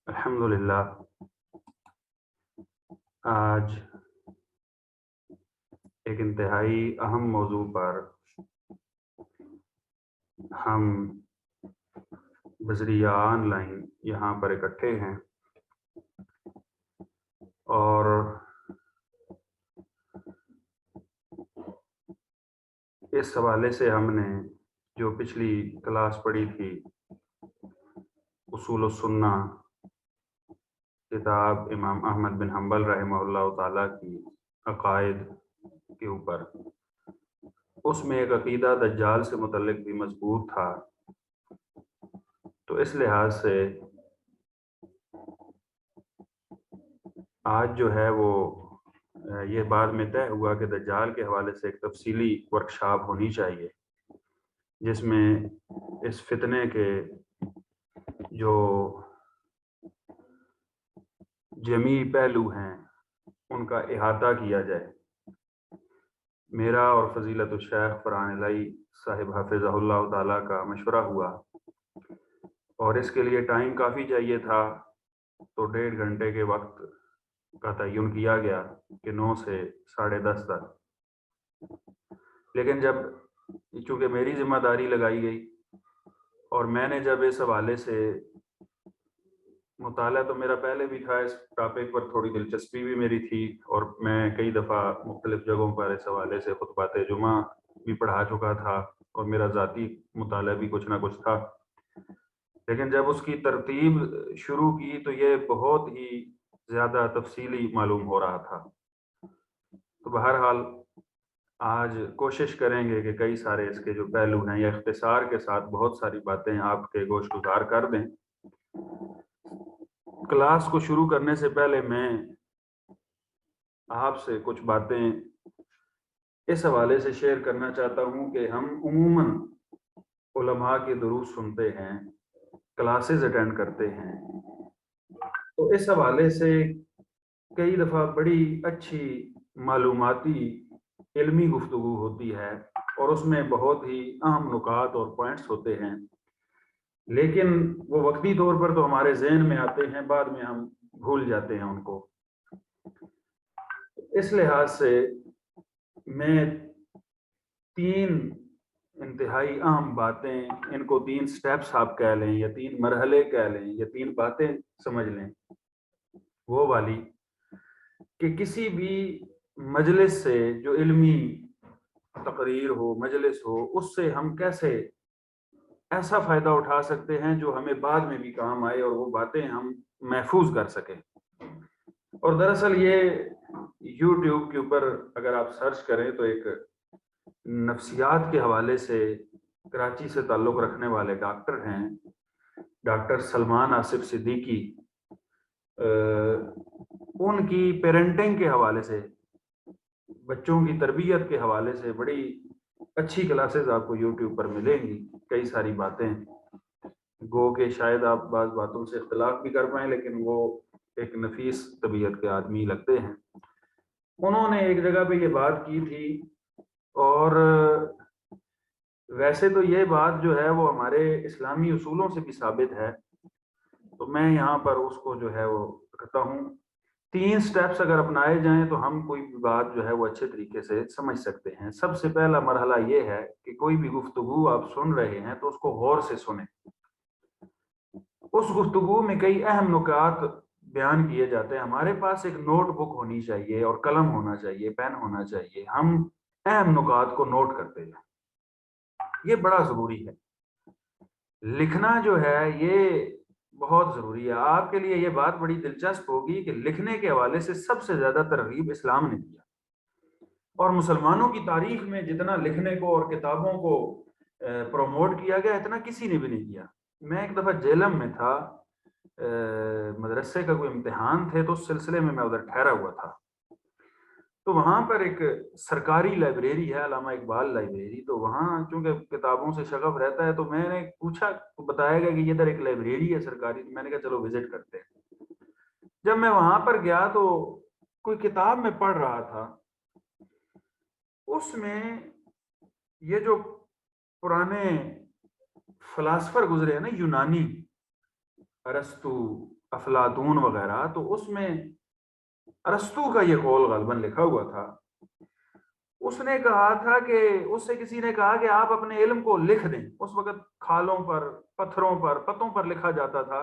الحمدللہ آج ایک انتہائی اہم موضوع پر ہم بذریعہ آن لائن یہاں پر اکٹھے ہیں، اور اس حوالے سے ہم نے جو پچھلی کلاس پڑھی تھی اصول السنہ، کتاب امام احمد بن حنبل رحمہ اللہ تعالیٰ کی عقائد کے اوپر، اس میں ایک عقیدہ دجال سے متعلق بھی مضبوط تھا۔ تو اس لحاظ سے آج جو ہے وہ یہ بعد میں طے ہوا کہ دجال کے حوالے سے ایک تفصیلی ورکشاپ ہونی چاہیے، جس میں اس فتنے کے جو جمیع پہلو ہیں ان کا احاطہ کیا جائے۔ میرا اور فضیلت الشیخ فرحان الہی صاحب حافظہ اللہ تعالیٰ کا مشورہ ہوا، اور اس کے لیے ٹائم کافی چاہیے تھا، تو 1.5 گھنٹے کے وقت کا تعین کیا گیا کہ 9 سے 10:30 تک۔ لیکن جب چونکہ میری ذمہ داری لگائی گئی اور میں نے جب اس حوالے سے مطالعہ تو میرا پہلے بھی تھا، اس ٹاپک پر تھوڑی دلچسپی بھی میری تھی، اور میں کئی دفعہ مختلف جگہوں پر اس حوالے سے خطبات جمعہ بھی پڑھا چکا تھا، اور میرا ذاتی مطالعہ بھی کچھ نہ کچھ تھا۔ لیکن جب اس کی ترتیب شروع کی تو یہ بہت ہی زیادہ تفصیلی معلوم ہو رہا تھا۔ تو بہرحال آج کوشش کریں گے کہ کئی سارے اس کے جو پہلو ہیں یا اختصار کے ساتھ بہت ساری باتیں آپ کے گوش گزار کر دیں۔ کلاس کو شروع کرنے سے پہلے میں آپ سے کچھ باتیں اس حوالے سے شیئر کرنا چاہتا ہوں کہ ہم عموماً علماء کے دروس سنتے ہیں، کلاسز اٹینڈ کرتے ہیں، تو اس حوالے سے کئی دفعہ بڑی اچھی معلوماتی علمی گفتگو ہوتی ہے، اور اس میں بہت ہی اہم نکات اور پوائنٹس ہوتے ہیں، لیکن وہ وقتی طور پر تو ہمارے ذہن میں آتے ہیں، بعد میں ہم بھول جاتے ہیں ان کو۔ اس لحاظ سے میں 3 انتہائی اہم باتیں، ان کو 3 سٹیپس آپ کہہ لیں یا 3 مرحلے کہہ لیں یا 3 باتیں سمجھ لیں، وہ والی کہ کسی بھی مجلس سے جو علمی تقریر ہو، مجلس ہو، اس سے ہم کیسے ایسا فائدہ اٹھا سکتے ہیں جو ہمیں بعد میں بھی کام آئے اور وہ باتیں ہم محفوظ کر سکیں۔ اور دراصل یہ یوٹیوب کے اوپر اگر آپ سرچ کریں تو ایک نفسیات کے حوالے سے کراچی سے تعلق رکھنے والے ڈاکٹر ہیں، ڈاکٹر سلمان آصف صدیقی، ان کی پیرنٹنگ کے حوالے سے، بچوں کی تربیت کے حوالے سے بڑی اچھی کلاسز آپ کو یوٹیوب پر ملیں گی۔ کئی ساری باتیں گو کہ شاید آپ بعض باتوں سے اختلاف بھی کر پائیں، لیکن وہ ایک نفیس طبیعت کے آدمی لگتے ہیں۔ انہوں نے ایک جگہ پہ یہ بات کی تھی، اور ویسے تو یہ بات جو ہے وہ ہمارے اسلامی اصولوں سے بھی ثابت ہے، تو میں یہاں پر اس کو جو ہے وہ کہتا ہوں 3 سٹیپس اگر اپنائے جائیں تو ہم کوئی بھی بات جو ہے وہ اچھے طریقے سے سمجھ سکتے ہیں۔ سب سے پہلا مرحلہ یہ ہے کہ کوئی بھی گفتگو آپ سن رہے ہیں تو اس کو غور سے سنیں۔ اس گفتگو میں کئی اہم نکات بیان کیے جاتے ہیں، ہمارے پاس ایک نوٹ بک ہونی چاہیے اور قلم ہونا چاہیے، پین ہونا چاہیے، ہم اہم نکات کو نوٹ کرتے ہیں، یہ بڑا ضروری ہے۔ لکھنا جو ہے یہ بہت ضروری ہے۔ آپ کے لیے یہ بات بڑی دلچسپ ہوگی کہ لکھنے کے حوالے سے سب سے زیادہ ترغیب اسلام نے دیا، اور مسلمانوں کی تاریخ میں جتنا لکھنے کو اور کتابوں کو پروموٹ کیا گیا اتنا کسی نے بھی نہیں کیا۔ میں ایک دفعہ جیلم میں تھا، مدرسے کا کوئی امتحان تھے، تو اس سلسلے میں ادھر ٹھہرا ہوا تھا، تو وہاں پر ایک سرکاری لائبریری ہے، علامہ اقبال لائبریری، تو وہاں چونکہ کتابوں سے شغف رہتا ہے تو میں نے پوچھا، بتایا گیا کہ ادھر ایک لائبریری ہے سرکاری، تو میں نے کہا چلو وزٹ کرتے ہیں۔ جب میں وہاں پر گیا تو کوئی کتاب میں پڑھ رہا تھا، اس میں یہ جو پرانے فلاسفر گزرے ہیں نا، یونانی، ارسطو، افلاطون وغیرہ، تو اس میں ارسطو کا یہ قول غالباً لکھا ہوا تھا. اس نے کہا تھا کہ اس سے کسی نے کہا کہ آپ اپنے علم کو لکھ دیں. اس وقت کھالوں پر، پتھروں پر، پتوں پر لکھا جاتا تھا.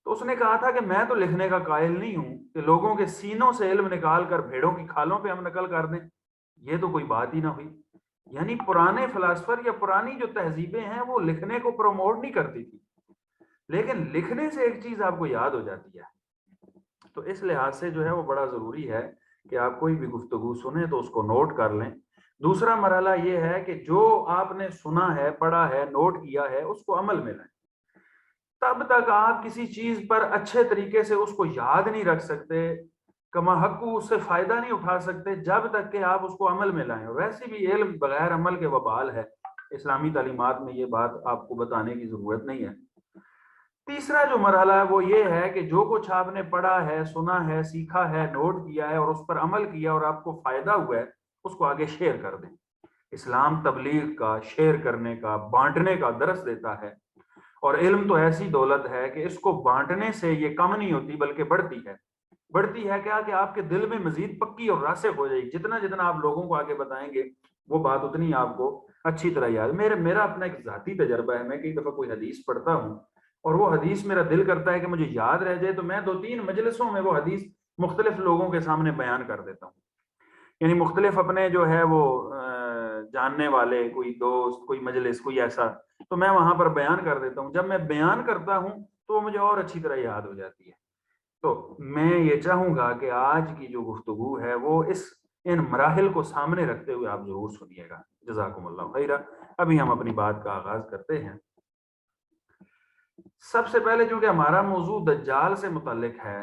تو اس نے کہا تھا کہ میں تو لکھنے کا قائل نہیں ہوں کہ لوگوں کے سینوں سے علم نکال کر بھیڑوں کی کھالوں پہ ہم نقل کر دیں. یہ تو کوئی بات ہی نہ ہوئی. یعنی پرانے فلاسفر یا پرانی جو تہذیبیں ہیں وہ لکھنے کو پروموٹ نہیں کرتی تھی، لیکن لکھنے سے ایک چیز آپ کو یاد ہو جاتی ہے. تو اس لحاظ سے جو ہے وہ بڑا ضروری ہے کہ آپ کوئی بھی گفتگو سنیں تو اس کو نوٹ کر لیں. دوسرا مرحلہ یہ ہے کہ جو آپ نے سنا ہے، پڑھا ہے، نوٹ کیا ہے، اس کو عمل میں لائیں. تب تک آپ کسی چیز پر اچھے طریقے سے اس کو یاد نہیں رکھ سکتے، کما حقو اس سے فائدہ نہیں اٹھا سکتے جب تک کہ آپ اس کو عمل میں لائیں. ویسے بھی علم بغیر عمل کے وبال ہے. اسلامی تعلیمات میں یہ بات آپ کو بتانے کی ضرورت نہیں ہے. تیسرا جو مرحلہ ہے وہ یہ ہے کہ جو کچھ آپ نے پڑھا ہے، سنا ہے، سیکھا ہے، نوٹ کیا ہے اور اس پر عمل کیا اور آپ کو فائدہ ہوا ہے، اس کو آگے شیئر کر دیں. اسلام تبلیغ کا، شیئر کرنے کا، بانٹنے کا درس دیتا ہے. اور علم تو ایسی دولت ہے کہ اس کو بانٹنے سے یہ کم نہیں ہوتی بلکہ بڑھتی ہے. بڑھتی ہے کیا کہ آپ کے دل میں مزید پکی اور راسخ ہو جائے گی. جتنا جتنا آپ لوگوں کو آگے بتائیں گے وہ بات اتنی آپ کو اچھی طرح یاد. میرا اپنا ایک ذاتی تجربہ ہے. میں کئی دفعہ کوئی حدیث پڑھتا ہوں اور وہ حدیث میرا دل کرتا ہے کہ مجھے یاد رہ جائے، تو میں 2-3 مجلسوں میں وہ حدیث مختلف لوگوں کے سامنے بیان کر دیتا ہوں. یعنی مختلف اپنے جو ہے وہ جاننے والے، کوئی دوست، کوئی مجلس، کوئی ایسا، تو میں وہاں پر بیان کر دیتا ہوں. جب میں بیان کرتا ہوں تو وہ مجھے اور اچھی طرح یاد ہو جاتی ہے. تو میں یہ چاہوں گا کہ آج کی جو گفتگو ہے وہ ان مراحل کو سامنے رکھتے ہوئے آپ ضرور سنیے گا. جزاکم اللہ خیرہ. ابھی ہم اپنی بات کا آغاز کرتے ہیں. سب سے پہلے چونکہ ہمارا موضوع دجال سے متعلق ہے،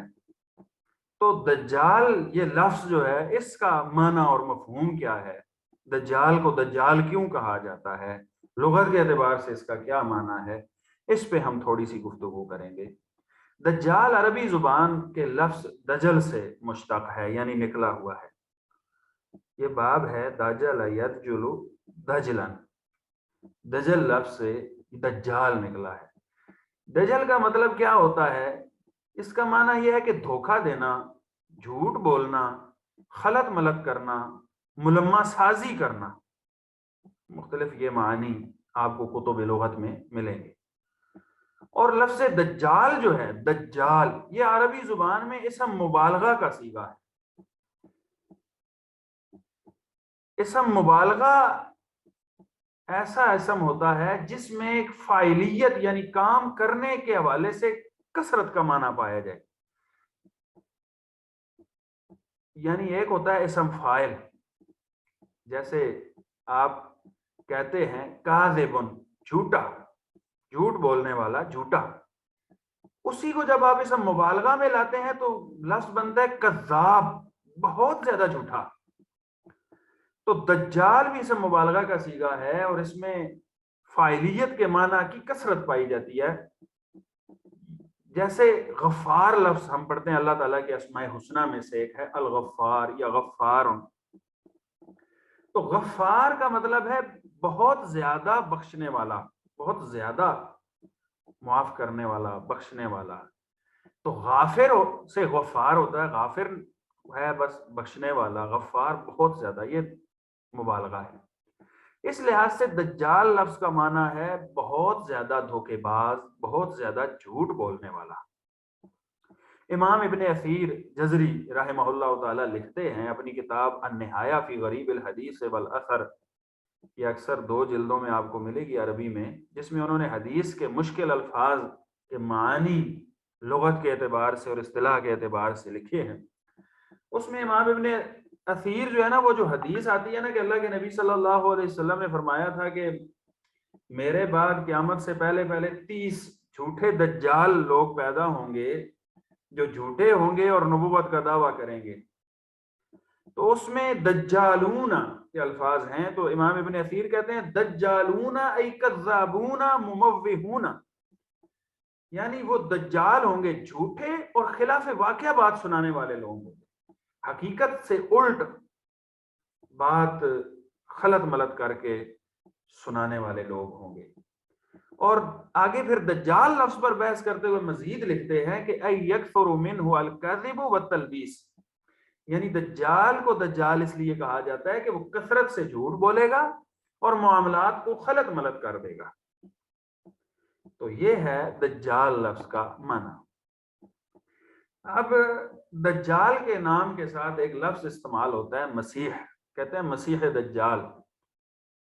تو دجال یہ لفظ جو ہے اس کا معنی اور مفہوم کیا ہے، دجال کو دجال کیوں کہا جاتا ہے، لغت کے اعتبار سے اس کا کیا معنی ہے، اس پہ ہم تھوڑی سی گفتگو کریں گے. دجال عربی زبان کے لفظ دجل سے مشتق ہے، یعنی نکلا ہوا ہے. یہ باب ہے دجل یدجل دجلن. دجل لفظ سے دجال نکلا ہے. دجل کا مطلب کیا ہوتا ہے؟ اس کا معنی یہ ہے کہ دھوکہ دینا، جھوٹ بولنا، خلط ملط کرنا، ملمہ سازی کرنا. مختلف یہ معنی آپ کو کتب لغت میں ملیں گے. اور لفظ دجال جو ہے، دجال، یہ عربی زبان میں اسم مبالغہ کا صیغہ ہے. اسم مبالغہ ایسا اسم ہوتا ہے جس میں ایک فاعلیت یعنی کام کرنے کے حوالے سے کثرت کا معنی پایا جائے. یعنی ایک ہوتا ہے اسم فاعل، جیسے آپ کہتے ہیں کاذبن، جھوٹا، جھوٹ بولنے والا، جھوٹا. اسی کو جب آپ اسم مبالغہ میں لاتے ہیں تو لفظ بنتا ہے کذاب، بہت زیادہ جھوٹا. تو دجال بھی اسم مبالغہ کا صیغہ ہے اور اس میں فاعلیت کے معنی کی کثرت پائی جاتی ہے. جیسے غفار لفظ ہم پڑھتے ہیں، اللہ تعالیٰ کے اسماء حسنہ میں سے ایک ہے الغفار یا غفار. تو غفار کا مطلب ہے بہت زیادہ بخشنے والا، بہت زیادہ معاف کرنے والا، بخشنے والا. تو غافر سے غفار ہوتا ہے، غافر ہے بس بخشنے والا، غفار بہت زیادہ، یہ مبالغہ ہے. اس لحاظ سے دجال لفظ کا معنی ہے بہت زیادہ دھوکے باز، بہت زیادہ جھوٹ بولنے والا. امام ابن اثیر جزری رحمہ اللہ تعالی لکھتے ہیں اپنی کتاب النہایہ فی غریب الحدیث والاثر، یہ اکثر 2 جلدوں میں آپ کو ملے گی عربی میں، جس میں انہوں نے حدیث کے مشکل الفاظ کے معنی لغت کے اعتبار سے اور اصطلاح کے اعتبار سے لکھے ہیں. اس میں امام ابن اثیر جو ہے نا، وہ جو حدیث آتی ہے نا کہ اللہ کے نبی صلی اللہ علیہ وسلم نے فرمایا تھا کہ میرے بعد قیامت سے پہلے 30 جھوٹے دجال لوگ پیدا ہوں گے جو جھوٹے ہوں گے اور نبوت کا دعویٰ کریں گے. تو اس میں دجالون کے الفاظ ہیں. تو امام ابن اثیر کہتے ہیں دجالون ای کذابون مموہون، یعنی وہ دجال ہوں گے جھوٹے اور خلاف واقعہ بات سنانے والے لوگ ہوں گے، حقیقت سے الٹ بات خلط ملط کر کے سنانے والے لوگ ہوں گے. اور آگے پھر دجال لفظ پر بحث کرتے ہوئے مزید لکھتے ہیں کہ اَن یکثر منہ الکذب والتلبیس، یعنی دجال کو دجال اس لیے کہا جاتا ہے کہ وہ کثرت سے جھوٹ بولے گا اور معاملات کو خلط ملط کر دے گا۔ تو یہ ہے دجال لفظ کا معنی۔ اب دجال کے نام کے ساتھ ایک لفظ استعمال ہوتا ہے مسیح، کہتے ہیں مسیح دجال،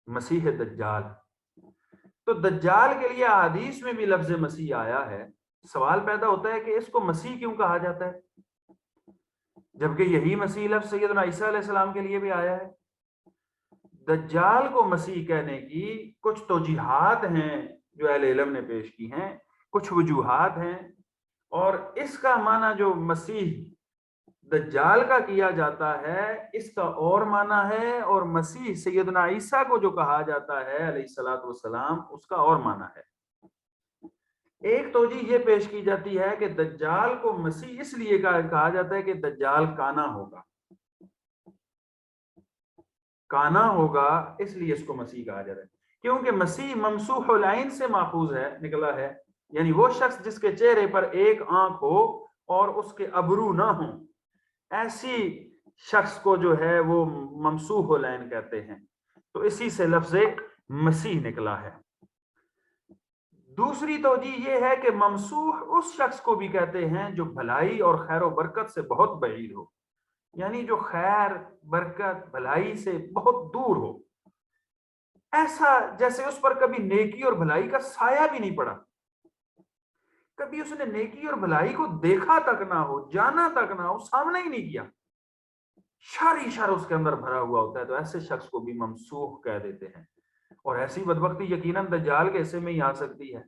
مسیح دجال۔ تو دجال کے لیے احادیث میں بھی لفظ مسیح آیا ہے۔ سوال پیدا ہوتا ہے کہ اس کو مسیح کیوں کہا جاتا ہے، جبکہ یہی مسیح لفظ سیدنا عیسیٰ علیہ السلام کے لیے بھی آیا ہے۔ دجال کو مسیح کہنے کی کچھ توجیحات ہیں جو اہل علم نے پیش کی ہیں، کچھ وجوہات ہیں، اور اس کا معنی جو مسیح دجال کا کیا جاتا ہے اس کا اور معنی ہے، اور مسیح سیدنا عیسیٰ کو جو کہا جاتا ہے علیہ الصلوۃ والسلام اس کا اور معنی ہے۔ ایک توجیہ یہ پیش کی جاتی ہے کہ دجال کو مسیح اس لیے کہا جاتا ہے کہ دجال کانا ہوگا، کانا ہوگا اس لیے اس کو مسیح کہا جاتا ہے، کیونکہ مسیح ممسوح العین سے ماخوذ ہے، نکلا ہے، یعنی وہ شخص جس کے چہرے پر ایک آنکھ ہو اور اس کے ابرو نہ ہوں، ایسی شخص کو جو ہے وہ ممسوح العین کہتے ہیں۔ تو اسی سے لفظ مسیح نکلا ہے۔ دوسری توجیہ یہ ہے کہ ممسوح اس شخص کو بھی کہتے ہیں جو بھلائی اور خیر و برکت سے بہت بعید ہو، یعنی جو خیر برکت بھلائی سے بہت دور ہو، ایسا جیسے اس پر کبھی نیکی اور بھلائی کا سایہ بھی نہیں پڑا، کبھی اس نے نیکی اور بھلائی کو دیکھا تک نہ ہو، جانا تک نہ ہو، سامنا ہی نہیں کیا، شر ہی شر اس کے اندر بھرا ہوا ہوتا ہے، تو ایسے شخص کو بھی ممسوح کہہ دیتے ہیں۔ اور ایسی بدبختی یقیناً دجال کے حصے میں ہی آ سکتی ہے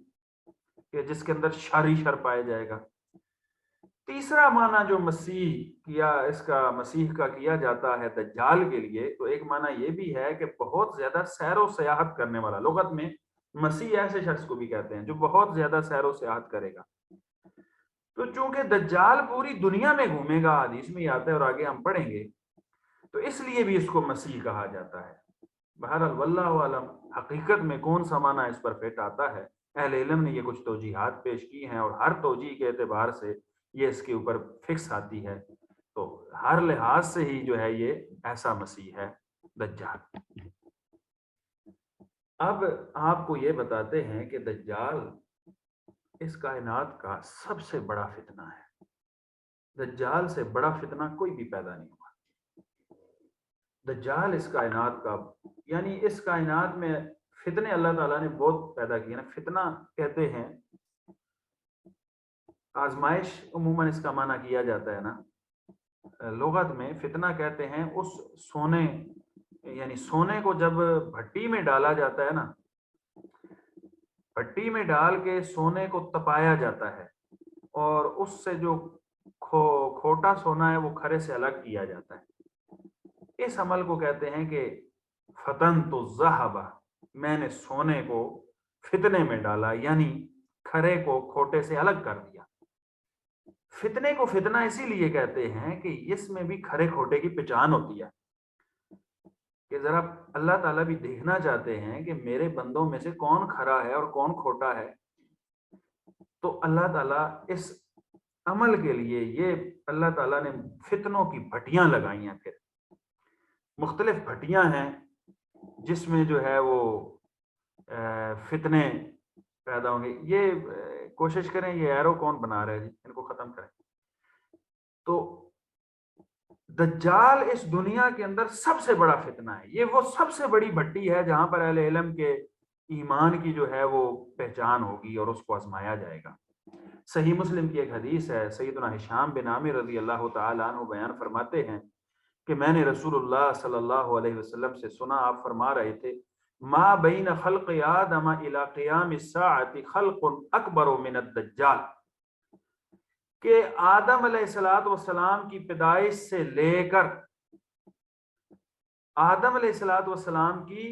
کہ جس کے اندر شر ہی شر پایا جائے گا۔ تیسرا معنی جو مسیح یا اس کا مسیح کا کیا جاتا ہے دجال کے لیے، تو ایک معنی یہ بھی ہے کہ بہت زیادہ سیر و سیاحت کرنے والا، لغت میں مسیح ایسے شخص کو بھی کہتے ہیں جو بہت زیادہ سیر و سیاحت کرے گا۔ تو چونکہ دجال پوری دنیا میں گھومے گا، حدیث میں آتا ہے اور آگے ہم پڑھیں گے، تو اس لیے بھی اس کو مسیح کہا جاتا ہے۔ بہرحال واللہ عالم حقیقت میں کون سا معنی اس پر فٹ آتا ہے، اہل علم نے یہ کچھ توجیحات پیش کی ہیں، اور ہر توجیہ کے اعتبار سے یہ اس کے اوپر فکس آتی ہے، تو ہر لحاظ سے ہی جو ہے یہ ایسا مسیح ہے دجال۔ اب آپ کو یہ بتاتے ہیں کہ دجال اس کائنات کا سب سے بڑا فتنہ ہے، دجال سے بڑا فتنہ کوئی بھی پیدا نہیں ہوا۔ دجال اس کائنات کا، یعنی اس کائنات میں فتنے اللہ تعالیٰ نے بہت پیدا کیے نا۔ فتنہ کہتے ہیں، آزمائش عموماً اس کا معنی کیا جاتا ہے نا، لغت میں فتنہ کہتے ہیں اس سونے، یعنی سونے کو جب بھٹی میں ڈالا جاتا ہے نا، بھٹی میں ڈال کے سونے کو تپایا جاتا ہے اور اس سے جو کھوٹا سونا ہے وہ کھرے سے الگ کیا جاتا ہے، اس عمل کو کہتے ہیں کہ فتن تو ذہب، میں نے سونے کو فتنے میں ڈالا، یعنی کھرے کو کھوٹے سے الگ کر دیا۔ فتنے کو فتنہ اسی لیے کہتے ہیں کہ اس میں بھی کھرے کھوٹے کی پہچان ہوتی ہے، کہ ذرا اللہ تعالیٰ بھی دیکھنا چاہتے ہیں کہ میرے بندوں میں سے کون کھرا ہے اور کون کھوٹا ہے۔ تو اللہ تعالیٰ اس عمل کے لیے یہ اللہ تعالیٰ نے فتنوں کی بھٹیاں لگائی ہیں، پھر مختلف بھٹیاں ہیں جس میں جو ہے وہ فتنے پیدا ہوں گے۔ یہ کوشش کریں، یہ ایرو کون بنا رہے ہیں، ان کو ختم کریں۔ تو دجال اس دنیا کے اندر سب سے بڑا فتنہ ہے، یہ وہ سب سے بڑی بھٹی ہے جہاں پر اہل علم کے ایمان کی جو ہے وہ پہچان ہوگی اور اس کو آزمایا جائے گا۔ صحیح مسلم کی ایک حدیث ہے، سیدنا ہشام بن عامر رضی اللہ تعالی عنہ بیان فرماتے ہیں کہ میں نے رسول اللہ صلی اللہ علیہ وسلم سے سنا، آپ فرما رہے تھے ما بین خلق آدم الی قیام الساعۃ خلق اکبر من الدجال، کہ آدم علیہ الصلوۃ والسلام کی پیدائش سے لے کر، آدم علیہ الصلوۃ والسلام کی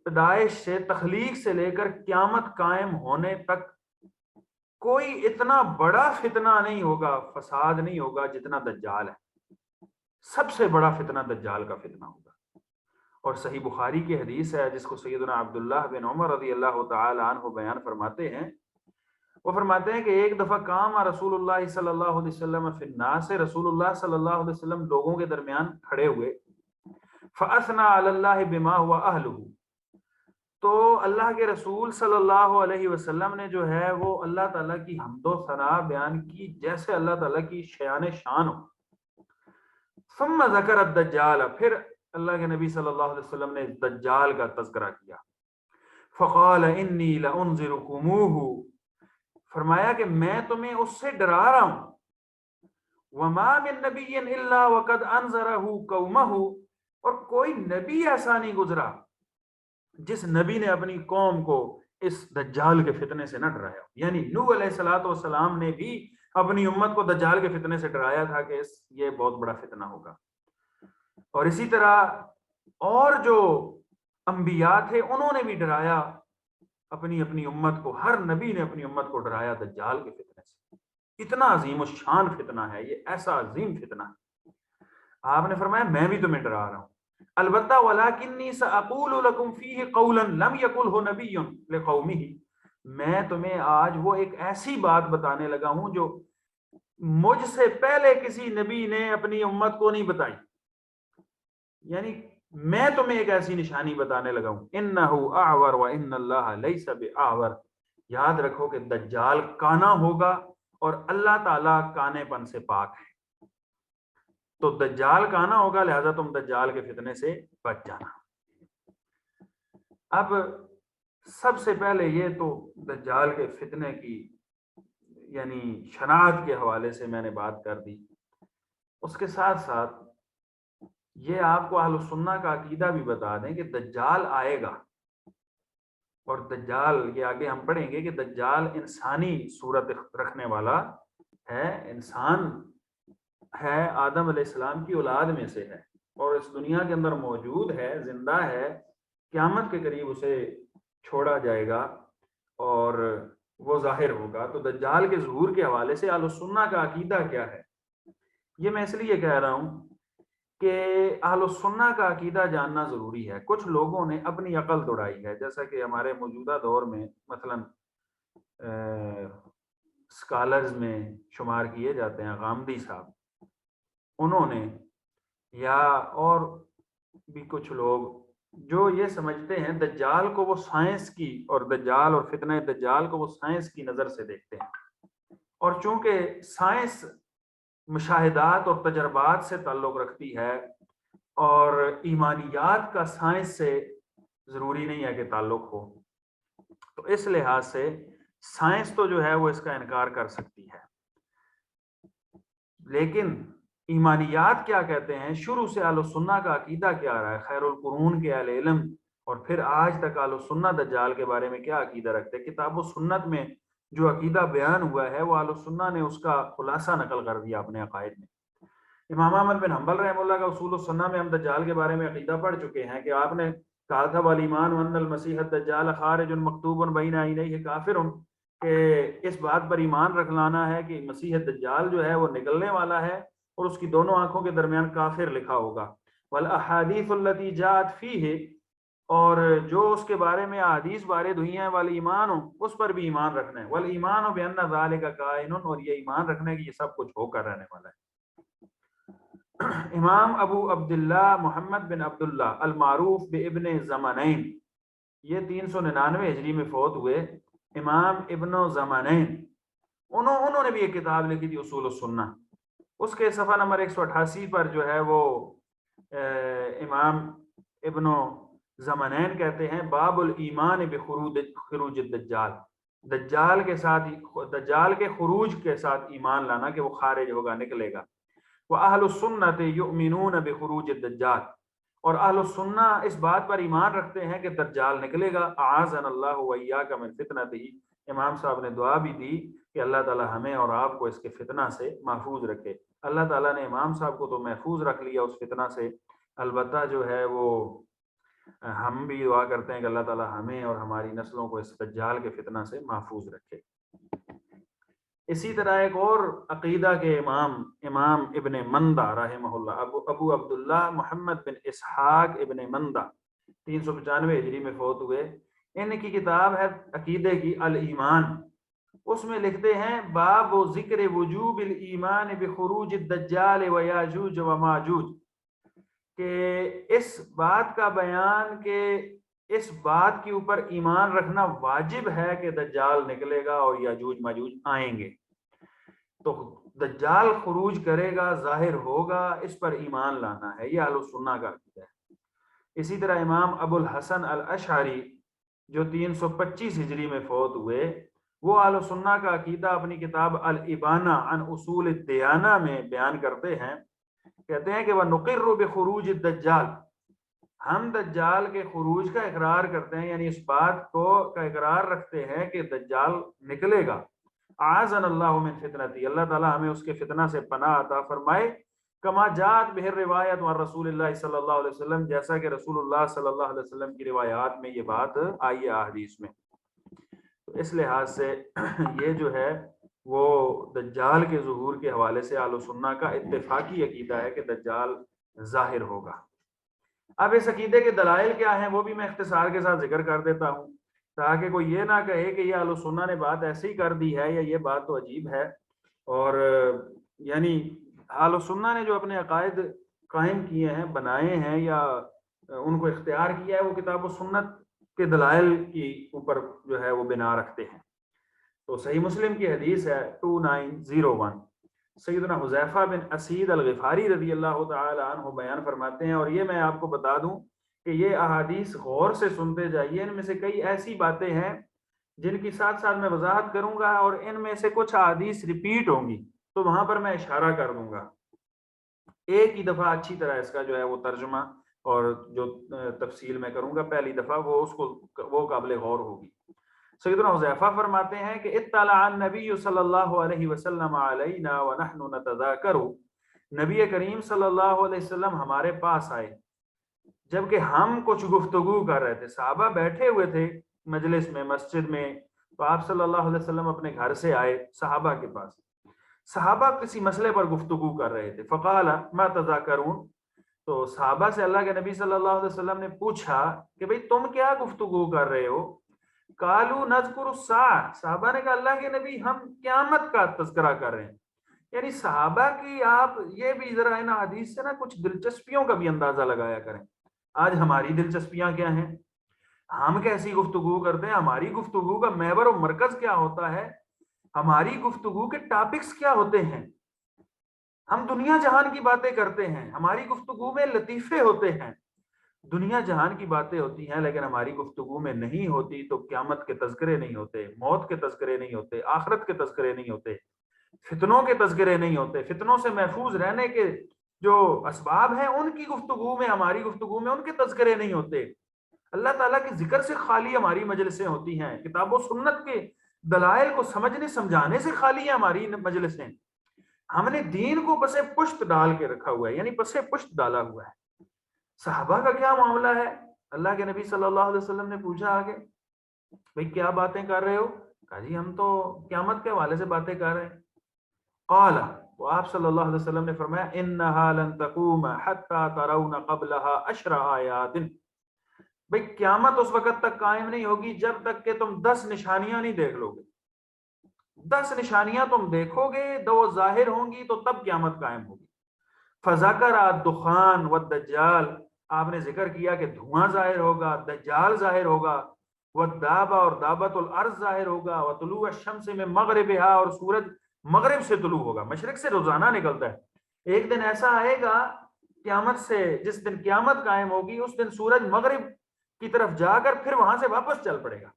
پیدائش سے، تخلیق سے لے کر قیامت قائم ہونے تک کوئی اتنا بڑا فتنہ نہیں ہوگا، فساد نہیں ہوگا جتنا دجال ہے۔ سب سے بڑا فتنہ دجال کا فتنہ ہوگا، اور صحیح بخاری کی حدیث ہے جس کو سیدنا عبداللہ بن عمر رضی اللہ تعالی عنہ بیان فرماتے ہیں. وہ فرماتے ہیں کہ ایک دفعہ قام رسول اللہ صلی اللہ علیہ وسلم فی الناس، رسول اللہ صلی اللہ علیہ وسلم لوگوں کے درمیان کھڑے ہوئے. فاثنى علی اللہ بما هو اہلہ، تو اللہ کے رسول صلی اللہ علیہ وسلم نے جو ہے وہ اللہ تعالیٰ کی حمد و ثنا بیان کی جیسے اللہ تعالیٰ کی شان شان ہو. ثم ذکر الدجال، پھر اللہ کے نبی صلی اللہ علیہ وسلم نے دجال کا تذکرہ کیا. فقال انی لانذرکموہ، فرمایا کہ میں تمہیں اس سے ڈرا رہا ہوں. وما من نبی الا وقد انذرہ قومہ، اور کوئی نبی ایسا نہیں گزرا جس نبی نے اپنی قوم کو اس دجال کے فتنے سے نہ ڈرایا. یعنی نوح علیہ الصلوۃ والسلام نے بھی اپنی امت کو دجال کے فتنے سے ڈرایا تھا کہ یہ بہت بڑا فتنہ ہوگا. اور اسی طرح اور جو انبیاء تھے انہوں نے بھی ڈرایا اپنی امت کو، ہر نبی نے اپنی امت کو ڈرایا دجال کے فتنے سے. اتنا عظیم الشان فتنہ ہے یہ، ایسا عظیم فتنہ ہے. آپ نے فرمایا میں بھی تمہیں ڈرا رہا ہوں. البتہ ولکنی ساقول لکم فیہ قولا لم یقلہ نبی لقومہ، میں تمہیں آج وہ ایک ایسی بات بتانے لگا ہوں جو مجھ سے پہلے کسی نبی نے اپنی امت کو نہیں بتائی. یعنی میں تمہیں ایک ایسی نشانی بتانے لگا ہوں. انہ اعور وان اللہ لیس باعور، یاد رکھو کہ دجال کانا ہوگا اور اللہ تعالیٰ کانے پن سے پاک ہے. تو دجال کانا ہوگا، لہذا تم دجال کے فتنے سے بچ جانا. اب سب سے پہلے یہ تو دجال کے فتنے کی یعنی شناخت کے حوالے سے میں نے بات کر دی. اس کے ساتھ ساتھ یہ آپ کو اہل السنہ کا عقیدہ بھی بتا دیں کہ دجال آئے گا. اور دجال یہ آگے ہم پڑھیں گے کہ دجال انسانی صورت رکھنے والا ہے، انسان ہے، آدم علیہ السلام کی اولاد میں سے ہے اور اس دنیا کے اندر موجود ہے، زندہ ہے. قیامت کے قریب اسے چھوڑا جائے گا اور وہ ظاہر ہوگا. تو دجال کے ظہور کے حوالے سے اہل السنہ کا عقیدہ کیا ہے، یہ میں اس لیے کہہ رہا ہوں کہ اہل السنہ کا عقیدہ جاننا ضروری ہے. کچھ لوگوں نے اپنی عقل دوڑائی ہے، جیسا کہ ہمارے موجودہ دور میں مثلا اسکالرز میں شمار کیے جاتے ہیں غامدی صاحب، انہوں نے یا اور بھی کچھ لوگ جو یہ سمجھتے ہیں دجال کو وہ سائنس کی اور دجال اور فتنہ دجال کو وہ سائنس کی نظر سے دیکھتے ہیں. اور چونکہ سائنس مشاہدات اور تجربات سے تعلق رکھتی ہے اور ایمانیات کا سائنس سے ضروری نہیں ہے کہ تعلق ہو، تو اس لحاظ سے سائنس تو جو ہے وہ اس کا انکار کر سکتی ہے. لیکن ایمانیات کیا کہتے ہیں، شروع سے اہل السنہ کا عقیدہ کیا رہا ہے، خیر القرون کے اہل علم اور پھر آج تک اہل السنہ دجال کے بارے میں کیا عقیدہ رکھتے ہیں. کتاب و سنت میں جو عقیدہ بیان ہوا ہے وہ اہل السنہ نے اس کا خلاصہ نقل کر دیا اپنے عقائد میں. امام احمد بن حنبل رحمہ اللہ کا اصول السنہ میں ہم دجال کے بارے میں عقیدہ پڑھ چکے ہیں کہ آپ نے کہا تھا والایمان ان المسیح الدجال خارج مکتوب بین عینیہ کافر، کہ اس بات پر ایمان رکھ لانا ہے کہ مسیح دجال جو ہے وہ نکلنے والا ہے اور اس کی دونوں آنکھوں کے درمیان کافر لکھا ہوگا. والاحادیث التي جاءت فیہ، اور جو اس کے بارے میں احادیث وارد ہوئی ہیں والایمان اس پر بھی ایمان رکھنا ہے. والایمان بان ذلک کائن، اور یہ ایمان رکھنا ہے کہ یہ سب کچھ ہو کر رہنے والا ہے. امام ابو عبداللہ محمد بن عبداللہ المعروف بابن زمانین، یہ 399 ہجری میں فوت ہوئے. امام ابن زمانین انہوں نے بھی ایک کتاب لکھی تھی اصول السنہ. اس کے صفحہ نمبر 188 پر جو ہے وہ امام ابن زمانین کہتے ہیں باب الایمان بخروج الدجال، دجال کے خروج کے ساتھ ایمان لانا کہ وہ خارج ہوگا، نکلے گا. وَأَهْلُ السُّنَّةِ يُؤْمِنُونَ بِخُرُوجِ الدَّجَّالِ، اور اہل السنہ اس بات پر ایمان رکھتے ہیں کہ دجال نکلے گا. اعاذنا اللہ وإياک من فتنتہ، امام صاحب نے دعا بھی دی کہ اللہ تعالی ہمیں اور آپ کو اس کے فتنہ سے محفوظ رکھے. اللہ تعالیٰ نے امام صاحب کو تو محفوظ رکھ لیا اس فتنہ سے، البتہ جو ہے وہ ہم بھی دعا کرتے ہیں کہ اللہ تعالیٰ ہمیں اور ہماری نسلوں کو اس دجال کے فتنہ سے محفوظ رکھے. اسی طرح ایک اور عقیدہ کے امام ابن مندہ رحمہ اللہ، ابو عبداللہ محمد بن اسحاق ابن مندہ 395 ہجری میں فوت ہوئے، ان کی کتاب ہے عقیدے کی الایمان، اس میں لکھتے ہیں باب و ذکر وجوب الایمان بخروج الدجال و یاجوج و ماجوج، کہ اس بات کا بیان کہ اس بات کے اوپر ایمان رکھنا واجب ہے کہ دجال نکلے گا اور یاجوج ماجوج آئیں گے، تو دجال خروج کرے گا، ظاہر ہوگا، اس پر ایمان لانا ہے، یہ اہل سنہ کا عقیدہ ہے۔ اسی طرح امام ابو الحسن الاشعری جو 325 ہجری میں فوت ہوئے، وہ اہل سنہ کا عقیدہ اپنی کتاب الابانہ عن اصول الدیانہ میں بیان کرتے ہیں، کہتے ہیں کہ وَنُقِرُّ بِخُرُوجِ الدَّجَّالِ، ہم دجال کے خروج کا اقرار کرتے ہیں، یعنی اس بات کا اقرار رکھتے ہیں کہ دجال نکلے گا، اعاذنا اللہ من فتنتی، اللہ تعالی ہمیں اس کے فتنہ سے پناہ عطا فرمائے، کما جات بہ روایت و رسول اللہ صلی اللہ علیہ وسلم، جیسا کہ رسول اللہ صلی اللہ علیہ وسلم کی روایات میں یہ بات آئی ہے احادیث میں۔ تو اس لحاظ سے یہ جو ہے وہ دجال کے ظہور کے حوالے سے اہل سنہ کا اتفاقی عقیدہ ہے کہ دجال ظاہر ہوگا۔ اب اس عقیدے کے دلائل کیا ہیں وہ بھی میں اختصار کے ساتھ ذکر کر دیتا ہوں، تاکہ کوئی یہ نہ کہے کہ یہ اہل سنہ نے بات ایسے ہی کر دی ہے یا یہ بات تو عجیب ہے۔ اور یعنی اہل سنہ نے جو اپنے عقائد قائم کیے ہیں، بنائے ہیں یا ان کو اختیار کیا ہے، وہ کتاب و سنت کے دلائل کی اوپر جو ہے وہ بنا رکھتے ہیں۔ تو صحیح مسلم کی حدیث ہے 2901، سیدنا حذیفہ بن اسید الغفاری رضی اللہ تعالی عنہ بیان فرماتے ہیں، اور یہ میں آپ کو بتا دوں کہ یہ احادیث غور سے سنتے جائیے، ان میں سے کئی ایسی باتیں ہیں جن کی ساتھ ساتھ میں وضاحت کروں گا، اور ان میں سے کچھ احادیث ریپیٹ ہوں گی تو وہاں پر میں اشارہ کر دوں گا، ایک ہی دفعہ اچھی طرح اس کا جو ہے وہ ترجمہ اور جو تفصیل میں کروں گا پہلی دفعہ وہ قابل غور ہوگی۔ سیدنا حذیفہ فرماتے ہیں کہ اطلع النبی صلی اللہ علیہ وسلم علینا ونحن نتذاکر، نبی کریم صلی اللہ علیہ وسلم ہمارے پاس آئے جبکہ ہم کچھ گفتگو کر رہے تھے، صحابہ بیٹھے ہوئے تھے مجلس میں، مسجد میں، تو آپ صلی اللہ علیہ وسلم اپنے گھر سے آئے صحابہ کے پاس، صحابہ کسی مسئلے پر گفتگو کر رہے تھے، فقال ما تذاکرون، تو صحابہ سے اللہ کے نبی صلی اللہ علیہ وسلم نے پوچھا کہ بھئی تم کیا گفتگو کر رہے ہو؟ قالوا نذکر الساعہ، صحابہ نے کہا اللہ کے نبی ہم قیامت کا تذکرہ کر رہے ہیں۔ یعنی صحابہ کی آپ یہ بھی ذرا ان حدیث سے نا کچھ دلچسپیوں کا بھی اندازہ لگایا کریں۔ آج ہماری دلچسپیاں کیا ہیں، ہم کیسی گفتگو کرتے ہیں، ہماری گفتگو کا محور و مرکز کیا ہوتا ہے، ہماری گفتگو کے ٹاپکس کیا ہوتے ہیں، ہم دنیا جہان کی باتیں کرتے ہیں، ہماری گفتگو میں لطیفے ہوتے ہیں، دنیا جہان کی باتیں ہوتی ہیں لیکن ہماری گفتگو میں نہیں ہوتی، تو قیامت کے تذکرے نہیں ہوتے، موت کے تذکرے نہیں ہوتے، آخرت کے تذکرے نہیں ہوتے، فتنوں کے تذکرے نہیں ہوتے، فتنوں سے محفوظ رہنے کے جو اسباب ہیں ان کی گفتگو میں، ہماری گفتگو میں ان کے تذکرے نہیں ہوتے، اللہ تعالیٰ کے ذکر سے خالی ہماری مجلسیں ہوتی ہیں، کتاب و سنت کے دلائل کو سمجھنے سمجھانے سے خالی ہیں ہماری مجلسیں، ہم نے دین کو پسے پشت ڈال کے رکھا ہوا ہے، یعنی پسے پشت ڈالا ہوا ہے۔ صحابہ کا کیا معاملہ ہے؟ اللہ کے نبی صلی اللہ علیہ وسلم نے پوچھا آگے بھئی کیا باتیں کر رہے ہو؟ کہا جی ہم تو قیامت کے حوالے سے باتیں کر رہے ہیں۔ قال، وہ آپ صلی اللہ علیہ وسلم نے فرمایا انہا لن تقوم حتی ترون قبلها 10 آیات، بھئی قیامت اس وقت تک قائم نہیں ہوگی جب تک کہ تم 10 نشانیاں نہیں دیکھ لو گے، 10 نشانیاں تم دیکھو گے، وہ ظاہر ہوں گی تو تب قیامت قائم ہوگی۔ فذکر الدخان والدجال، آپ نے ذکر کیا کہ دھواں ظاہر ہوگا، دجال ظاہر ہوگا، والدابہ اور دابۃ الارض ظاہر ہوگا، وطلوع الشمس من مغربها، اور سورج مغرب سے طلوع ہوگا، مشرق سے روزانہ نکلتا ہے، ایک دن ایسا آئے گا قیامت سے، جس دن قیامت قائم ہوگی اس دن سورج مغرب کی طرف جا کر پھر وہاں سے واپس چل پڑے گا۔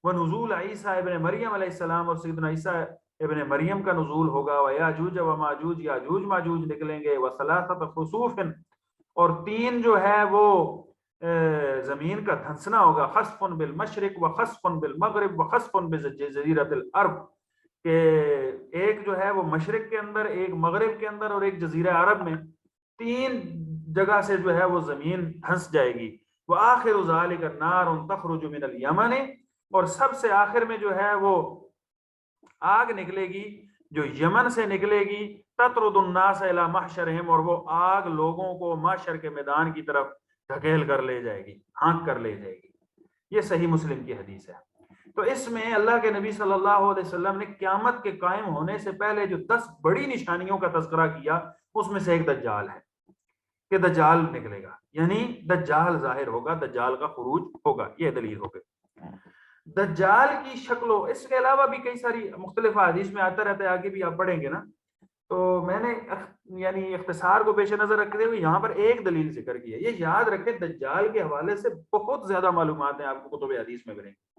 ونزول عیسیٰ ابن مریم علیہ السلام، اور سیدنا عیسیٰ ابن مریم کا نزول ہوگا، ویاجوج و ماجوج، یاجوج ماجوج نکلیں گے، وثلاثۃ خسوف، اور 3 جو ہے وہ زمین کا دھنسنا ہوگا، خسف بالمشرق و خسف بالمغرب و خسف بجزیرۃ العرب، کہ ایک جو ہے وہ مشرق کے اندر، ایک مغرب کے اندر، اور ایک جزیرہ عرب میں، 3 جگہ سے جو ہے وہ زمین دھنس جائے گی۔ وآخر ذلک نار تخرج من الیمن، اور سب سے آخر میں جو ہے وہ آگ نکلے گی جو یمن سے نکلے گی، تطرد الناس الی محشرہم، اور وہ آگ لوگوں کو محشر کے میدان کی طرف دھکیل کر لے جائے گی، ہانک کر لے جائے گی۔ یہ صحیح مسلم کی حدیث ہے۔ تو اس میں اللہ کے نبی صلی اللہ علیہ وسلم نے قیامت کے قائم ہونے سے پہلے جو 10 بڑی نشانیوں کا تذکرہ کیا، اس میں سے ایک دجال ہے، کہ دجال نکلے گا، یعنی دجال ظاہر ہوگا، دجال کا خروج ہوگا، یہ دلیل ہو گئی۔ دجال کی شکل و اس کے علاوہ بھی کئی ساری مختلف حدیث میں آتا رہتا ہے، آگے بھی آپ پڑھیں گے نا، تو میں نے یعنی اختصار کو پیش نظر رکھتے ہوئے یہاں پر ایک دلیل ذکر کی ہے۔ یہ یاد رکھیں دجال کے حوالے سے بہت زیادہ معلومات ہیں، آپ کو کتب حدیث میں ملیں گے،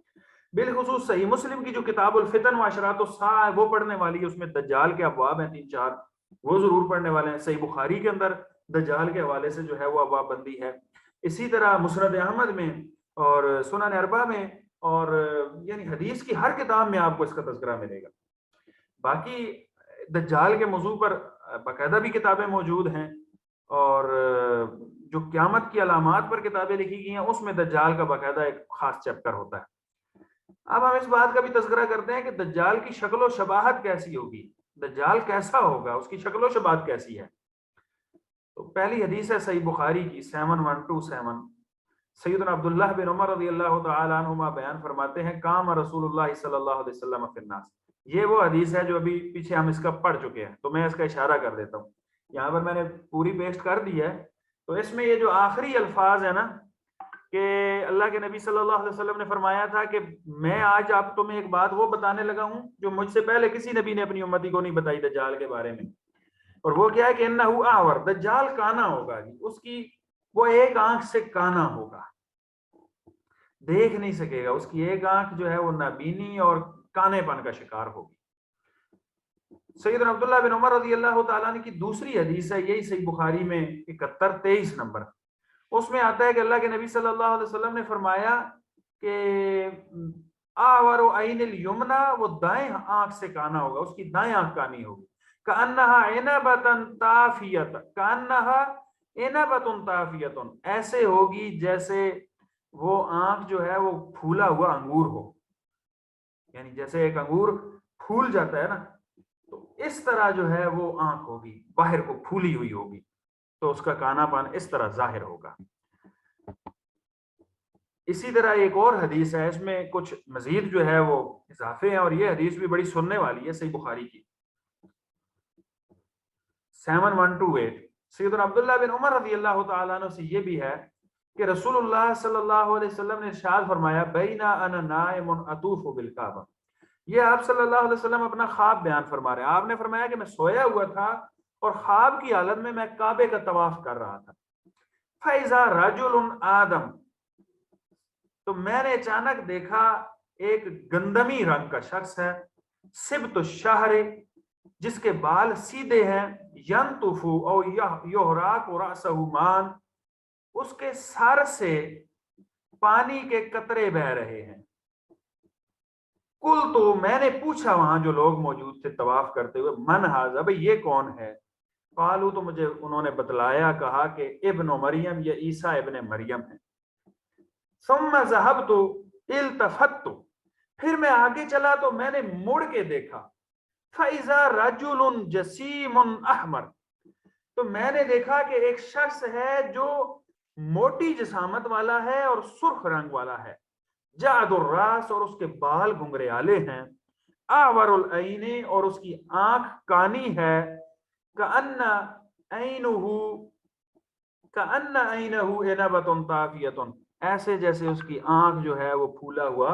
بالخصوص صحیح مسلم کی جو کتاب الفتن و اشراط الساعہ ہے وہ پڑھنے والی ہے، اس میں دجال کے ابواب ہیں 3-4، وہ ضرور پڑھنے والے ہیں۔ صحیح بخاری کے اندر دجال کے حوالے سے جو ہے وہ ابواب بندی ہے، اسی طرح مسند احمد میں اور سنن اربعہ میں، اور یعنی حدیث کی ہر کتاب میں آپ کو اس کا تذکرہ ملے گا۔ باقی دجال کے موضوع پر باقاعدہ بھی کتابیں موجود ہیں، اور جو قیامت کی علامات پر کتابیں لکھی گئی ہیں اس میں دجال کا باقاعدہ ایک خاص چیپٹر ہوتا ہے۔ اب ہم اس بات کا بھی تذکرہ کرتے ہیں کہ دجال کی شکل و شباہت کیسی ہوگی، دجال کیسا ہوگا، اس کی شکل و شباہت کیسی ہے۔ تو پہلی حدیث ہے صحیح بخاری کی 7127، سیدنا عبداللہ بن عمر رضی اللہ تعالی عنہما بیان فرماتے ہیں، قام رسول اللہ صلی اللہ علیہ وسلم فی الناس۔ یہ وہ حدیث ہے جو ابھی پیچھے ہم اس کا پڑھ چکے ہیں، تو میں اس کا اشارہ کر دیتا ہوں، یہاں پر میں نے پوری پیسٹ کر دی ہے۔ تو اس میں یہ جو آخری الفاظ ہے نا کہ اللہ کے نبی صلی اللہ علیہ وسلم نے فرمایا تھا کہ میں آج آپ تمہیں ایک بات وہ بتانے لگا ہوں جو مجھ سے پہلے کسی نبی نے اپنی امتی کو نہیں بتائی دجال کے بارے میں، اور وہ کیا ہے کہ انہ اعور، دجال کانا ہوگا، اس کی وہ ایک آنکھ سے کانا ہوگا، دیکھ نہیں سکے گا، اس کی ایک آنکھ جو ہے وہ نابینی اور کانے پن کا شکار ہوگی۔ سیدنا عبداللہ بن عمر رضی اللہ تعالیٰ عنہ کی دوسری حدیث ہے، یہی صحیح بخاری میں 71-23 نمبر، اس میں آتا ہے کہ اللہ کے نبی صلی اللہ علیہ وسلم نے فرمایا کہ آور عین الیمنا، وہ دائیں آنکھ سے کانا ہوگا، اس کی دائیں آنکھ کانی ہوگی، کأنہا عنبۃ طافیۃ، کأنہا عنبۃ طافیۃ، ایسے ہوگی جیسے وہ آنکھ جو ہے وہ پھولا ہوا انگور ہو، یعنی جیسے ایک انگور پھول جاتا ہے نا، تو اس طرح جو ہے وہ آنکھ ہوگی، باہر کو پھولی ہوئی ہوگی، تو اس کا کانا پان اس طرح ظاہر ہوگا۔ اسی طرح ایک اور حدیث ہے، اس میں کچھ مزید جو ہے وہ اضافے ہیں، اور یہ حدیث بھی بڑی سننے والی ہے، صحیح بخاری کی 7128، سیدنا عبداللہ بن عمر رضی اللہ تعالیٰ عنہ سے یہ بھی ہے کہ رسول اللہ صلی اللہ علیہ وسلم نے ارشاد فرمایا، بینا انا نائم اطوف بالکعبہ، یہ آپ صلی اللہ علیہ وسلم اپنا خواب بیان فرما رہے ہیں۔ آپ نے فرمایا کہ میں سویا ہوا تھا اور خواب کی حالت میں میں کعبے کا طواف کر رہا تھا، فَإِذَا رَجُلٌ آدم، تو میں نے اچانک دیکھا ایک گندمی رنگ کا شخص ہے، سبط الشہر، جس کے بال سیدھے ہیں، ینطف او یحراق رأسہ مان، اس کے سر سے پانی کے قطرے بہ رہے ہیں۔ کل تو میں نے پوچھا وہاں جو لوگ موجود تھے طواف کرتے ہوئے، من ھذا، بھئی یہ کون ہے؟ قالو، تو مجھے انہوں نے بتلایا، کہا کہ ابن مریم، یہ عیسیٰ ابن مریم ہے۔ ثم ذهبت التفت، پھر میں آگے چلا تو میں نے مڑ کے دیکھا، فاذا رجل جسیم احمر، تو میں نے دیکھا کہ ایک شخص ہے جو موٹی جسامت والا ہے اور سرخ رنگ والا ہے، جعد الراس، اور اس کے بال گھنگریالے ہیں، اعور العین، اور اس کی آنکھ کانی ہے، کأن عینہ عنبۃ طافیۃ، ایسے جیسے اس کی آنکھ جو ہے وہ پھولا ہوا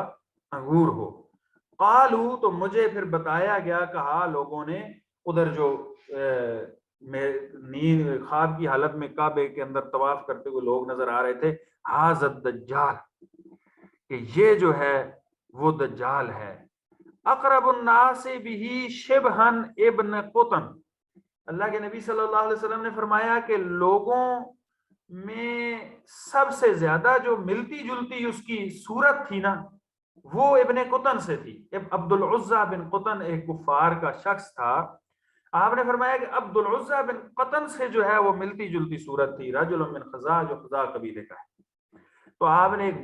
انگور ہو۔ قالو، تو مجھے پھر بتایا گیا، کہا لوگوں نے ادھر جو نیند خواب کی حالت میں کعبے کے اندر طواف کرتے ہوئے لوگ نظر آ رہے تھے، ھذا الدجال، کہ یہ جو ہے وہ دجال ہے، اقرب الناس به شبہا ابن قطن، اللہ کے نبی صلی اللہ علیہ وسلم نے فرمایا کہ لوگوں میں سب سے زیادہ جو ملتی جلتی اس کی صورت تھی نا، وہ ابن قطن سے تھی۔ عبد العزہ بن قطن ایک کفار کا شخص تھا، آپ نے فرمایا کہ عبد العزہ بن قطن سے جو ہے وہ ملتی جلتی صورت تھی، رجل من خزاع، جو خزاع قبیلے کا ہے۔ تو آپ نے ایک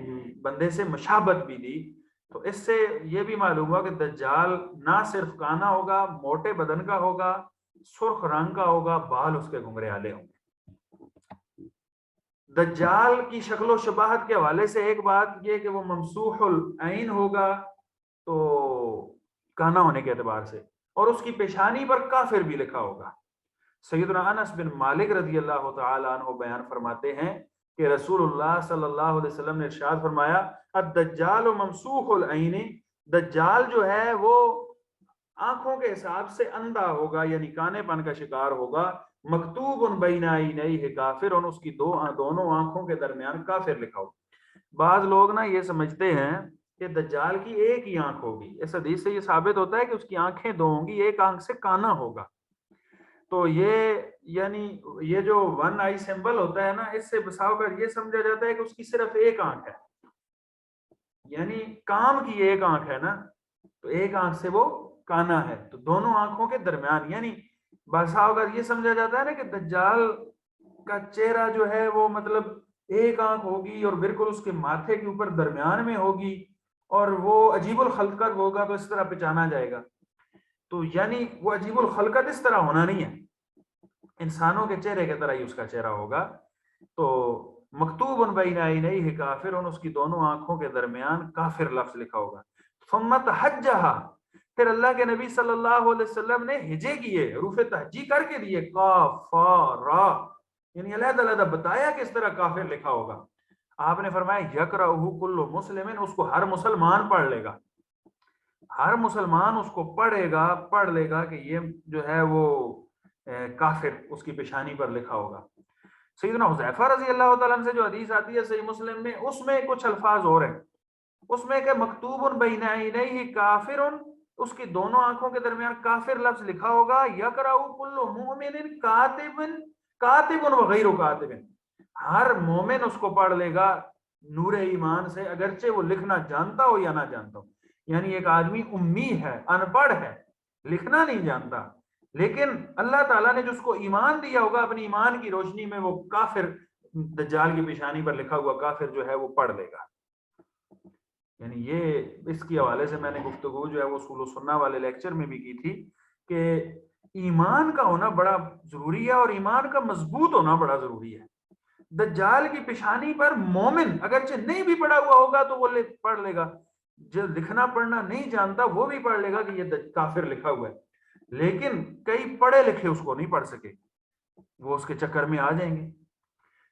بندے سے مشابہت بھی دی، تو اس سے یہ بھی معلوم ہوا کہ دجال نہ صرف کانا ہوگا، موٹے بدن کا ہوگا، سرخ رنگ کا ہوگا، بال اس کے گھنگریالے ہوں گے۔ دجال کی شکل و شباہت کے حوالے سے ایک بات یہ کہ وہ ممسوح العین ہوگا، تو کانا ہونے کے اعتبار سے، اور اس کی پیشانی پر کافر بھی لکھا ہوگا۔ سیدنا انس بن مالک رضی اللہ تعالی عنہ بیان فرماتے ہیں کہ رسول اللہ صلی اللہ علیہ وسلم نے ارشاد فرمایا الدجال ممسوح العین، دجال جو ہے وہ آنکھوں کے حساب سے اندھا ہوگا، یعنی کانے پن کا شکار ہوگا، مکتوب بین عینیہ کافر، اور اس کی دونوں آنکھوں کے درمیان کافر لکھا ہوگا۔ بعض لوگ نا یہ سمجھتے ہیں کہ دجال کی ایک ہی آنکھ ہوگی، اس حدیث سے یہ ثابت ہوتا ہے کہ اس کی آنکھیں دو ہوں گی، ایک آنکھ سے کانا ہوگا۔ تو یہ یعنی یہ جو ون آئی سمبل ہوتا ہے نا، اس سے بساؤ کر یہ سمجھا جاتا ہے کہ اس کی صرف ایک آنکھ ہے، یعنی کام کی ایک آنکھ ہے نا، تو ایک آنکھ سے وہ کانا ہے، تو دونوں آنکھوں کے درمیان، یعنی بساؤ کر یہ سمجھا جاتا ہے نا کہ دجال کا چہرہ جو ہے وہ مطلب ایک آنکھ ہوگی اور بالکل اس کے ماتھے کے اوپر درمیان میں ہوگی، اور وہ عجیب الخلقت ہوگا، تو اس طرح پہچانا جائے گا۔ تو یعنی وہ عجیب الخلقت اس طرح ہونا نہیں ہے، انسانوں کے چہرے کی طرح ہی اس کا چہرہ ہوگا۔ تو مکتوب بین عینیہ کافر، اس کی دونوں آنکھوں کے درمیان کافر لفظ لکھا ہوگا۔ ثم تحجھا، پھر اللہ کے نبی صلی اللہ علیہ وسلم نے ہجے کیے، حروف تہجی کر کے دیے، کاف فا را، یعنی علیحدہ علیحدہ بتایا کہ اس طرح کافر لکھا ہوگا۔ آپ نے فرمایا یقرأہ کل مسلم، اس کو ہر مسلمان پڑھ لے گا، ہر مسلمان اس کو پڑھ لے گا کہ یہ جو ہے وہ کافر اس کی پیشانی پر لکھا ہوگا۔ سیدنا حذیفہ رضی اللہ تعالیٰ عنہ سے جو حدیث آتی ہے صحیح مسلم میں، اس میں کچھ الفاظ اور ہیں، اس میں کہ مکتوب بین عینیہ کافر، اس کی دونوں آنکھوں کے درمیان کافر لفظ لکھا ہوگا، یقرأ کل مومن کاتب وغیر کاتب، ہر مومن اس کو پڑھ لے گا نور ایمان سے، اگرچہ وہ لکھنا جانتا ہو یا نہ جانتا ہو۔ یعنی ایک آدمی امی ہے، ان پڑھ ہے، لکھنا نہیں جانتا، لیکن اللہ تعالیٰ نے جو اس کو ایمان دیا ہوگا، اپنی ایمان کی روشنی میں وہ کافر، دجال کی پیشانی پر لکھا ہوا کافر جو ہے وہ پڑھ لے گا۔ یعنی یہ اس کے حوالے سے میں نے گفتگو جو ہے وہ اصول و سنہ والے لیکچر میں بھی کی تھی کہ ایمان کا ہونا بڑا ضروری ہے، اور ایمان کا مضبوط ہونا بڑا ضروری ہے۔ دجال کی پیشانی پر مومن اگرچہ نہیں بھی پڑھا ہوا ہوگا تو وہ پڑھ لے گا، جو لکھنا پڑھنا نہیں جانتا وہ بھی پڑھ لے گا کہ یہ کافر لکھا ہوا ہے، لیکن کئی پڑھے لکھے اس کو نہیں پڑھ سکے، وہ اس کے چکر میں آ جائیں گے۔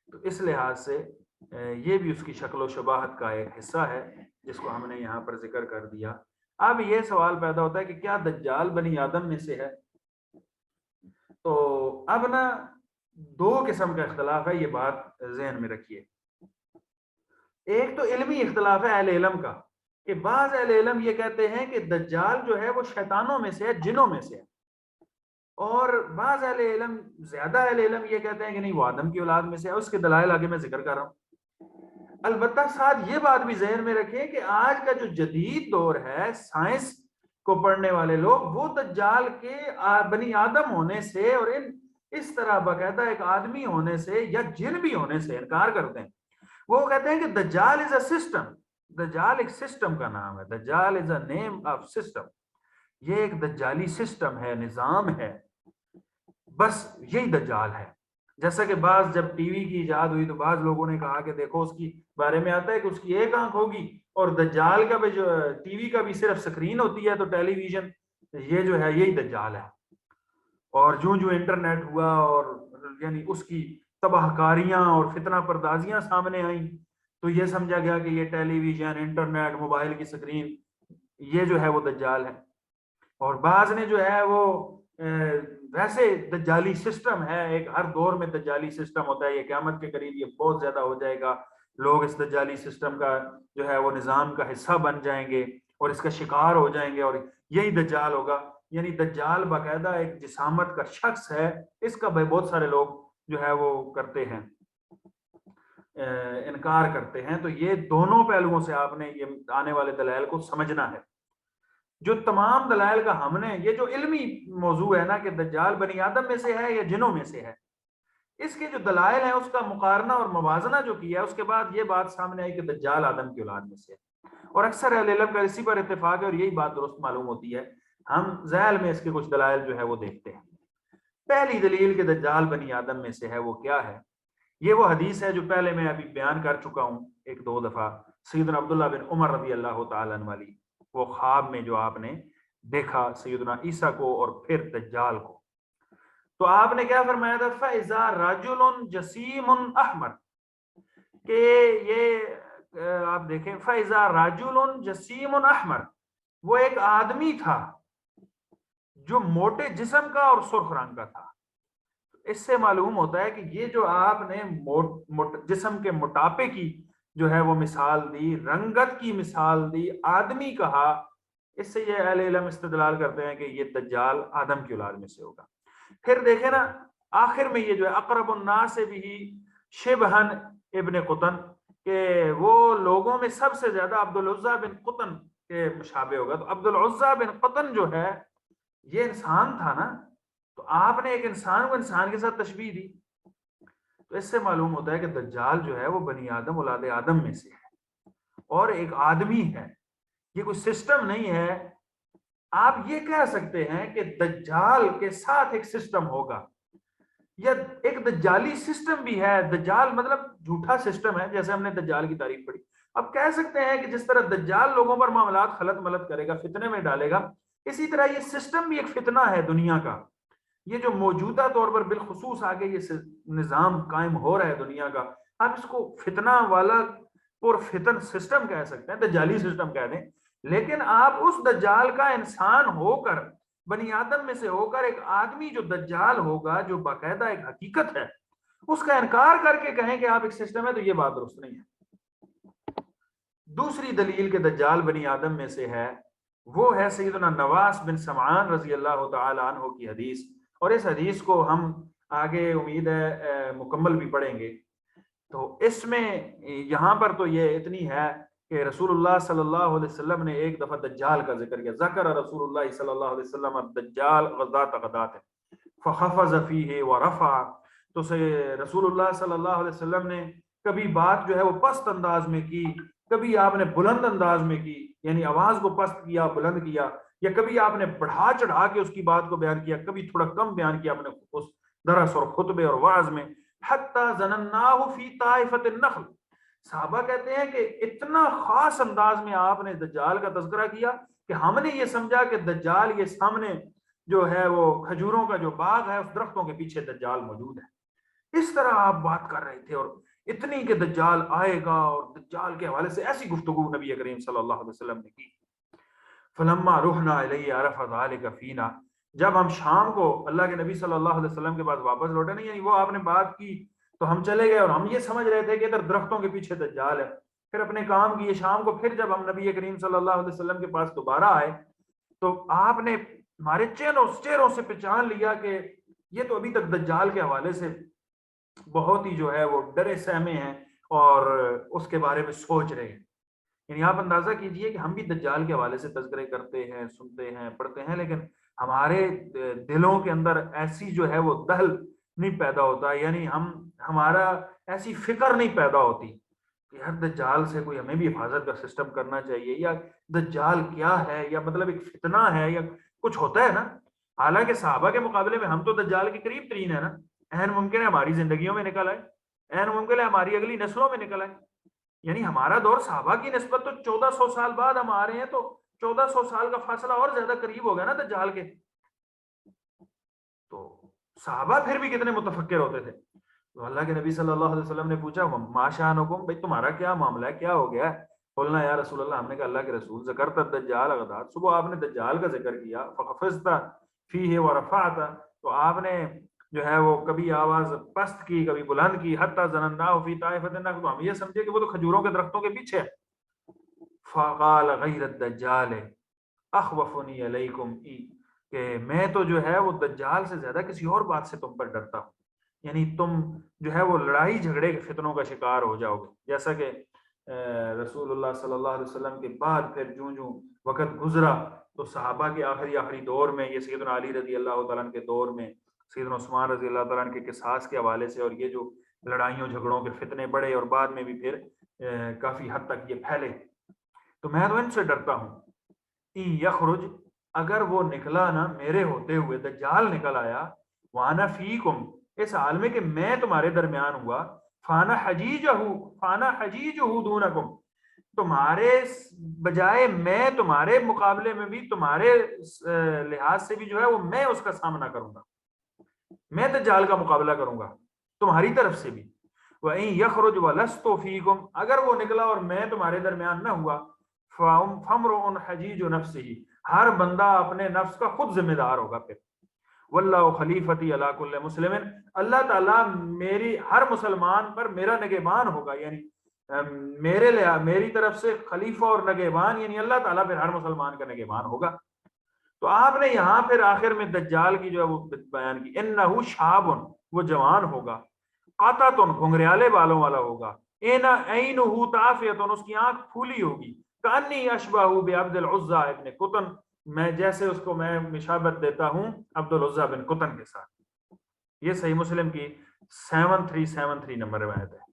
تو اس لحاظ سے یہ بھی اس کی شکل و شباہت کا ایک حصہ ہے جس کو ہم نے یہاں پر ذکر کر دیا۔ اب یہ سوال پیدا ہوتا ہے کہ کیا دجال بنی آدم میں سے ہے؟ تو اب نا دو قسم کا اختلاف ہے، یہ بات ذہن میں رکھیے۔ ایک تو علمی اختلاف ہے اہل علم کا، کہ بعض اہل علم یہ کہتے ہیں کہ دجال جو ہے وہ شیطانوں میں سے ہے، جنوں میں سے ہے، اور بعض اہل علم، زیادہ اہل علم یہ کہتے ہیں کہ نہیں، وہ آدم کی اولاد میں سے ہے۔ اس کے دلائل آگے میں ذکر کر رہا ہوں۔ البتہ ساتھ یہ بات بھی ذہن میں رکھیں کہ آج کا جو جدید دور ہے، سائنس کو پڑھنے والے لوگ وہ دجال کے بنی آدم ہونے سے اور اس طرح باقاعدہ ایک آدمی ہونے سے یا جن بھی ہونے سے انکار کرتے ہیں۔ وہ کہتے ہیں کہ دجال از اے سسٹم، دجال ایک سسٹم کا نام ہے، دجال از اے نیم آف سسٹم، یہ ایک دجالی سسٹم ہے، نظام ہے، بس یہی دجال ہے۔ جیسا کہ بعض جب ٹی وی کی ایجاد ہوئی تو بعض لوگوں نے کہا کہ دیکھو اس کی بارے میں آتا ہے کہ اس کی ایک آنکھ ہوگی، اور دجال کا بھی جو ٹی وی کا بھی صرف سکرین ہوتی ہے، تو ٹیلی ویژن یہ جو ہے یہی دجال ہے۔ اور جو انٹرنیٹ ہوا اور یعنی اس کی تباہ کاریاں اور فتنہ پردازیاں سامنے آئیں تو یہ سمجھا گیا کہ یہ ٹیلی ویژن، انٹرنیٹ، موبائل کی سکرین یہ جو ہے وہ دجال ہے۔ اور بعض نے جو ہے وہ ویسے دجالی سسٹم ہے، ایک ہر دور میں دجالی سسٹم ہوتا ہے، یہ قیامت کے قریب یہ بہت زیادہ ہو جائے گا، لوگ اس دجالی سسٹم کا جو ہے وہ نظام کا حصہ بن جائیں گے اور اس کا شکار ہو جائیں گے، اور یہی دجال ہوگا۔ یعنی دجال باقاعدہ ایک جسامت کا شخص ہے، اس کا بہت سارے لوگ جو ہے وہ کرتے ہیں، انکار کرتے ہیں۔ تو یہ دونوں پہلوؤں سے آپ نے یہ آنے والے دلائل کو سمجھنا ہے۔ جو تمام دلائل کا ہم نے، یہ جو علمی موضوع ہے نا کہ دجال بنی آدم میں سے ہے یا جنوں میں سے ہے، اس کے جو دلائل ہیں اس کا مقارنہ اور موازنہ جو کیا ہے، اس کے بعد یہ بات سامنے آئی کہ دجال آدم کی اولاد میں سے ہے۔ اور اکثر اہل علم کا اسی پر اتفاق ہے اور یہی بات درست معلوم ہوتی ہے. ہم ذیل میں اس کے کچھ دلائل جو ہے وہ دیکھتے ہیں. پہلی دلیل کہ دجال بنی آدم میں سے ہے وہ کیا ہے؟ یہ وہ حدیث ہے جو پہلے میں ابھی بیان کر چکا ہوں ایک دو دفعہ، سیدنا عبداللہ بن عمر رضی اللہ تعالیٰ عنہ والی، وہ خواب میں جو آپ نے دیکھا سیدنا عیسیٰ کو اور پھر دجال کو. تو آپ نے کیا فرمایا تھا؟ فَإِذَا رَجُلٌ جَسِيمٌ أَحْمَرٌ، کہ یہ آپ دیکھیں فَإِذَا رَجُلٌ جَسِيمٌ أَحْمَرٌ، وہ ایک آدمی تھا جو موٹے جسم کا اور سرخ رنگ کا تھا. اس سے معلوم ہوتا ہے کہ یہ جو آپ نے جسم کے موٹاپے کی جو ہے وہ مثال دی، رنگت کی مثال دی، آدمی کہا، اس سے یہ اہل علم استدلال کرتے ہیں کہ یہ دجال آدم کی اولاد میں سے ہوگا. پھر دیکھیں نا آخر میں یہ جو ہے اقرب الناس بھی شبہن ابن قطن، کہ وہ لوگوں میں سب سے زیادہ عبد العزیٰ بن قطن کے مشابہ ہوگا. تو عبد العزیٰ بن قطن جو ہے یہ انسان تھا نا، تو آپ نے ایک انسان کو انسان کے ساتھ تشبیہ دی. تو اس سے معلوم ہوتا ہے کہ دجال جو ہے وہ بنی آدم اولاد آدم میں سے ہے اور ایک آدمی ہے، یہ کوئی سسٹم نہیں ہے. آپ یہ کہہ سکتے ہیں کہ دجال کے ساتھ ایک سسٹم ہوگا، یا ایک دجالی سسٹم بھی ہے. دجال مطلب جھوٹا سسٹم ہے، جیسے ہم نے دجال کی تعریف پڑھی. اب کہہ سکتے ہیں کہ جس طرح دجال لوگوں پر معاملات خلط ملط کرے گا، فتنے میں ڈالے گا، اسی طرح یہ سسٹم بھی ایک فتنہ ہے دنیا کا. یہ جو موجودہ طور پر بالخصوص آگے یہ نظام قائم ہو رہا ہے دنیا کا، آپ اس کو فتنہ والا اور فتن سسٹم کہہ سکتے ہیں، دجالی سسٹم کہہ دیں. لیکن آپ اس دجال کا انسان ہو کر، بنی آدم میں سے ہو کر ایک آدمی جو دجال ہوگا، جو باقاعدہ ایک حقیقت ہے، اس کا انکار کر کے کہیں کہ آپ ایک سسٹم ہے، تو یہ بات درست نہیں ہے. دوسری دلیل کہ دجال بنی آدم میں سے ہے وہ ہے سیدنا نواس بن سمعان رضی اللہ تعالی عنہ کی حدیث. اور اس حدیث کو ہم آگے امید ہے مکمل بھی پڑھیں گے. تو اس میں یہاں پر تو یہ اتنی ہے کہ رسول اللہ صلی اللہ علیہ وسلم نے ایک دفعہ دجال کا ذکر کیا. ذکر رسول اللہ صلی اللہ علیہ وسلم الدجال غدات غدات فخفض فیہ ورفع. تو رسول اللہ صلی اللہ علیہ وسلم نے کبھی بات جو ہے وہ پست انداز میں کی، کبھی آپ نے بلند انداز میں کی، یعنی آواز کو پست کیا، بلند کیا، یا کبھی آپ نے بڑھا چڑھا کے اس کی بات کو بیان کیا، کبھی تھوڑا کم بیان کیا اپنے اس درس اور خطبے اور وعظ میں. حتی ظنناہ فی طائفۃ النخل، صحابہ کہتے ہیں کہ اتنا خاص انداز میں آپ نے دجال کا تذکرہ کیا کہ ہم نے یہ سمجھا کہ دجال یہ سامنے جو ہے وہ کھجوروں کا جو باغ ہے، اس درختوں کے پیچھے دجال موجود ہے. اس طرح آپ بات کر رہے تھے، اور اتنی کہ دجال آئے گا، اور دجال کے حوالے سے ایسی گفتگو نبی کریم صلی اللہ علیہ وسلم نے کی. فلما رحنا الیہ عرف ذلک فینا، جب ہم شام کو اللہ کے نبی صلی اللہ علیہ وسلم کے پاس واپس لوٹے، نہیں یعنی وہ آپ نے بات کی تو ہم چلے گئے اور ہم یہ سمجھ رہے تھے کہ ادھر درختوں کے پیچھے دجال ہے. پھر اپنے کام کیے، شام کو پھر جب ہم نبی کریم صلی اللہ علیہ وسلم کے پاس دوبارہ آئے تو آپ نے ہمارے چہروں سے پہچان لیا کہ یہ تو ابھی تک دجال کے حوالے سے بہت ہی جو ہے وہ ڈرے سہمے ہیں اور اس کے بارے میں سوچ رہے ہیں. یعنی آپ اندازہ کیجئے کہ ہم بھی دجال کے حوالے سے تذکرے کرتے ہیں، سنتے ہیں، پڑھتے ہیں، لیکن ہمارے دلوں کے اندر ایسی جو ہے وہ دہل نہیں پیدا ہوتا، یعنی ہمارا ایسی فکر نہیں پیدا ہوتی کہ ہر دجال سے کوئی ہمیں بھی حفاظت کا سسٹم کرنا چاہیے، یا دجال کیا ہے، یا مطلب ایک فتنہ ہے، یا کچھ ہوتا ہے نا. حالانکہ صحابہ کے مقابلے میں ہم تو دجال کے قریب ترین ہے نا. عین ممکن ہے ہماری زندگیوں میں نکل آئے، عین ممکن ہے ہماری اگلی نسلوں میں نکل آئے. یعنی ہمارا دور صحابہ کی نسبت تو 1400 سال بعد ہم آ رہے ہیں، تو 1400 سال کا فاصلہ اور زیادہ قریب ہو گیا نا دجال کے. تو صحابہ پھر بھی کتنے متفکر ہوتے تھے. تو اللہ کے نبی صلی اللہ علیہ وسلم نے پوچھا ما شأنکم، بھائی تمہارا کیا معاملہ ہے، کیا ہو گیا ہے؟ قلنا یا رسول اللہ، ہم نے کہا اللہ کے رسول، ذکرت الدجال غدات، صبح آپ نے دجال کا ذکر کیا، فخفضت فیہ ورفعت، تو آپ نے جو ہے وہ کبھی آواز پست کی، کبھی بلند کی، حتی ظنناہ فی طائفۃ النخل، تو ہم یہ سمجھے کہ وہ تو کھجوروں کے درختوں کے پیچھے. فقال غیر الدجال اخوفنی علیکم، کہ میں تو جو ہے وہ دجال سے زیادہ کسی اور بات سے تم پر ڈرتا ہوں، یعنی تم جو ہے وہ لڑائی جھگڑے کے فتنوں کا شکار ہو جاؤ گے. جیسا کہ رسول اللہ صلی اللہ علیہ وسلم کے بعد پھر جوں وقت گزرا تو صحابہ کے آخری دور میں، یہ سیدنا علی رضی اللہ تعالیٰ عنہ کے دور میں، سیدنا عثمان رضی اللہ تعالیٰ عنہ کے قصاص کے حوالے سے، اور یہ جو لڑائیوں جھگڑوں کے فتنے بڑھے اور بعد میں بھی پھر کافی حد تک یہ پھیلے. تو میں تو ان سے ڈرتا ہوں. ان یخرج، اگر وہ نکلا نا میرے ہوتے ہوئے، دجال نکل آیا، وانا فیکم، اس حال میں کہ میں تمہارے درمیان ہوا، فانا حجیجہ دونکم، تمہارے بجائے میں تمہارے مقابلے میں بھی، تمہارے لحاظ سے بھی جو ہے وہ میں اس کا سامنا کروں گا، میں دجال کا مقابلہ کروں گا تمہاری طرف سے بھی. وَإِن يَخْرُجْ وَلَسْتُ فِيكُمْ، اگر وہ نکلا اور میں تمہارے درمیان نہ ہوا، فَامْرُؤٌ حَجِیجُ نَفْسِهِ، ہر بندہ اپنے نفس کا خود ذمہ دار ہوگا. پھر وَاللَّهُ خَلِیفَتِی عَلیٰ کُلِّ مُسْلِمٍ، اللہ تعالیٰ میری ہر مسلمان پر میرا نگہبان ہوگا، یعنی میری طرف سے خلیفہ اور نگہبان، یعنی اللہ تعالیٰ پھر ہر مسلمان کا نگہبان ہوگا. تو آپ نے یہاں پھر آخر میں دجال کی جو ہے وہ بیان کی، انہ شاب، وہ جوان ہوگا، قاطعۃ، گھنگریالے بالوں والا ہوگا، عینہ طافیۃ، اس کی آنکھ پھولی ہوگی، کانی اشبہ بعبد العزیٰ ابن قطن، میں جیسے اس کو میں مشابت دیتا ہوں عبد العزیٰ بن قطن کے ساتھ. یہ صحیح مسلم کی 7373 نمبر روایت ہے.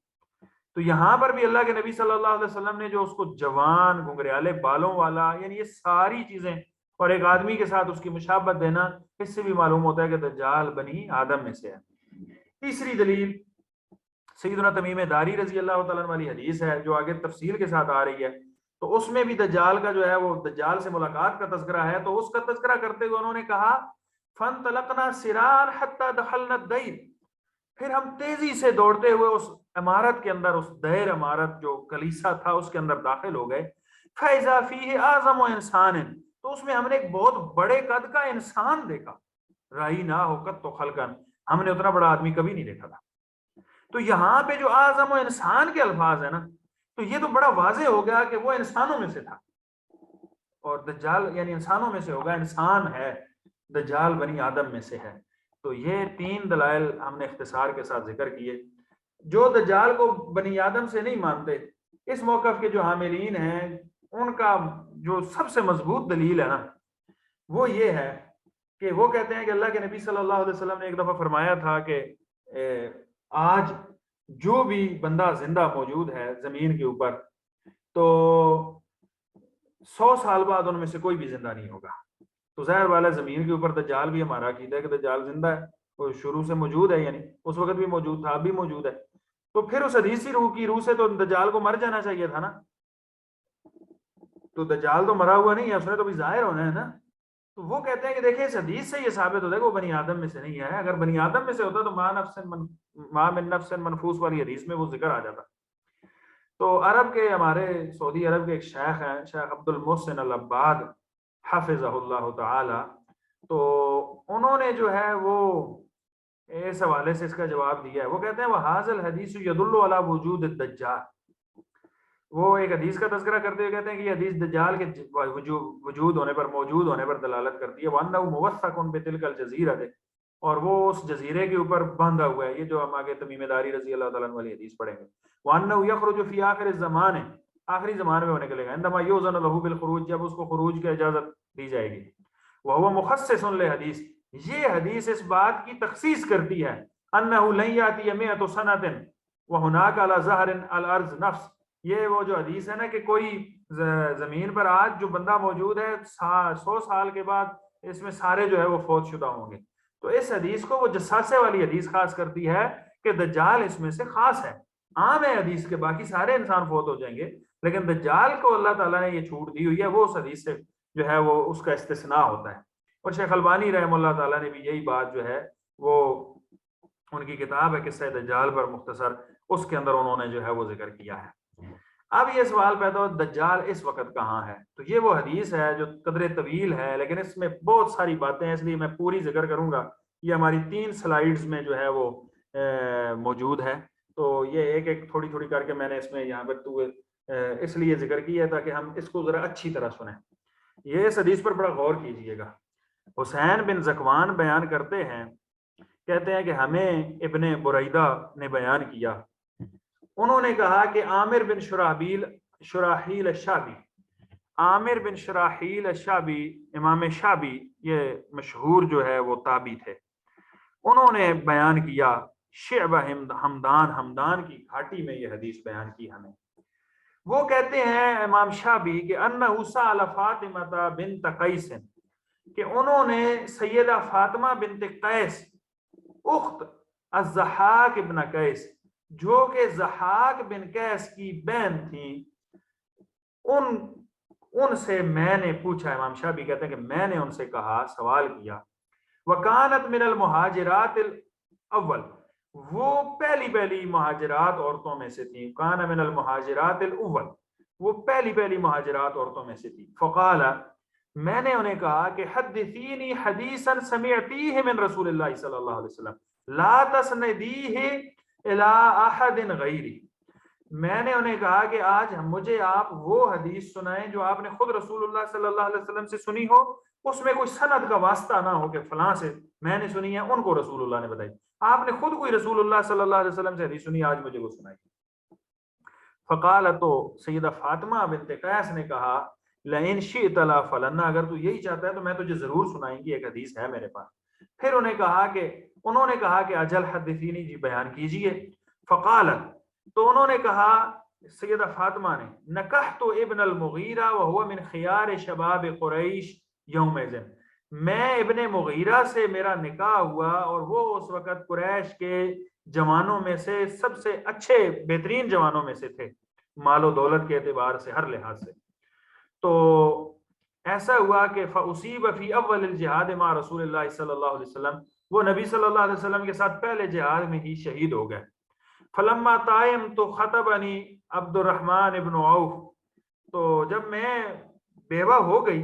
تو یہاں پر بھی اللہ کے نبی صلی اللہ علیہ وسلم نے جو اس کو جوان، گھنگریالے بالوں والا، یعنی یہ ساری چیزیں، اور ایک آدمی کے ساتھ اس کی مشابت دینا، اس سے بھی معلوم ہوتا ہے کہ دجال بنی آدم میں سے ہے. تیسری دلیل سیدنا تمیم داری رضی اللہ تعالیٰ عنہ والی حدیث ہے، جو آگے تفصیل کے ساتھ آ رہی ہے. تو اس میں بھی دجال کا جو ہے وہ دجال سے ملاقات کا تذکرہ ہے. تو اس کا تذکرہ کرتے ہوئے انہوں نے کہا فَانْطَلَقْنَا سِرَاعًا حَتَّى دَخَلْنَا الدَّيْرَ، پھر ہم تیزی سے دوڑتے ہوئے اس عمارت کے اندر، اس دیر عمارت جو کلیسا تھا اس کے اندر داخل ہو گئے. فَإِذَا فِيهِ أَعْظَمُ إِنسَانٍ، تو اس میں ہم نے ایک بہت بڑے قد کا انسان دیکھا. رَأَيْنَاهُ قَطُّ خَلْقًا، ہم نے اتنا بڑا آدمی کبھی نہیں دیکھا تھا. تو یہاں پہ جو اعظم و انسان کے الفاظ ہیں نا، تو یہ تو بڑا واضح ہو گیا کہ وہ انسانوں میں سے تھا، اور دجال یعنی انسانوں میں سے ہوگا، انسان ہے، دجال بنی آدم میں سے ہے. تو یہ تین دلائل ہم نے اختصار کے ساتھ ذکر کیے. جو دجال کو بنی آدم سے نہیں مانتے، اس موقف کے جو حاملین ہیں، ان کا جو سب سے مضبوط دلیل ہے نا، وہ یہ ہے کہ وہ کہتے ہیں کہ اللہ کے نبی صلی اللہ علیہ وسلم نے ایک دفعہ فرمایا تھا کہ آج جو بھی بندہ زندہ موجود ہے زمین کے اوپر، تو 100 سال بعد ان میں سے کوئی بھی زندہ نہیں ہوگا. تو ظاہر والا زمین کے اوپر دجال بھی ہمارا عقیدہ ہے کہ دجال زندہ ہے، وہ شروع سے موجود ہے، یعنی اس وقت بھی موجود تھا، اب بھی موجود ہے. تو پھر اس حدیثی روح کی روح سے تو دجال کو مر جانا چاہیے تھا نا. تو دجال تو مرا ہوا نہیں ہے، اس نے تو بھی ظاہر ہونا ہے نا. تو وہ کہتے ہیں کہ دیکھیں اس حدیث سے یہ ثابت ہوتا ہے کہ وہ بنی آدم میں سے نہیں ہے. اگر بنی آدم میں سے ہوتا تو ما من نفس منفوس والی حدیث میں وہ ذکر آ جاتا. تو عرب کے، ہمارے سعودی عرب کے ایک شیخ ہیں، شیخ عبد المحسن العباد حفظہ اللہ تعالی، تو انہوں نے جو ہے وہ اس حوالے سے اس کا جواب دیا ہے. وہ کہتے ہیں وَهَذَا الْحَدِيثُ يَدُلُّ عَلَى وُجُودِ الدَّجَّالِ، وہ ایک حدیث کا تذکرہ کرتے ہوئے کہتے ہیں کہ یہ حدیث دجال کے وجود ہونے پر، موجود ہونے پر دلالت کرتی ہے. وَأَنَّهُ مُوَثَّقٌ بِتِلْكَ الْجَزِيرَةِ، اور وہ اس جزیرے کے اوپر باندھا ہوا ہے. یہ جو ہم آگے تمیم داری رضی اللہ تعالیٰ عنہ والی حدیث پڑھیں گے. وَأَنَّهُ يَخْرُجُ فِي آخِرِ الزَّمَانِ، آخری زمان میں وہ نکلے گا. عندما يُؤْذَنُ لَهُ بِالْخُرُوجِ، جب اس کو خروج کی اجازت دی جائے گی. وَهُوَ مُخَصِّصٌ لِحدیث، یہ حدیث اس بات کی تخصیص کرتی ہے أَنَّهُ لَن يَأْتِيَ مِئَةُ سَنَةٍ وَهُنَاكَ عَلَى ظَهْرٍ الْأَرْضِ نَفْسٌ، یہ وہ جو حدیث ہے نا کہ کوئی زمین پر آج جو بندہ موجود ہے 100 سال کے بعد اس میں سارے جو ہے وہ فوت شدہ ہوں گے. تو اس حدیث کو وہ جساسے والی حدیث خاص کرتی ہے کہ دجال اس میں سے خاص ہے. عام ہے حدیث کے باقی سارے انسان فوت ہو جائیں گے، لیکن دجال کو اللہ تعالیٰ نے یہ چھوٹ دی ہوئی ہے، وہ اس حدیث سے جو ہے وہ اس کا استثناء ہوتا ہے. اور شیخ البانی رحمہ اللہ تعالیٰ نے بھی یہی بات جو ہے وہ ان کی کتاب ہے قصہ دجال پر مختصر، اس کے اندر انہوں نے جو ہے وہ ذکر کیا ہے. اب یہ سوال پیدا ہو دجال اس وقت کہاں ہے. تو یہ وہ حدیث ہے جو قدر طویل ہے، لیکن اس میں بہت ساری باتیں ہیں، اس لیے میں پوری ذکر کروں گا. یہ ہماری 3 سلائیڈز میں جو ہے وہ موجود ہے. تو یہ ایک ایک تھوڑی تھوڑی کر کے میں نے اس میں یہاں پر اس لیے ذکر کیا ہے تاکہ ہم اس کو ذرا اچھی طرح سنیں. یہ اس حدیث پر بڑا غور کیجئے گا. حسین بن زکوان بیان کرتے ہیں، کہتے ہیں کہ ہمیں ابن بریدہ نے بیان کیا، انہوں نے کہا کہ عامر بن شراحیل الشعبی، عامر بن شراحیل الشعبی، امام شعبی، یہ مشہور جو ہے وہ تابعی تھے، انہوں نے بیان کیا شعبہ ہمدان کی گھاٹی میں یہ حدیث بیان کی ہمیں. وہ کہتے ہیں امام شابی کہ انہ سأل فاطمہ بنت قیس، کہ انہوں نے سیدہ فاطمہ بنت قیس اخت الضحاک ابن قیس، جو کہ ضحاک بن قیس کی بہن تھی، ان سے میں نے پوچھا. امام شابی کہتے ہیں کہ میں نے ان سے کہا، سوال کیا. وکانت من المہاجرات الاول، وہ پہلی مہاجرات عورتوں میں سے تھی. کان من المہاجرات الاول، وہ پہلی مہاجرات عورتوں میں سے تھی. فقال، میں نے انہیں کہا کہ حدثینی حدیثا سمعتیہ من رسول اللہ صلی اللہ علیہ وسلم لا تسندیہ الی احد غیری. میں نے انہیں کہا کہ آج مجھے آپ وہ حدیث سنائیں جو آپ نے خود رسول اللہ صلی اللہ علیہ وسلم سے سنی ہو، اس میں کوئی سند کا واسطہ نہ ہو کہ فلاں سے میں نے سنی ہے، ان کو رسول اللہ نے بتائی. آپ نے خود کوئی رسول اللہ صلی اللہ علیہ وسلم سے حدیث سنی، آج مجھے وہ سنائی. فقال، تو سیدہ فاطمہ بنت قیس نے کہا، لئن شئت لا فلنا، اگر تو یہی چاہتا ہے تو میں تجھے ضرور سنائیں گی، ایک حدیث ہے میرے پاس. پھر انہوں نے کہا کہ اجل حدثینی، جی بیان کیجئے. فقالت، تو انہوں نے کہا سیدہ فاطمہ نے، نکحت ابن المغیرہ وہو من خیار شباب قریش یومئذ، میں ابن مغیرہ سے میرا نکاح ہوا اور وہ اس وقت قریش کے جوانوں میں سے سب سے اچھے بہترین جوانوں میں سے تھے، مال و دولت کے اعتبار سے، ہر لحاظ سے. تو ایسا ہوا کہ فاصیب فی اول الجہاد مع رسول اللہ صلی اللہ علیہ وسلم، وہ نبی صلی اللہ علیہ وسلم کے ساتھ پہلے جہاد میں ہی شہید ہو گئے. فلما تائم تو خطبنی عبد الرحمن ابن عوف، تو جب میں بیوہ ہو گئی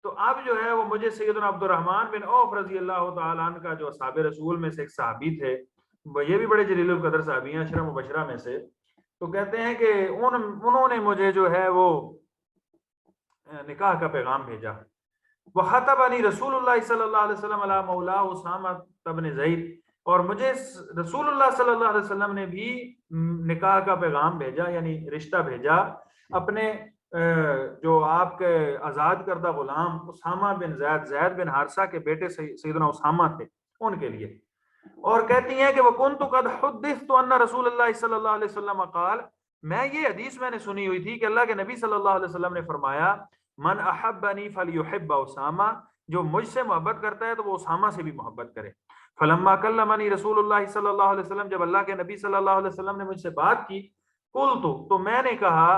تو اب جو ہے وہ مجھے سیدنا عبد الرحمن بن عوف رضی اللہ تعالیٰ عنہ کا، جو اصحاب رسول میں سے ایک صحابی تھے، یہ بھی بڑے جلیل القدر صحابی ہیں، عشرہ مبشرہ میں سے، تو کہتے ہیں کہ انہوں نے مجھے جو ہے وہ نکاح کا پیغام بھیجا. وخطبنی رسول اللہ صلی اللہ علیہ وسلم علی مولا اسامہ بن زید، اور مجھے رسول اللہ صلی اللہ علیہ وسلم نے بھی نکاح کا پیغام بھیجا، یعنی رشتہ بھیجا اپنے جو آپ کے آزاد کردہ غلام اسامہ بن زید بن حارثہ کے بیٹے سیدنا اسامہ تھے، ان کے لیے. اور کہتی ہیں کہ وَكُنْتُ قَدْ حُدِّثْتُ أَنَّ رسول اللہ صلی اللہ علیہ وسلم قال، میں یہ حدیث میں نے سنی ہوئی تھی کہ اللہ کے نبی صلی اللہ علیہ وسلم نے فرمایا، من احبنی فلیحب اسامہ، جو مجھ سے محبت کرتا ہے تو وہ اسامہ سے بھی محبت کرے. فلما کلمنی رسول اللہ صلی اللہ علیہ وسلم، جب اللہ کے نبی صلی اللہ علیہ وسلم نے مجھ سے بات کی، قلت، تو میں نے کہا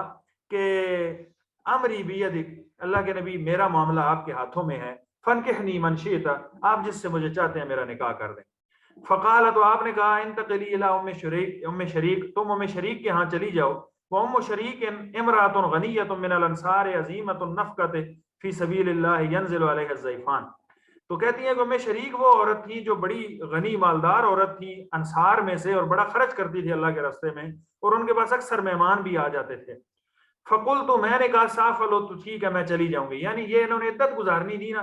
کہ امری بیدک، اللہ کے نبی میرا معاملہ آپ کے ہاتھوں میں ہے، فانکحنی من شئت، آپ جس سے مجھے چاہتے ہیں میرا نکاح کر دیں. فقال، تو آپ نے کہا، انتقلی الی ام شریک، تم ام شریک کے ہاں چلی جاؤ. وام شریک امرأۃ غنیۃ من الانصار عظیمۃ النفقۃ فی سبیل اللہ ینزل علیہا الضیفان. تو کہتی ہیں کہ ام شریک وہ عورت تھی جو بڑی غنی مالدار عورت تھی انصار میں سے، اور بڑا خرچ کرتی تھی اللہ کے راستے میں، اور ان کے پاس اکثر مہمان بھی آ جاتے تھے. فقلت، تو میں نے کہا، سافلو، تو ٹھیک ہے میں چلی جاؤں گی. یعنی یہ انہوں نے عدت گزارنی تھی نا،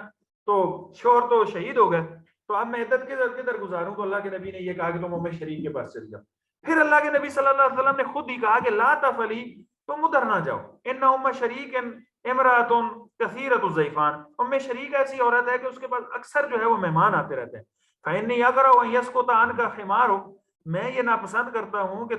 تو شوہر تو شہید ہو گئے، تو اب میں عدت کدھر گزاروں؟ تو اللہ کے نبی نے یہ کہا کہ تم ام شریک کے پاس چل جاؤ. پھر اللہ کے نبی صلی اللہ علیہ وسلم نے خود ہی کہا کہ لا تفلی، تم ادھر نہ جاؤ، ان ام شریک امرأۃ کثیرۃ الضیفان، ام شریک ایسی عورت ہے کہ اس کے پاس اکثر جو ہے وہ مہمان آتے رہتے ہیں. فإنی اکرہ ان یسقط عنک خمارک، میں یہ ناپسند کرتا ہوں کہ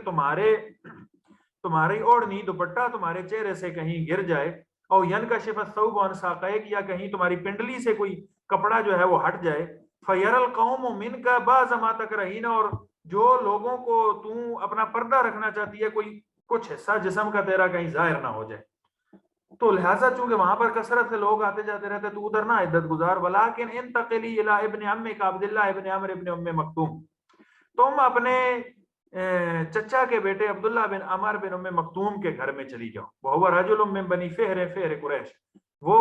تمہاری اوڑھنی دوپٹہ تمہارے چہرے سے کہیں گر جائے، او ینکشف الثوب عن ساقیک، یا کہیں تمہاری پنڈلی سے کوئی کپڑا جو ہے وہ ہٹ جائے. فیر القوم منک بعض ما تکرہین، اور جو لوگوں کو تو اپنا پردہ رکھنا چاہتی ہے، کوئی کچھ حصہ جسم کا تیرا کہیں ظاہر نہ ہو جائے. تو لہٰذا چونکہ وہاں پر کثرت سے لوگ آتے جاتے رہتے، تو ادھر نہ عدت گزار. ولیکن انتقلی الی ابن عمک عبداللہ ابن عمر ابن ام مکتوم، تم اپنے چچا کے بیٹے عبداللہ بن عمر بن ام مکتوم کے گھر میں چلی جاؤ. وہو رجل من بنی فہر قریش، وہ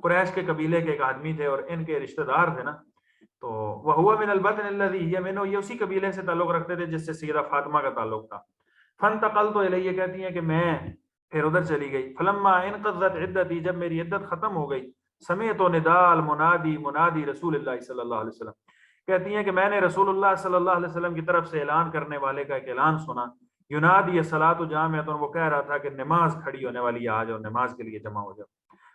قریش کے قبیلے کے ایک آدمی تھے اور ان کے رشتہ دار تھے نا. تو وہو من البطن الذی ہی منہ، یہ اسی قبیلے سے تعلق رکھتے تھے جس سے سیدہ فاطمہ کا تعلق تھا. فانتقلت الیہ، کہتی ہیں کہ میں پھر ادھر چلی گئی. فلما انقضت عدتی، جب میری عدت ختم ہو گئی، سمعت نداء المنادی منادی رسول اللہ صلی اللہ علیہ وسلم، کہتی ہیں کہ میں نے رسول اللہ صلی اللہ علیہ وسلم کی طرف سے اعلان کرنے والے کا ایک اعلان سنا. ینادی الصلاۃ جامعۃ، وہ کہہ رہا تھا کہ نماز کھڑی ہونے والی ہے، آ جاؤ نماز کے لیے جمع ہو جاؤ.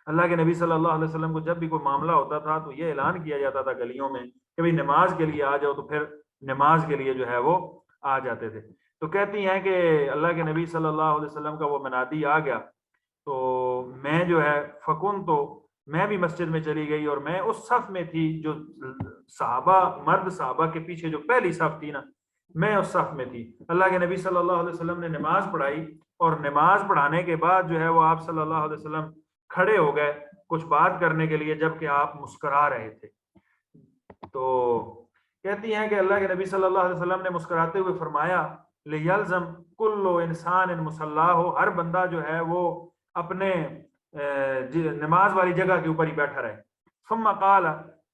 اللہ کے نبی صلی اللہ علیہ وسلم کو جب بھی کوئی معاملہ ہوتا تھا تو یہ اعلان کیا جاتا تھا گلیوں میں کہ بھئی نماز کے لیے آ جاؤ، تو پھر نماز کے لیے جو ہے وہ آ جاتے تھے. تو کہتی ہیں کہ اللہ کے نبی صلی اللہ علیہ وسلم کا وہ منادی آ گیا، تو میں جو ہے فکن، تو میں بھی مسجد میں چلی گئی، اور میں اس صف میں تھی جو صحابہ، مرد صحابہ کے پیچھے جو پہلی صف تھی نا، میں اس صف میں تھی۔ اللہ کے نبی صلی اللہ علیہ وسلم نے نماز پڑھائی، اور نماز پڑھانے کے بعد جو ہے وہ آپ صلی اللہ علیہ وسلم کھڑے ہو گئے کچھ بات کرنے کے لیے، جبکہ آپ مسکرا رہے تھے۔ تو کہتی ہیں کہ اللہ کے نبی صلی اللہ علیہ وسلم نے مسکراتے ہوئے فرمایا، لیلزم کل انسان مصلاہ ہو، ہر بندہ جو ہے وہ اپنے نماز والی جگہ کے اوپر ہی بیٹھا رہے۔ ثم قال،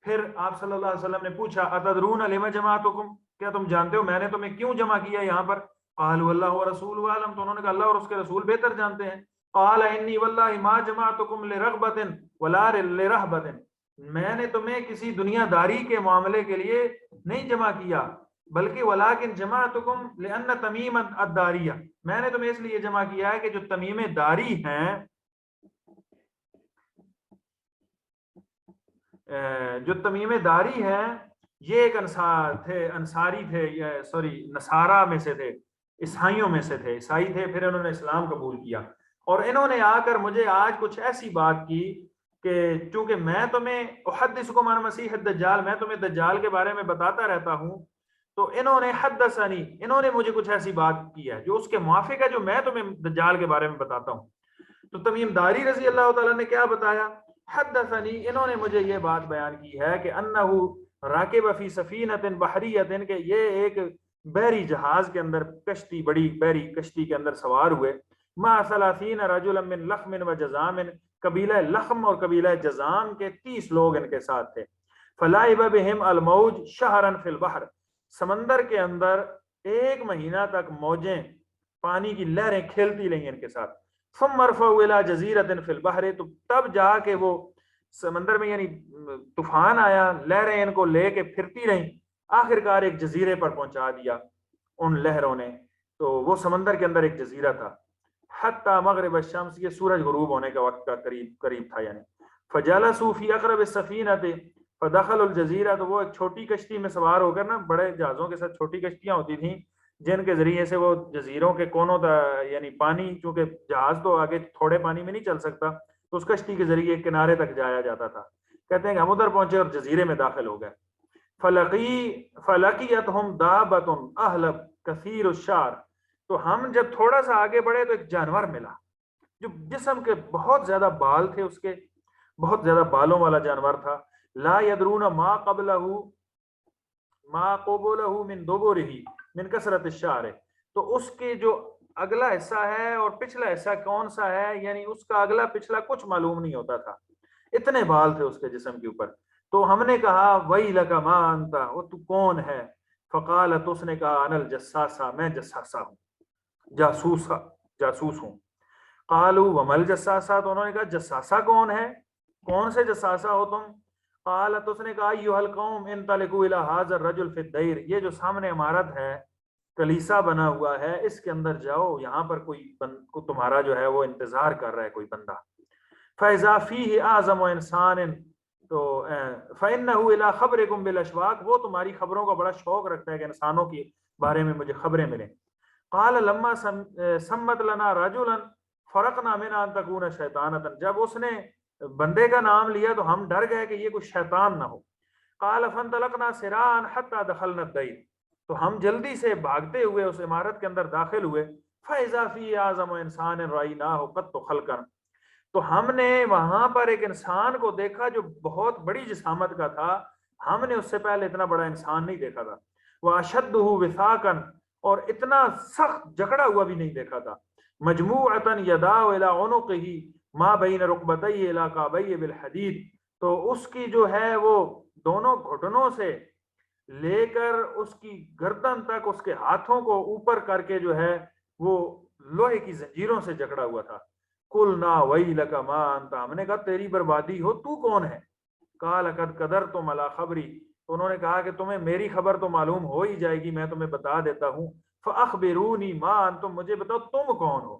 پھر آپ صلی اللہ علیہ وسلم نے پوچھا، اتدرون لما جمعتکم، کیا تم جانتے ہو میں نے تمہیں کیوں جمع کیا یہاں پر؟ قالوا اللہ ورسولہ اعلم، تو انہوں نے کہا اللہ اور اس کے رسول بہتر جانتے ہیں۔ قال انی واللہ ما جمعتکم لرغبۃ ولا لرہبۃ، میں نے تمہیں کسی دنیا داری کے معاملے کے لیے نہیں جمع کیا، بلکہ ولیکن جمعتکم لأن تمیم الداریہ، میں نے تمہیں اس لیے جمع کیا ہے کہ جو تمیم داری ہیں، جو تمیم داری ہیں، یہ ایک انصاری تھے، نصارہ میں سے تھے، عیسائیوں میں سے تھے، عیسائی تھے، پھر انہوں نے اسلام قبول کیا، اور انہوں نے آ کر مجھے آج کچھ ایسی بات کی کہ چونکہ میں تمہیں احدثکم عن مسیح الدجال، میں تمہیں دجال کے بارے میں بتاتا رہتا ہوں، تو انہوں نے حدثنی، انہوں نے مجھے کچھ ایسی بات کی ہے جو اس کے موافق ہے جو میں تمہیں دجال کے بارے میں بتاتا ہوں۔ تو تمیم داری رضی اللہ تعالیٰ نے کیا بتایا؟ حدثنی، انہوں نے مجھے یہ بات بیان کی ہے کہ انہو راکب فی سفینۃ بحریۃ، کہ یہ ایک بحری جہاز کے اندر، کشتی، بڑی بحری کشتی کے اندر سوار ہوئے، مع 30 رجلا من لخم و جزام، قبیلہ لخم اور قبیلہ جزام کے 30 لوگ ان کے ساتھ تھے۔ فلعب بہم الموج شہرا فی البحر، سمندر کے اندر 1 مہینہ تک موجیں، پانی کی لہریں کھیلتی رہیں ان کے ساتھ۔ ثم ارفعوا الى جزیرۃ فی البحر، تو تب جا کے وہ سمندر میں، یعنی طوفان آیا، لہریں ان کو لے کے پھرتی رہیں، آخر کار ایک جزیرے پر پہنچا دیا ان لہروں نے، تو وہ سمندر کے اندر ایک جزیرہ تھا۔ حتی مغرب الشمس، یہ سورج غروب ہونے کا وقت کا قریب تھا یعنی۔ فجلسوا فی اقرب السفینۃ فدخلوا الجزیرہ، تو وہ ایک چھوٹی کشتی میں سوار ہو کر نا، بڑے جہازوں کے ساتھ چھوٹی کشتیاں ہوتی تھیں جن کے ذریعے سے وہ جزیروں کے کونوں، یعنی پانی، چونکہ جہاز تو آگے تھوڑے پانی میں نہیں چل سکتا، تو اس کشتی کے ذریعے کنارے تک جایا جاتا تھا۔ کہتے ہیں کہ ہم ادھر پہنچے اور جزیرے میں داخل ہو گئے۔ فلقیتہم دابۃ اہلب کثیر الشعر، تو ہم جب تھوڑا سا آگے بڑھے تو ایک جانور ملا جو جسم کے بہت زیادہ بال تھے، اس کے بہت زیادہ بالوں والا جانور تھا۔ لا یدرون ما قبلہ ما قبلہ من دبرہ من کثرت الشعر، تو اس کے جو اگلا حصہ ہے اور پچھلا حصہ کون سا ہے، یعنی اس کا اگلا پچھلا کچھ معلوم نہیں ہوتا تھا، اتنے بال تھے اس کے جسم کے اوپر۔ تو ہم نے کہا ویلک ما انت، وہ تو کون ہے؟ فقال، تو اس نے کہا انا الجساسہ، میں جساسہ ہوں، جاسوس ہوں۔ قالوا وما الجساسہ، تو انہوں نے کہا جساسہ کون ہے، کون سے جساسہ ہو تم؟ قال، تو اس نے کہا ایھا القوم انطلقوا الى هذا الرجل في الدیر، یہ جو سامنے عمارت ہے، کلیسا بنا ہوا ہے، اس کے اندر جاؤ، یہاں پر کو تمہارا جو ہے وہ انتظار کر رہا ہے کوئی بندہ۔ فاذا فيه اعظم انسان، تو فانه الى خبركم بالاشواق، وہ تمہاری خبروں کا بڑا شوق رکھتا ہے کہ انسانوں کے بارے میں مجھے خبریں ملیں۔ قال لما سمت لنا رجلا فرقنا من ان تكون شیطانۃ، جب اس نے بندے کا نام لیا تو ہم ڈر گئے کہ یہ کوئی شیطان نہ ہو۔ قال فانطلقنا سراعا حتى دخلنا الدیر، تو ہم جلدی سے بھاگتے ہوئے اس عمارت کے اندر داخل ہوئے۔ فاذا فيه اعظم انسان رأيناه قط خلقا، تو ہم نے وہاں پر ایک انسان کو دیکھا جو بہت بڑی جسامت کا تھا، ہم نے اس سے پہلے اتنا بڑا انسان نہیں دیکھا تھا۔ واشدہ وثاقا، اور اتنا سخت جکڑا ہوا بھی نہیں دیکھا تھا۔ مجموعتا یداہ الی عنقہ ما بین رکبتیہ الی کعبیہ بالحدید، تو اس کی جو ہے وہ دونوں گھٹنوں سے لے کر اس کی گردن تک، اس کے ہاتھوں کو اوپر کر کے جو ہے وہ لوہے کی زنجیروں سے جکڑا ہوا تھا۔ قلنا ویلک ما انت، ہم نے کہا تیری بربادی ہو، تو کون ہے؟ قال قد قدرتم علی خبری، تو انہوں نے کہا کہ تمہیں میری خبر تو معلوم ہو ہی جائے گی، میں تمہیں بتا دیتا ہوں۔ فاخبرونی ما انتم، مجھے بتاؤ تم کون ہو؟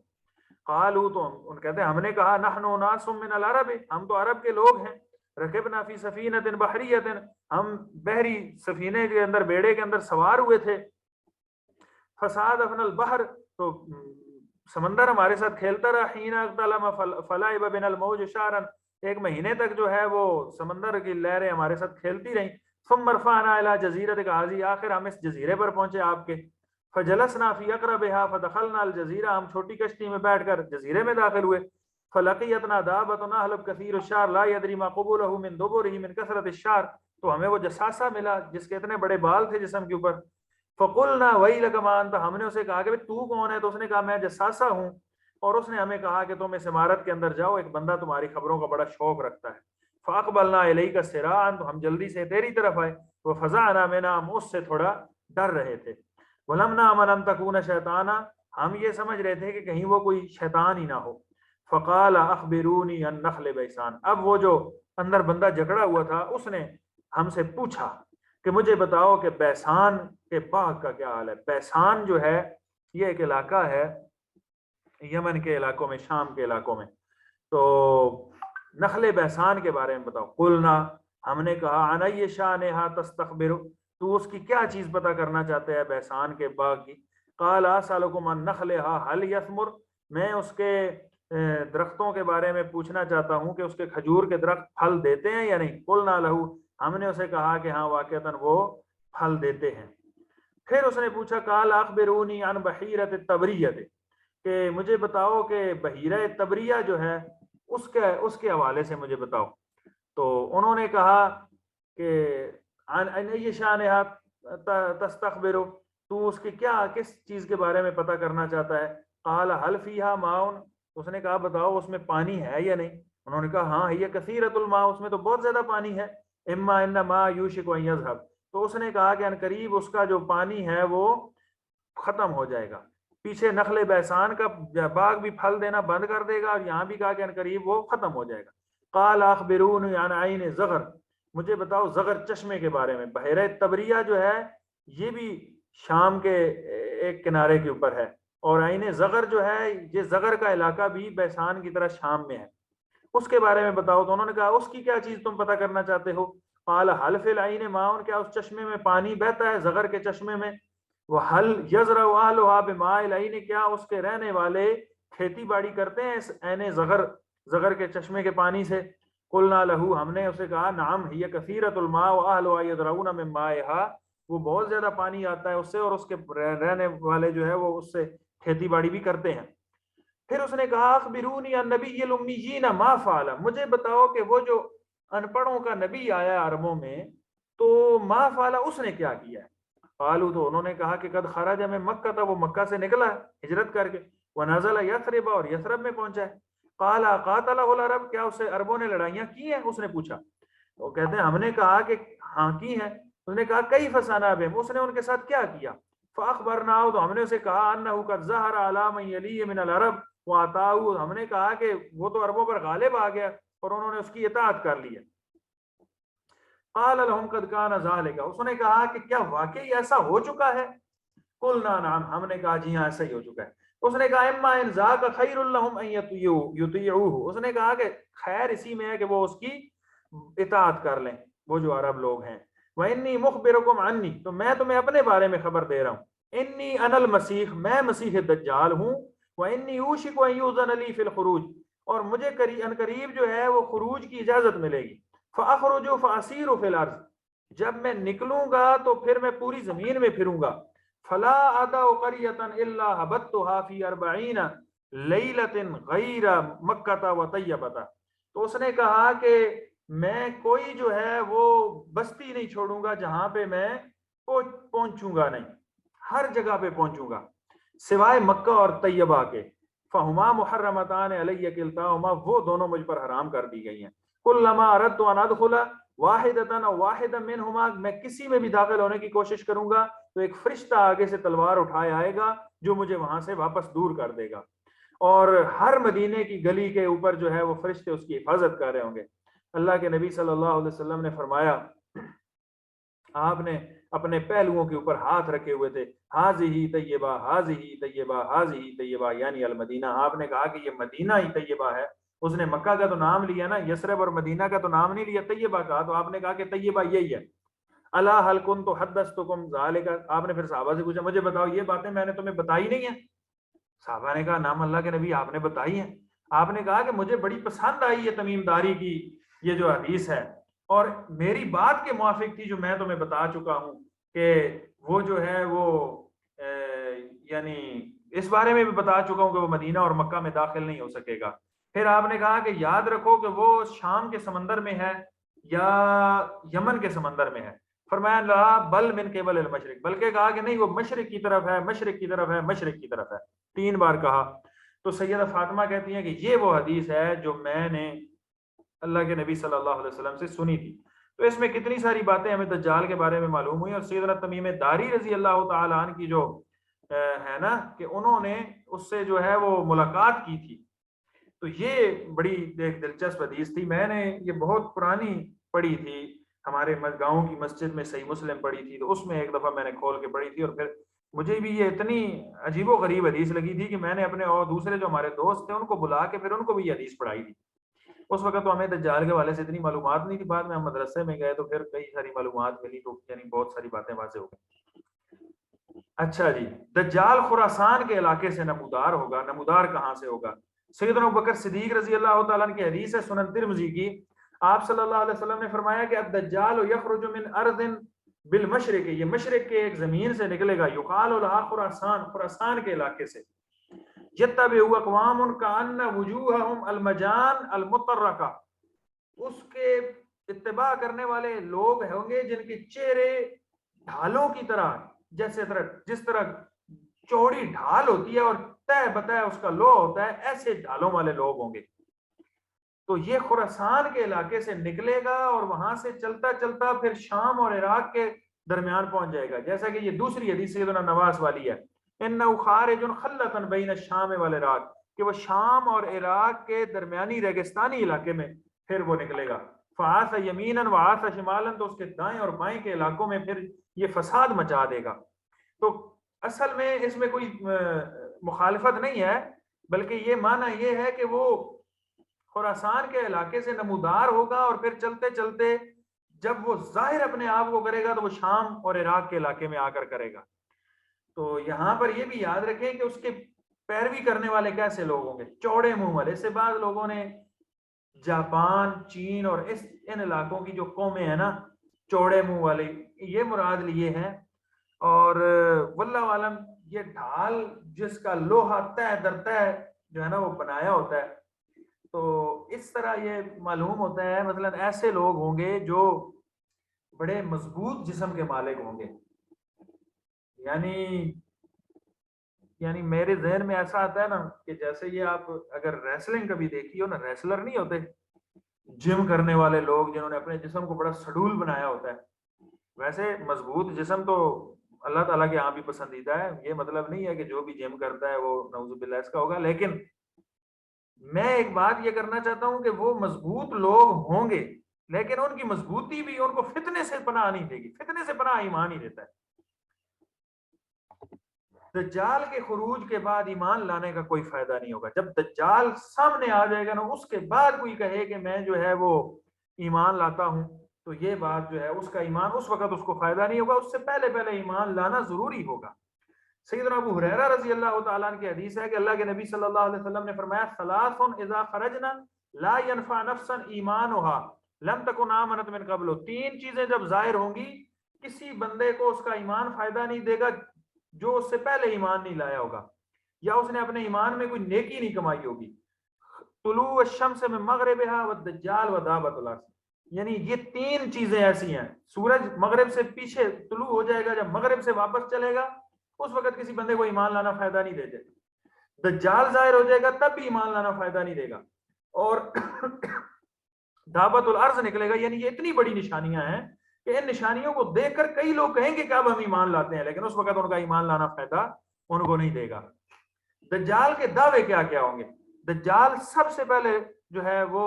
قالوا، تو ان کہتے ہیں ہم نے کہا نحن ناس من العرب، ہم تو عرب کے لوگ ہیں، رکبنا فی سفینۃ بحریۃ، ہم بحری سفینے کے اندر، بیڑے کے اندر سوار ہوئے تھے۔ فصادفن البحر، تو سمندر ہمارے ساتھ کھیلتا رہا، حین اغتلم فلعب بنا الموج شعرا، ایک مہینے تک جو ہے وہ سمندر کی لہریں ہمارے ساتھ کھیلتی رہیں، ثم رفعنا الى جزیرۃ غازی، آخر ہم اس جزیرے پر پہنچے آپ کے، فجلسنا فی اقربها فدخلنا الجزیرہ، ہم چھوٹی کشتی میں بیٹھ کر جزیرے میں داخل ہوئے، فلقیتنا دابۃ احلب کثیر الشعر لا يدری ما قبوله من دبره من کثرت الشعر، تو ہمیں وہ جساسہ ملا جس کے اتنے بڑے بال تھے جسم کے اوپر، فقلنا ویلک ما انت، ہم نے اسے کہا کہ تو کون ہے، تو اس نے کہا میں جساسہ ہوں، اور اس نے ہمیں کہا کہ تم اس عمارت کے اندر جاؤ، ایک بندہ تمہاری خبروں کا بڑا شوق رکھتا ہے، فاقبلنا الیک سراعا، تو ہم جلدی سے تیری طرف آئے، وفزعنا منها، ہم اس سے تھوڑا ڈر رہے تھے، ولم نامن ان تکون شیطانا، ہم یہ سمجھ رہے تھے کہ کہیں وہ کوئی شیطان ہی نہ ہو، فقال اخبرونی عن نخل بیسان، اب وہ جو اندر بندہ جکڑا ہوا تھا اس نے ہم سے پوچھا کہ مجھے بتاؤ کہ بیسان کے باغ کا کیا حال ہے۔ بیسان جو ہے یہ ایک علاقہ ہے یمن کے علاقوں میں، شام کے علاقوں میں، تو نخل بیسان کے بارے میں بتاؤ۔ قلنا، ہم نے کہا، عن ای شانھا تستخبر، تو اس کی کیا چیز پتہ کرنا چاہتے ہیں بیسان کے باغ کی؟ قال اسالکم عن نخلھا هل یثمر، میں اس کے درختوں کے بارے میں پوچھنا چاہتا ہوں کہ اس کے کھجور کے درخت پھل دیتے ہیں یا نہیں۔ قلنا لہو، ہم نے اسے کہا کہ ہاں واقعتاً وہ پھل دیتے ہیں۔ پھر اس نے پوچھا قال اخبرونی عن بحیرۃ التبریہ، کہ مجھے بتاؤ کہ بحیرہ تبریہ جو ہے اس کے حوالے سے مجھے بتاؤ۔ تو انہوں نے کہا کہ عن ای شانھا تستخبر، تو اس کی کس چیز کے بارے میں پتہ کرنا چاہتا ہے؟ قال هل فیھا ماء، اس نے کہا بتاؤ اس میں پانی ہے یا نہیں؟ انہوں نے کہا ہاں ہی کثیرۃ الماء، اس میں تو بہت زیادہ پانی ہے، اما ان ما یوشک ان یذهب، تو اس نے کہا کہ ان قریب اس کا جو پانی ہے وہ ختم ہو جائے گا، پیچھے نخل بیسان کا باغ بھی پھل دینا بند کر دے گا، اور یہاں بھی کہا کہ ان قریب وہ ختم ہو جائے گا۔ قال اخبرونی عن عین زغر، مجھے بتاؤ زغر چشمے کے بارے میں۔ بحیرہ تبریہ جو ہے یہ بھی شام کے ایک کنارے کے اوپر ہے، اور عین زغر جو ہے یہ زغر کا علاقہ بھی بیسان کی طرح شام میں ہے، اس کے بارے میں بتاؤ۔ تو انہوں نے کہا اس کی کیا چیز تم پتہ کرنا چاہتے ہو؟ قال هل فی العین ماء، کیا اس چشمے میں پانی بہتا ہے، زغر کے چشمے میں؟ وهل یزرع اهلها بماء العین، کیا اس کے رہنے والے کھیتی باڑی کرتے ہیں اس عین زغر کے چشمے کے پانی سے؟ قلنا له، ہم نے اسے کہا نعم هي کثیرۃ الماء واهلها یزرعون من مائها، وہ بہت زیادہ پانی آتا ہے اس سے، اور اس کے رہنے والے جو ہے وہ اس سے کھیتی باڑی بھی کرتے ہیں۔ پھر اس نے کہا اخبرونی عن نبی الامیین ما فعل، مجھے بتاؤ کہ وہ جو ان پڑھوں کا نبی آیا عربوں میں، تو ما فعل اس نے کیا کیا ہے؟ قالوا، تو انہوں نے کہا کہ قد خرج من مکہ، تھا وہ مکہ سے نکلا ہے ہجرت کر کے، ونزل یثرب، اور یثرب میں پہنچا ہے۔ قال قاتلہ العرب، کیا اس سے عربوں نے لڑائیاں کی ہیں؟ اس نے پوچھا، وہ کہتے ہیں ہم نے کہا کہ ہاں کی ہیں۔ اس نے کہا کیف صنع بہم، اس نے ان کے ساتھ کیا کیا؟ فاخبرناه، تو ہم نے اسے کہا انه قد ظهر على من يليه من العرب واتاه، ہم نے کہا کہ وہ تو عربوں پر غالب آ گیا اور انہوں نے اس کی اطاعت کر لی ہے۔ قال لهم قد كان ذلك، اس نے کہا کہ کیا واقعی ایسا ہو چکا ہے؟ قلنا نعم، ہم نے کہا جی ہاں ایسا ہی ہو چکا ہے۔ اس نے کہا اما ان ذاک خیر لهم ان یطیعوه، اس نے کہا کہ خیر اسی میں ہے کہ وہ اس کی اطاعت کر لیں، وہ جو عرب لوگ ہیں۔ وانی مخبرکم عنی، تو میں تمہیں اپنے بارے میں خبر دے رہا ہوں، انی انا المسیح، میں مسیح دجال ہوں، وانی یوشک ان یؤذن لی فی الخروج، اور مجھے ان قریب جو ہے وہ خروج کی اجازت ملے گی، فاخرج فاسیر فی الارض، جب میں نکلوں گا تو پھر میں پوری زمین میں پھروں گا، فلا ادع قریۃ الا هبطتها فی 40 لیلۃ غیر مکہ وطیبہ، تو اس نے کہا کہ میں کوئی جو ہے وہ بستی نہیں چھوڑوں گا جہاں پہ میں پہنچوں گا نہیں، ہر جگہ پہ پہنچوں گا سوائے مکہ اور طیبہ کے، فہما محرمتان علی کلتاہما، وہ دونوں مجھ پر حرام کر دی گئی ہیں، کلما اردت ان ادخل واحدۃ او واحدا منہما، میں کسی میں بھی داخل ہونے کی کوشش کروں گا تو ایک فرشتہ آگے سے تلوار اٹھائے آئے گا جو مجھے وہاں سے واپس دور کر دے گا، اور ہر مدینے کی گلی کے اوپر جو ہے وہ فرشتے اس کی حفاظت کر رہے ہوں گے۔ اللہ کے نبی صلی اللہ علیہ وسلم نے فرمایا، آپ نے اپنے پہلوؤں کے اوپر ہاتھ رکھے ہوئے تھے، حاذہ طیبہ حاذہ طیبہ حاذہ طیبہ، یعنی المدینہ، آپ نے کہا کہ یہ مدینہ ہی طیبہ ہے، اس نے مکہ کا تو نام لیا نا، یثرب اور مدینہ کا تو نام نہیں لیا، طیبہ کا، تو آپ نے کہا کہ طیبہ یہی ہے۔ الا هل كنت حدثتكم ذلك، آپ نے پھر صحابہ سے پوچھا مجھے بتاؤ یہ باتیں میں نے تمہیں بتائی نہیں ہیں؟ صحابہ نے کہا نام اللہ کے نبی آپ نے بتائی ہیں۔ آپ نے کہا کہ مجھے بڑی پسند آئی یہ تمیم داری کی یہ جو حدیث ہے، اور میری بات کے موافق تھی جو میں تمہیں بتا چکا ہوں کہ وہ جو ہے وہ یعنی اس بارے میں بھی بتا چکا ہوں کہ وہ مدینہ اور مکہ میں داخل نہیں ہو سکے گا۔ پھر آپ نے کہا کہ یاد رکھو کہ وہ شام کے سمندر میں ہے یا یمن کے سمندر میں ہے؟ فرمایا لا بل من قبل المشرق، بلکہ کہا کہ نہیں وہ مشرق کی طرف ہے، مشرق کی طرف ہے، مشرق کی طرف ہے، 3 بار کہا۔ تو سیدہ فاطمہ کہتی ہیں کہ یہ وہ حدیث ہے جو میں نے اللہ کے نبی صلی اللہ علیہ وسلم سے سنی تھی۔ تو اس میں کتنی ساری باتیں ہمیں دجال کے بارے میں معلوم ہوئی، اور سیدنا تمیم داری رضی اللہ تعالی عنہ کی جو ہے نا کہ انہوں نے اس سے جو ہے وہ ملاقات کی تھی، تو یہ بڑی ایک دلچسپ حدیث تھی۔ میں نے یہ بہت پرانی پڑھی تھی، ہمارے گاؤں کی مسجد میں صحیح مسلم پڑھی تھی، تو اس میں ایک دفعہ میں نے کھول کے پڑھی تھی، اور پھر مجھے بھی یہ اتنی عجیب و غریب حدیث لگی تھی کہ میں نے اپنے اور دوسرے جو ہمارے دوست تھے ان کو بلا کے پھر ان کو بھی یہ حدیث پڑھائی تھی۔ اس وقت تو ہمیں دجال کے حوالے سے اتنی معلومات نہیں تھی، بعد میں ہم مدرسے میں گئے تو پھر کئی ساری معلومات ملی، تو یعنی بہت ساری باتیں واضح ہو گئی۔ اچھا جی، دجال خراسان کے علاقے سے نمودار ہوگا۔ نمودار کہاں سے ہوگا؟ سیدنا ابوبکر صدیق رضی اللہ تعالیٰ عنہ کی حدیث ہے سنن ترمذی کی، آپ صلی اللہ علیہ وسلم نے فرمایا کہ الدجال یخرج من ارض بالمشرق، یہ مشرق کے ایک زمین سے نکلے گا، یقال لها خراسان، خراسان کے علاقے سے، یتبع اقوام کان وجوہہم المجان المطرقہ، اس کے اتباع کرنے والے لوگ ہوں گے جن کے چہرے ڈھالوں کی طرح، جس طرح چوڑی ڈھال ہوتی ہے اور تہ بتہ اس کا لو ہوتا ہے، ایسے ڈھالوں والے لوگ ہوں گے۔ تو یہ خراسان کے علاقے سے نکلے گا اور وہاں سے چلتا چلتا پھر شام اور عراق کے درمیان پہنچ جائے گا، جیسا کہ یہ دوسری حدیث سیدنا نواس والی ہے، انہ خارج خلۃ بین الشام والعراق، کہ وہ شام اور عراق کے درمیانی ریگستانی علاقے میں پھر وہ نکلے گا۔ فعاث یمینا وعاث شمالا، تو اس کے دائیں اور بائیں کے علاقوں میں پھر یہ فساد مچا دے گا۔ تو اصل میں اس میں کوئی مخالفت نہیں ہے، بلکہ یہ معنی یہ ہے کہ وہ خراسان کے علاقے سے نمودار ہوگا، اور پھر چلتے چلتے جب وہ ظاہر اپنے آپ کو کرے گا تو وہ شام اور عراق کے علاقے میں آ کر کرے گا۔ تو یہاں پر یہ بھی یاد رکھیں کہ اس کے پیروی کرنے والے کیسے لوگ ہوں گے؟ چوڑے منہ والے۔ اس سے بعض لوگوں نے جاپان، چین اور ان علاقوں کی جو قومیں ہیں نا چوڑے منہ والے، یہ مراد لیے ہیں، اور واللہ عالم یہ ڈھال جس کا لوہا تہ در تہ جو ہے نا وہ بنایا ہوتا ہے، تو اس طرح یہ معلوم ہوتا ہے مثلا ایسے لوگ ہوں گے جو بڑے مضبوط جسم کے مالک ہوں گے۔ یعنی میرے ذہن میں ایسا آتا ہے نا کہ جیسے یہ آپ اگر ریسلنگ کبھی دیکھی ہو نا، ریسلر نہیں ہوتے جم کرنے والے لوگ جنہوں نے اپنے جسم کو بڑا سڈول بنایا ہوتا ہے، ویسے مضبوط جسم تو اللہ تعالیٰ کے یہاں بھی پسندیدہ ہے، یہ مطلب نہیں ہے کہ جو بھی جم کرتا ہے وہ نعوذ باللہ اس کا ہوگا، لیکن میں ایک بات یہ کرنا چاہتا ہوں کہ وہ مضبوط لوگ ہوں گے، لیکن ان کی مضبوطی بھی ان کو فتنے سے پناہ نہیں دے گی، فتنے سے پناہ ایمان ہی دیتا ہے۔ دجال کے خروج کے بعد ایمان لانے کا کوئی فائدہ نہیں ہوگا۔ جب دجال سامنے آ جائے گا نا، اس کے بعد کوئی کہے کہ میں جو ہے وہ ایمان لاتا ہوں، تو یہ بات جو ہے اس کا ایمان اس وقت اس کو فائدہ نہیں ہوگا، اس سے پہلے پہلے ایمان لانا ضروری ہوگا۔ سیدنا ابو ہریرہ رضی اللہ تعالیٰ عنہ کی حدیث ہے کہ اللہ کے نبی صلی اللہ علیہ وسلم نے فرمایا ثلاث اذا خرجنا لا ينفع نفسا ایمانها لم تکن آمنت من قبل، 3 چیزیں جب ظاہر ہوں گی کسی بندے کو اس کا ایمان فائدہ نہیں دے گا جو اس سے پہلے ایمان نہیں لایا ہوگا، یا اس نے اپنے ایمان میں کوئی نیکی نہیں کمائی ہوگی۔ طلوع الشمس من مغربها والدجال ودابۃ الارض، یعنی یہ 3 چیزیں ایسی ہیں، سورج مغرب سے پیچھے طلوع ہو جائے گا، جب مغرب سے واپس چلے گا اس وقت کسی بندے کو ایمان لانا فائدہ نہیں دے گا۔ دجال ظاہر ہو جائے گا تب بھی ایمان لانا فائدہ نہیں دے گا، اور دابۃ الارض نکلے گا، یعنی یہ اتنی بڑی نشانیاں ہیں کہ ان نشانیوں کو دیکھ کر کئی لوگ کہیں گے کہ اب ہم ایمان لاتے ہیں، لیکن اس وقت ان کا ایمان لانا فائدہ ان کو نہیں دے گا۔ دجال کے دعوے کیا کیا ہوں گے؟ دجال سب سے پہلے جو ہے وہ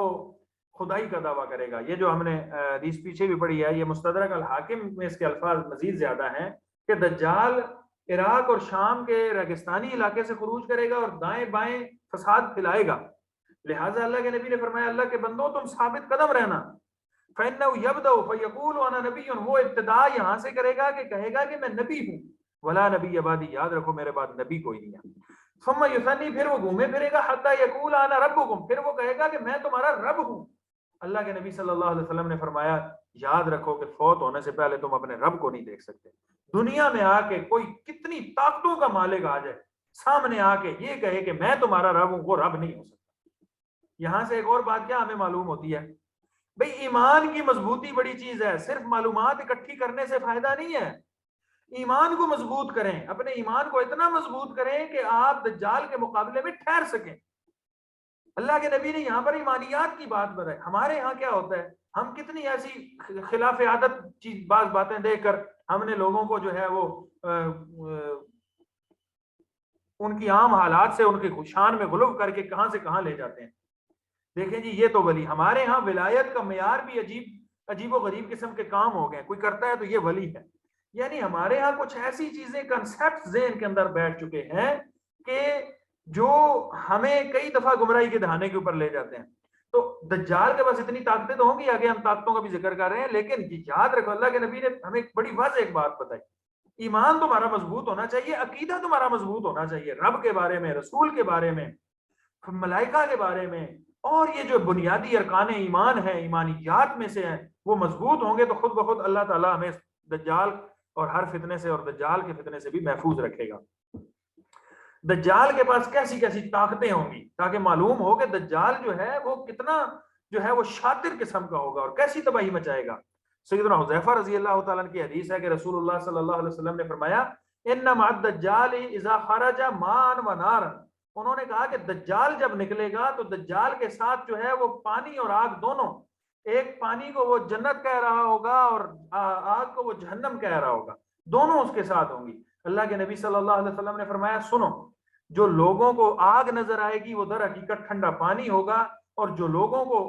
خدائی کا دعویٰ کرے گا، یہ جو ہم نے حدیث پیچھے بھی پڑھی ہے، یہ مستدرک الحاکم میں اس کے الفاظ مزید زیادہ ہیں کہ دجال عراق اور شام کے ریگستانی علاقے سے خروج کرے گا اور دائیں بائیں فساد پھیلائے گا، لہٰذا اللہ کے نبی نے فرمایا اللہ کے بندو تم ثابت قدم رہنا، فَإِنَّهُ يَبْدَأُ فَيَقُولُ أَنَا نَبِيٌّ، وہ ابتدا یہاں سے کرے گا کہ کہے گا کہ میں نبی ہوں، وَلَا نَبِيَّ بَعْدِي، یاد رکھو میرے بعد نبی کوئی نہیں ہے، ثُمَّ يُثَنِّي، پھر وہ گھومے پھرے گا، حَتَّى يَقُولَ أَنَا رَبُّكُمْ، پھر وہ کہے گا کہ میں تمہارا رب ہوں۔ اللہ کے نبی صلی اللہ علیہ وسلم نے فرمایا یاد رکھو کہ فوت ہونے سے پہلے تم اپنے رب کو نہیں دیکھ سکتے۔ دنیا میں آ کے کوئی کتنی طاقتوں کا مالک آ جائے، سامنے آ کے یہ کہے کہ میں تمہارا رب ہوں، وہ رب نہیں ہو سکتا۔ یہاں سے ایک اور بات کیا ہمیں معلوم ہوتی ہے، بھئی ایمان کی مضبوطی بڑی چیز ہے، صرف معلومات اکٹھی کرنے سے فائدہ نہیں ہے، ایمان کو مضبوط کریں، اپنے ایمان کو اتنا مضبوط کریں کہ آپ دجال کے مقابلے میں ٹھہر سکیں۔ اللہ کے نبی نے یہاں پر ایمانیات کی بات بتائی۔ ہمارے یہاں کیا ہوتا ہے، ہم کتنی ایسی خلاف عادت چیز بعض باتیں دیکھ کر ہم نے لوگوں کو جو ہے وہ ان کی عام حالات سے ان کی شان میں غلو کر کے کہاں سے کہاں لے جاتے ہیں۔ دیکھیں جی یہ تو ولی، ہمارے ہاں ولایت کا معیار بھی عجیب و غریب قسم کے کام ہو گئے، کوئی کرتا ہے تو یہ ولی ہے، یعنی ہمارے ہاں کچھ ایسی چیزیں کنسپٹ ذہن کے اندر بیٹھ چکے ہیں کہ جو ہمیں کئی دفعہ گمراہی کے دہانے کے اوپر لے جاتے ہیں۔ تو دجال کے پاس اتنی طاقتیں تو ہوں گی، آگے ہم طاقتوں کا بھی ذکر کر رہے ہیں، لیکن یاد رکھو اللہ کے نبی نے ہمیں بڑی واضح ایک بات بتائی، ایمان تمہارا مضبوط ہونا چاہیے، عقیدہ تمہارا مضبوط ہونا چاہیے، رب کے بارے میں، رسول کے بارے میں، ملائکہ کے بارے میں، اور یہ جو بنیادی ارکان ایمان ہیں، ایمانیات میں سے ہیں، وہ مضبوط ہوں گے تو خود بخود اللہ تعالیٰ ہمیں دجال اور ہر فتنے سے اور دجال کے فتنے سے بھی محفوظ رکھے گا۔ دجال کے پاس کیسی کیسی طاقتیں ہوں گی تاکہ معلوم ہو کہ دجال جو ہے وہ کتنا جو ہے وہ شاطر قسم کا ہوگا اور کیسی تباہی مچائے گا۔ سیدنا حذیفہ رضی اللہ تعالیٰ عنہ کی حدیث ہے کہ رسول اللہ صلی اللہ علیہ وسلم نے فرمایا ان مع الدجال اذا خرج ماء و نارا، انہوں نے کہا کہ دجال جب نکلے گا تو دجال کے ساتھ جو ہے وہ پانی اور آگ دونوں، ایک پانی کو وہ جنت کہہ رہا ہوگا اور آگ کو وہ جہنم کہہ رہا ہوگا، دونوں اس کے ساتھ ہوں گی۔ اللہ کے نبی صلی اللہ علیہ وسلم نے فرمایا سنو، جو لوگوں کو آگ نظر آئے گی وہ در حقیقت ٹھنڈا پانی ہوگا، اور جو لوگوں کو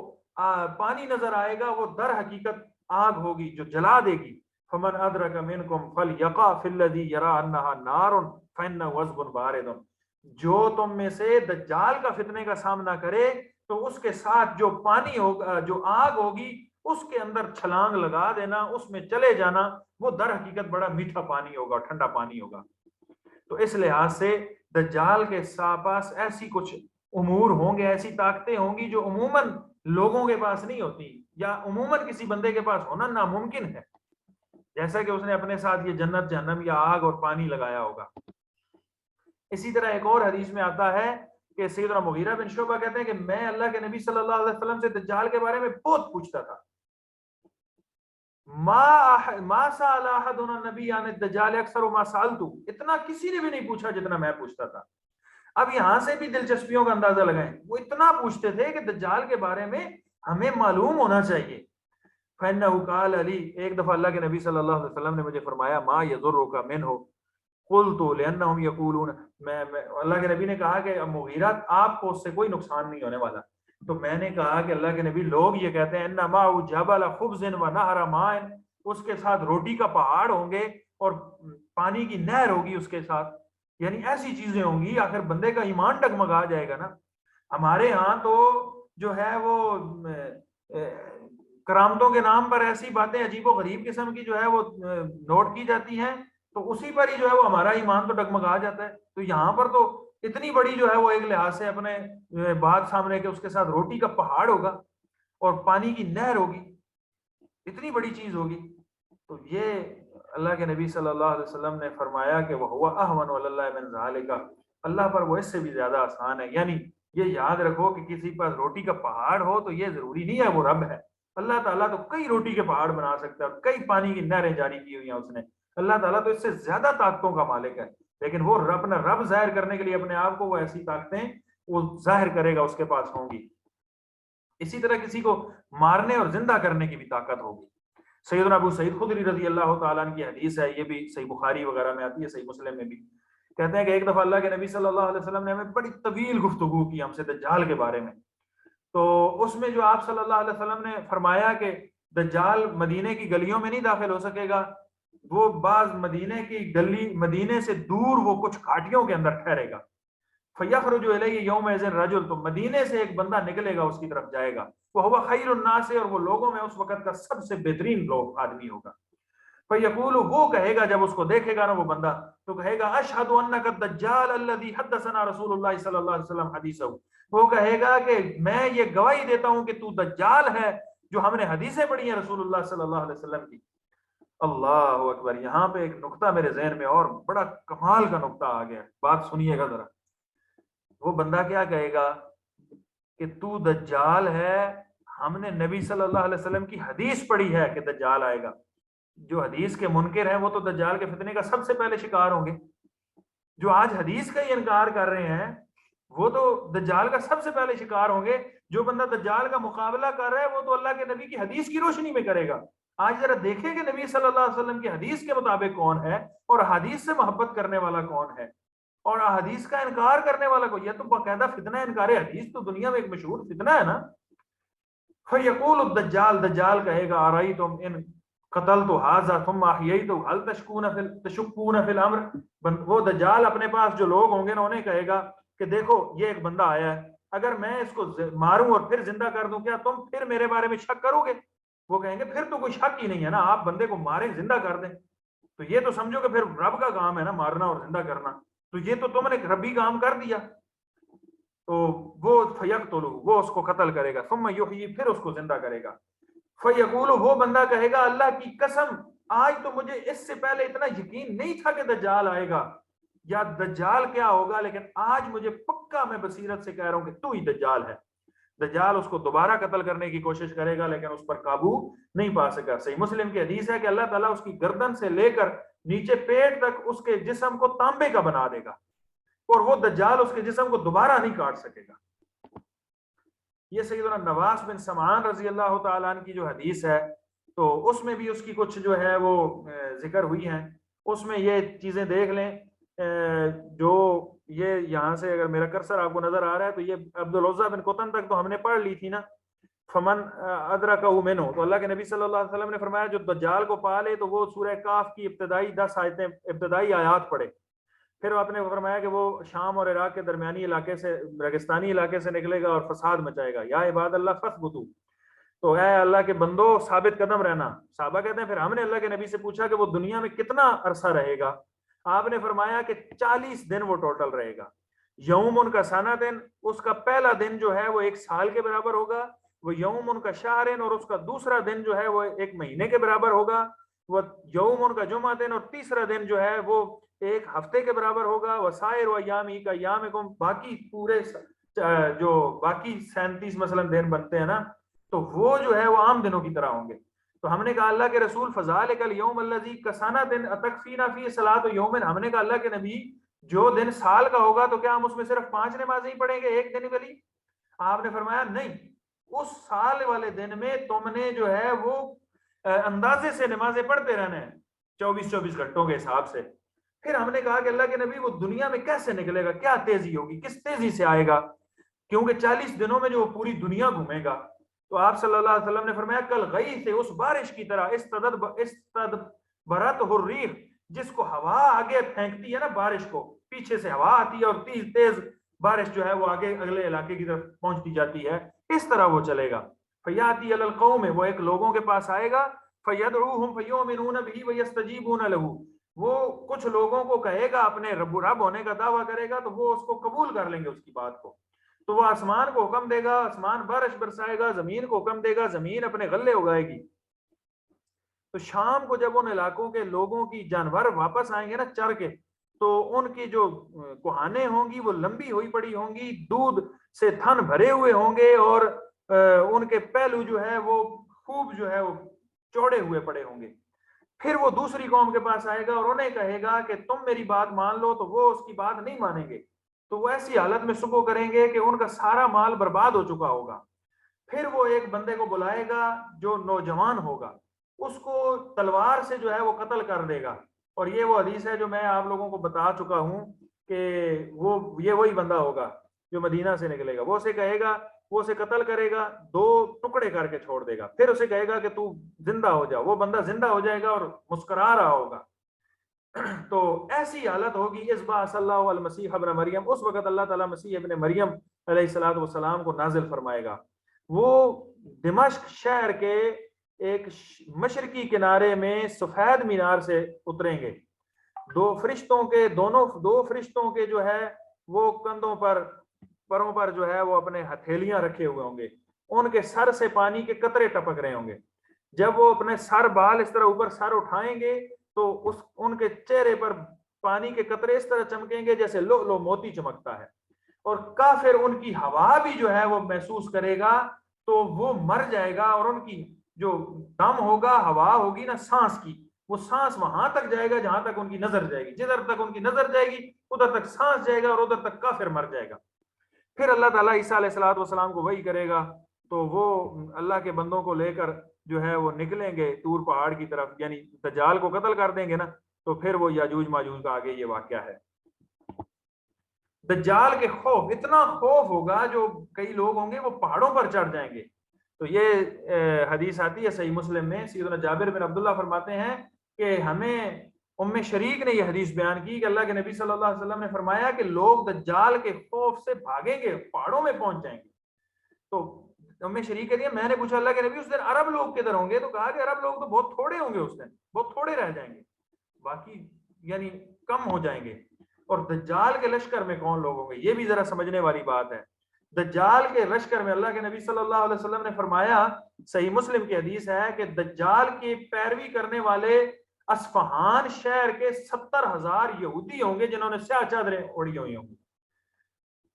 پانی نظر آئے گا وہ در حقیقت آگ ہوگی جو جلا دے گی۔ فمن ادرک منکم فلیقع فی الذی یری انہا نار فانہ عذب بارد، جو تم میں سے دجال کا فتنے کا سامنا کرے تو اس کے ساتھ جو پانی ہوگا، جو آگ ہوگی، اس کے اندر چھلانگ لگا دینا، اس میں چلے جانا، وہ در حقیقت بڑا میٹھا پانی ہوگا، ٹھنڈا پانی ہوگا۔ تو اس لحاظ سے دجال کے پاس ایسی کچھ امور ہوں گے، ایسی طاقتیں ہوں گی جو عموماً لوگوں کے پاس نہیں ہوتی، یا عموماً کسی بندے کے پاس ہونا ناممکن ہے، جیسا کہ اس نے اپنے ساتھ یہ جنت جہنم یا آگ اور پانی لگایا ہوگا۔ اسی طرح ایک اور حدیث میں آتا ہے کہ سیدنا مغیرہ بن شعبہ کہتے ہیں کہ میں اللہ کے نبی صلی اللہ علیہ وسلم سے دجال کے بارے میں بہت پوچھتا تھا، ما سأل احد النبی عن الدجال اکثر ما سألت، اتنا کسی نے بھی نہیں پوچھا جتنا میں پوچھتا تھا۔ اب یہاں سے بھی دلچسپیوں کا اندازہ لگائیں، وہ اتنا پوچھتے تھے کہ دجال کے بارے میں ہمیں معلوم ہونا چاہیے۔ فَإِنَّهُ قَالَ لِي، ایک دفعہ اللہ کے نبی صلی اللہ علیہ وسلم نے مجھے فرمایا ما يَضُرُّكَ مِنْهُ قُلْتُ لِأَنَّهُمْ يَقُولُونَ، اللہ کے نبی نے کہا کہ مغیرہ آپ کو اس سے کوئی نقصان نہیں ہونے والا، تو میں نے کہا کہ اللہ کے نبی لوگ یہ کہتے ہیں اِنَّ مَعَهُ جَبَلَ خُبْزٍ وَنَهْرَ مَاءٍ، اس کے ساتھ روٹی کا پہاڑ ہوں گے اور پانی کی نہر ہوگی اس کے ساتھ، یعنی ایسی چیزیں ہوں گی آخر بندے کا ایمان ڈگمگا جائے گا نا۔ ہمارے ہاں تو جو ہے وہ کرامتوں کے نام پر ایسی باتیں عجیب و غریب قسم کی جو ہے وہ نوٹ کی جاتی ہیں، تو اسی پر ہی جو ہے وہ ہمارا ایمان تو ڈگمگا جاتا ہے۔ تو یہاں پر تو اتنی بڑی جو ہے وہ ایک لحاظ سے اپنے بات سامنے کہ اس کے ساتھ روٹی کا پہاڑ ہوگا اور پانی کی نہر ہوگی، اتنی بڑی چیز ہوگی، تو یہ اللہ کے نبی صلی اللہ علیہ وسلم نے فرمایا کہ وہ اہون علی اللہ من ذالک، اللہ پر وہ اس سے بھی زیادہ آسان ہے۔ یعنی یہ یاد رکھو کہ کسی پاس روٹی کا پہاڑ ہو تو یہ ضروری نہیں ہے وہ رب ہے، اللہ تعالیٰ تو کئی روٹی کے پہاڑ بنا سکتا ہے، کئی پانی کی نہریں جاری کی ہوئی ہیں اس نے، اللہ تعالیٰ تو اس سے زیادہ طاقتوں کا مالک ہے، لیکن وہ اپنا رب ظاہر کرنے کے لیے اپنے آپ کو وہ ایسی طاقتیں وہ ظاہر کرے گا، اس کے پاس ہوں گی۔ اسی طرح کسی کو مارنے اور زندہ کرنے کی بھی طاقت ہوگی۔ سیدنا ابو سعید خدری رضی اللہ تعالیٰ عنہ کی حدیث ہے، یہ بھی صحیح بخاری وغیرہ میں آتی ہے، صحیح مسلم میں بھی، کہتے ہیں کہ ایک دفعہ اللہ کے نبی صلی اللہ علیہ وسلم نے ہمیں بڑی طویل گفتگو کی ہم سے دجال کے بارے میں، تو اس میں جو آپ صلی اللہ علیہ وسلم نے فرمایا کہ دجال مدینے کی گلیوں میں نہیں داخل ہو سکے گا، وہ بعض مدینے کی گلی، مدینے سے دور وہ کچھ گھاٹیوں کے اندر ٹھہرے گا۔ فَيَخْرُجُ إِلَيْهِ يَوْمَئِذٍ رَجُلٌ، تو مدینے سے ایک بندہ نکلے گا اس کی طرف جائے گا، وَهُوَ خَيْرُ النَّاسِ، اور وہ لوگوں میں اس وقت کا سب سے بہترین لوگ آدمی ہوگا. فَيَقُولُ، وہ کہے گا جب اس کو دیکھے گا نا وہ بندہ، تو کہے گا أَشْهَدُ أَنَّكَ الدَّجَّالُ الَّذِي حَدَّثَنَا رسول اللہ صلی اللہ علیہ وسلم حدیثه، وہ کہے گا کہ میں یہ گواہی دیتا ہوں کہ تو دجال ہے جو ہم نے حدیثیں پڑھی ہیں رسول اللہ صلی اللہ علیہ وسلم کی. اللہ اکبر. یہاں پہ ایک نقطہ میرے ذہن میں اور بڑا کمال کا نقطہ آ گیا، بات سنیے گا ذرا. وہ بندہ کیا کہے گا کہ تو دجال ہے، ہم نے نبی صلی اللہ علیہ وسلم کی حدیث پڑھی ہے کہ دجال آئے گا. جو حدیث کے منکر ہیں وہ تو دجال کے فتنے کا سب سے پہلے شکار ہوں گے. جو آج حدیث کا ہی انکار کر رہے ہیں وہ تو دجال کا سب سے پہلے شکار ہوں گے. جو بندہ دجال کا مقابلہ کر رہا ہے وہ تو اللہ کے نبی کی حدیث کی روشنی میں کرے گا. آج ذرا دیکھیں کہ نبی صلی اللہ علیہ وسلم کی حدیث کے مطابق کون ہے، اور حدیث سے محبت کرنے والا کون ہے، اور حدیث کا انکار کرنے والا کو. یہ تو باقاعدہ فتنہ انکار حدیث تو دنیا میں ایک مشہور فتنہ ہے نا. فَيَقُولُ الدَّجَّالُ، دجال کہے گا أَرَأَيْتُمْ إِنْ قَتَلْتُ هَذَا ثُمَّ أَحْيَيْتُهُ هَلْ تَشُكُّونَ فِي الْأَمْرِ. وہ دجال اپنے پاس جو لوگ ہوں گے نا انہیں کہے گا کہ دیکھو یہ ایک بندہ آیا ہے، اگر میں اس کو ماروں اور پھر زندہ کر دوں کیا تم پھر میرے بارے میں شک کرو گے؟ وہ کہیں گے پھر تو کوئی شک ہی نہیں ہے نا، آپ بندے کو ماریں زندہ کر دیں تو یہ تو سمجھو کہ پھر رب کا کام ہے نا مارنا اور زندہ کرنا، تو یہ تو تم نے ربی کام کر دیا. تو وہ فیقتلہ، وہ اس کو قتل کرے گا، ثم یحیی، پھر اس کو زندہ کرے گا. فیقول، وہ بندہ کہے گا اللہ کی قسم آج تو مجھے اس سے پہلے اتنا یقین نہیں تھا کہ دجال آئے گا یا دجال کیا ہوگا، لیکن آج مجھے پکا میں بصیرت سے کہہ رہا ہوں کہ تو ہی دجال ہے. دجال اس کو دوبارہ قتل کرنے کی کوشش کرے گا لیکن اس پر قابو نہیں پا سکا. صحیح مسلم کی حدیث ہے کہ اللہ تعالیٰ اس کی گردن سے لے کر نیچے پیٹ تک اس کے جسم کو تانبے کا بنا دے گا اور وہ دجال اس کے جسم کو دوبارہ نہیں کاٹ سکے گا. یہ سیدنا نواس بن سمعان رضی اللہ تعالیٰ عنہ کی جو حدیث ہے تو اس میں بھی اس کی کچھ جو ہے وہ ذکر ہوئی ہیں. اس میں یہ چیزیں دیکھ لیں جو یہ یہاں سے اگر میرا کرسر آپ کو نظر آ رہا ہے تو یہ عبدالعزیٰ بن قطن تک تو ہم نے پڑھ لی تھی نا. فمن ادرکہ منہ، تو اللہ کے نبی صلی اللہ علیہ وسلم نے فرمایا جو دجال کو پالے تو وہ سورہ کاف کی ابتدائی 10 آیتیں ابتدائی آیات پڑھے. پھر آپ نے فرمایا کہ وہ شام اور عراق کے درمیانی علاقے سے ریگستانی علاقے سے نکلے گا اور فساد مچائے گا. یا عباد اللہ فثبتوا، تو اے اللہ کے بندو ثابت قدم رہنا. صحابہ کہتے ہیں پھر ہم نے اللہ کے نبی سے پوچھا کہ وہ دنیا میں کتنا عرصہ رہے گا؟ آپ نے فرمایا کہ 40 دن وہ ٹوٹل رہے گا. یوم ان کا سنتن، اس کا پہلا دن جو ہے وہ 1 سال کے برابر ہوگا. وہ یوم ان کا شہرن، اور اس کا دوسرا دن جو ہے وہ 1 مہینے کے برابر ہوگا. وہ یوم ان کا جمعتن، اور تیسرا دن جو ہے وہ 1 ہفتے کے برابر ہوگا. وسائر ایامی کا یامکم، باقی پورے جو باقی 37 مثلا دن بنتے ہیں نا تو وہ جو ہے وہ عام دنوں کی طرح ہوں گے. تو ہم نے کہا اللہ کے رسول فذالک الیوم الذی کسنۃ اتکفینا فی صلاۃ یوم، ہم نے کہا اللہ کے نبی جو دن سال کا ہوگا تو کیا ہم اس میں صرف 5 نمازیں ہی پڑھیں گے ایک دن کے لیے؟ آپ نے فرمایا نہیں، اس سال والے دن میں تم نے جو ہے وہ اندازے سے نمازیں پڑھتے رہنا ہے 24 گھنٹوں کے حساب سے. پھر ہم نے کہا کہ اللہ کے نبی وہ دنیا میں کیسے نکلے گا، کیا تیزی ہوگی، کس تیزی سے آئے گا؟ کیونکہ 40 دنوں میں جو وہ پوری دنیا گھومے گا. تو آپ صلی اللہ علیہ وسلم نے فرمایا کل غیث، اس بارش کی طرح، استدبرت الریح، جس کو ہوا آگے پھینکتی ہے نا بارش کو، پیچھے سے ہوا آتی ہے اور تیز بارش جو ہے وہ آگے اگلے علاقے کی طرف پہنچتی جاتی ہے، اس طرح وہ چلے گا. فیاتی علی القوم، وہ ایک لوگوں کے پاس آئے گا، فیدعوہم فیؤمنون بہ ویستجیبون لہ، وہ کچھ لوگوں کو کہے گا، اپنے رب ہونے کا دعویٰ کرے گا تو وہ اس کو قبول کر لیں گے اس کی بات کو. تو وہ آسمان کو حکم دے گا، آسمان بارش برسائے گا، زمین کو حکم دے گا، زمین اپنے غلے اگائے گی. تو شام کو جب ان علاقوں کے لوگوں کی جانور واپس آئیں گے نا چر کے، تو ان کی جو کوہانے ہوں گی وہ لمبی ہوئی پڑی ہوں گی، دودھ سے تھن بھرے ہوئے ہوں گے، اور ان کے پہلو جو ہے وہ خوب جو ہے وہ چوڑے ہوئے پڑے ہوں گے. پھر وہ دوسری قوم کے پاس آئے گا اور انہیں کہے گا کہ تم میری بات مان لو، تو وہ اس کی بات نہیں مانیں گے. تو وہ ایسی حالت میں سکو کریں گے کہ ان کا سارا مال برباد ہو چکا ہوگا. پھر وہ ایک بندے کو بلائے گا جو نوجوان ہوگا، اس کو تلوار سے جو ہے وہ قتل کر دے گا. اور یہ وہ حدیث ہے جو میں آپ لوگوں کو بتا چکا ہوں کہ یہ وہی بندہ ہوگا جو مدینہ سے نکلے گا. وہ اسے کہے گا، وہ اسے قتل کرے گا، 2 ٹکڑے کر کے چھوڑ دے گا، پھر اسے کہے گا کہ تو زندہ ہو جا. وہ بندہ زندہ ہو جائے گا اور مسکرا رہا ہوگا. تو ایسی حالت ہوگی اس با صلی اللہ علیہ مسیح ابن مریم، اس وقت اللہ تعالیٰ مسیح ابن مریم علیہ الصلوۃ والسلام کو نازل فرمائے گا. وہ دمشق شہر کے ایک مشرقی کنارے میں سفید مینار سے اتریں گے. دو فرشتوں کے جو ہے وہ کندھوں پر، پروں پر جو ہے وہ اپنے ہتھیلیاں رکھے ہوئے ہوں گے. ان کے سر سے پانی کے قطرے ٹپک رہے ہوں گے. جب وہ اپنے سر بال اس طرح اوپر سر اٹھائیں گے تو ان کے چہرے پر پانی کے قطرے اس طرح چمکیں گے جیسے لؤلؤ موتی چمکتا ہے. اور کافر ان کی ہوا بھی جو ہے وہ محسوس کرے گا تو وہ مر جائے گا، اور ان کی جو دم ہوگا، ہوا ہوگی نا سانس کی، وہ سانس وہاں تک جائے گا جہاں تک ان کی نظر جائے گی. جدھر تک ان کی نظر جائے گی ادھر تک سانس جائے گا، اور ادھر تک کافر مر جائے گا. پھر اللہ تعالیٰ عیسیٰ علیہ الصلوۃ والسلام کو وحی کرے گا تو وہ اللہ کے بندوں کو لے کر جو ہے وہ نکلیں گے طور پہاڑ کی طرف، یعنی دجال کو قتل کر دیں گے نا، تو پھر وہ یاجوج ماجوج کا آگے یہ واقعہ ہے. دجال کے خوف، اتنا خوف ہوگا جو کئی لوگ ہوں گے وہ پہاڑوں پر چڑھ جائیں گے. تو یہ حدیث آتی ہے صحیح مسلم میں، سیدنا جابر بن عبداللہ فرماتے ہیں کہ ہمیں ام شریک نے یہ حدیث بیان کی کہ اللہ کے نبی صلی اللہ علیہ وسلم نے فرمایا کہ لوگ دجال کے خوف سے بھاگیں گے، پہاڑوں میں پہنچ جائیں گے. تو ام شریک کہتی ہے میں نے پوچھا اللہ کے نبی اس دن عرب لوگ کدھر ہوں گے؟ تو کہا کہ عرب لوگ تو بہت تھوڑے ہوں گے، اس دن بہت تھوڑے رہ جائیں گے، باقی یعنی کم ہو جائیں گے. اور دجال کے لشکر میں کون لوگ ہوں گے یہ بھی ذرا سمجھنے والی بات ہے. دجال کے لشکر میں اللہ کے نبی صلی اللہ علیہ وسلم نے فرمایا، صحیح مسلم کی حدیث ہے کہ دجال کی پیروی کرنے والے اصفہان شہر کے 70,000 یہودی ہوں گے جنہوں نے سیاہ چادریں اوڑھی ہوئی ہوں گی.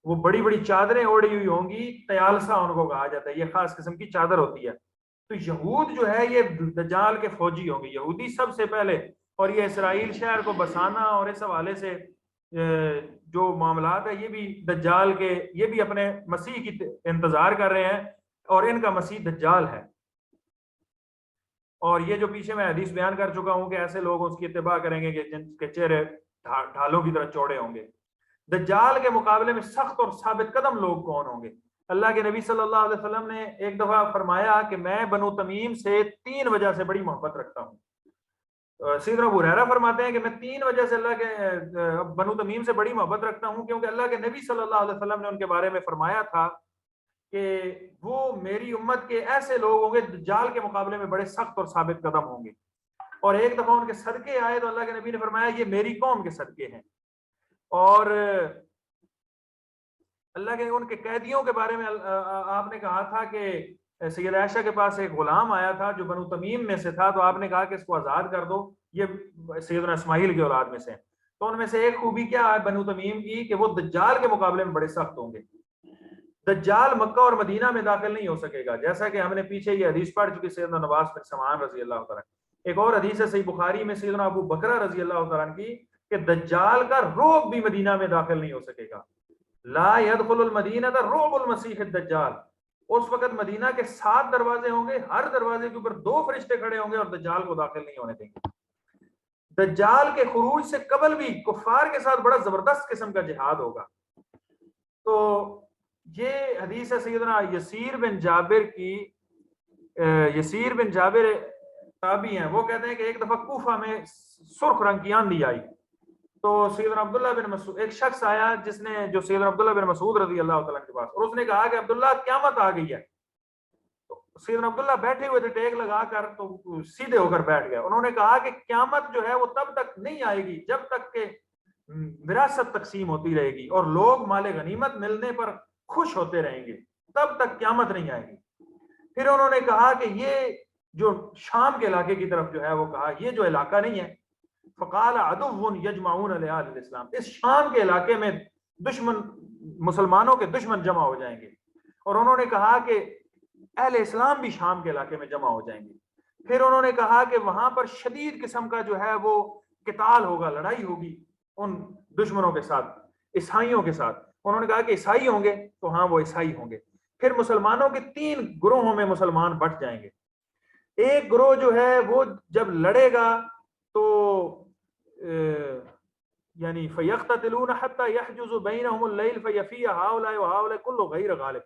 وہ بڑی بڑی چادریں اوڑھی ہوئی ہوں گی، تیالسا ان کو کہا جاتا ہے، یہ خاص قسم کی چادر ہوتی ہے. تو یہود جو ہے یہ دجال کے فوجی ہوں گے، یہودی سب سے پہلے. اور یہ اسرائیل شہر کو بسانا اور اس حوالے سے جو معاملات ہے یہ بھی دجال کے، یہ بھی اپنے مسیح کی انتظار کر رہے ہیں، اور ان کا مسیح دجال ہے. اور یہ جو پیچھے میں حدیث بیان کر چکا ہوں کہ ایسے لوگ اس کی اتباع کریں گے کہ جن کے چہرے ڈھالوں کی طرح چوڑے ہوں گے. دجال کے مقابلے میں سخت اور ثابت قدم لوگ کون ہوں گے؟ اللہ کے نبی صلی اللہ علیہ وسلم نے ایک دفعہ فرمایا کہ میں بنو تمیم سے 3 وجہ سے بڑی محبت رکھتا ہوں. سیدنا ابو ہریرہ فرماتے ہیں کہ میں 3 وجہ سے اللہ کے بنو تمیم سے بڑی محبت رکھتا ہوں، کیونکہ اللہ کے نبی صلی اللہ علیہ وسلم نے ان کے بارے میں فرمایا تھا کہ وہ میری امت کے ایسے لوگ ہوں گے دجال کے مقابلے میں بڑے سخت اور ثابت قدم ہوں گے. اور ایک دفعہ ان کے صدقے آئے تو اللہ کے نبی نے فرمایا یہ میری قوم کے صدقے ہیں. اور اللہ کے ان کے قیدیوں کے بارے میں آپ نے کہا تھا کہ سید عائشہ کے پاس ایک غلام آیا تھا جو بنو تمیم میں سے تھا، تو آپ نے کہا کہ اس کو آزاد کر دو، یہ سیدنا اسماعیل کی اولاد میں سے. تو ان میں سے ایک خوبی کیا ہے بنو تمیم کی کہ وہ دجال کے مقابلے میں بڑے سخت ہوں گے. دجال مکہ اور مدینہ میں داخل نہیں ہو سکے گا، جیسا کہ ہم نے پیچھے یہ حدیث پڑھ چکی سیدنا نواز بن سمعان رضی اللہ تعالیٰ. ایک اور حدیث ہے صحیح بخاری میں سیدنا ابو بکرہ رضی اللہ تعالیٰ کی کہ دجال کا رعب بھی مدینہ میں داخل نہیں ہو سکے گا. لا يدخل المدینہ رعب المسیح الدجال. اس وقت مدینہ کے 7 دروازے ہوں گے، ہر دروازے کے اوپر 2 فرشتے کھڑے ہوں گے اور دجال کو داخل نہیں ہونے دیں گے. دجال کے خروج سے قبل بھی کفار کے ساتھ بڑا زبردست قسم کا جہاد ہوگا. تو یہ حدیث ہے سیدنا یسیر بن جابر کی. یسیر بن جابر تابعی ہیں، وہ کہتے ہیں کہ ایک دفعہ کوفہ میں سرخ رنگ کی آندھی آئی تو سیدنا عبداللہ بن مسعود، ایک شخص آیا جس نے جو سیدنا عبداللہ بن مسعود رضی اللہ تعالیٰ کے پاس، اور اس نے کہا کہ عبداللہ قیامت آ گئی ہے. تو سیدنا عبداللہ بیٹھے ہوئے تھے ٹیک لگا کر، تو سیدھے ہو کر بیٹھ گئے. انہوں نے کہا کہ قیامت جو ہے وہ تب تک نہیں آئے گی جب تک کہ وراثت تقسیم ہوتی رہے گی اور لوگ مال غنیمت ملنے پر خوش ہوتے رہیں گے، تب تک قیامت نہیں آئے گی. پھر انہوں نے کہا کہ یہ جو شام کے علاقے کی طرف جو ہے وہ کہا یہ جو علاقہ نہیں ہے، فقال عدو یجمعون علی اہل الاسلام، اس شام کے علاقے میں دشمن، مسلمانوں کے دشمن جمع ہو جائیں گے. اور انہوں نے کہا کہ اہل اسلام بھی شام کے علاقے میں جمع ہو جائیں گے. پھر انہوں نے کہا کہ وہاں پر شدید قسم کا جو ہے وہ قتال ہوگا، لڑائی ہوگی ان دشمنوں کے ساتھ، عیسائیوں کے ساتھ. انہوں نے کہا کہ عیسائی ہوں گے، تو ہاں وہ عیسائی ہوں گے. پھر مسلمانوں کے 3 گروہوں میں مسلمان بٹ جائیں گے. ایک گروہ جو ہے وہ جب لڑے گا تو یعنی فَيَقْتَتِلُونَ حَتَّى يَحْجُزُ بَيْنَهُمُ اللَّيْلَ فَيَفِيَ هَؤُلَاءِ وَهَؤُلَاءِ كُلُّ غَيْرَ غَالِبٍ.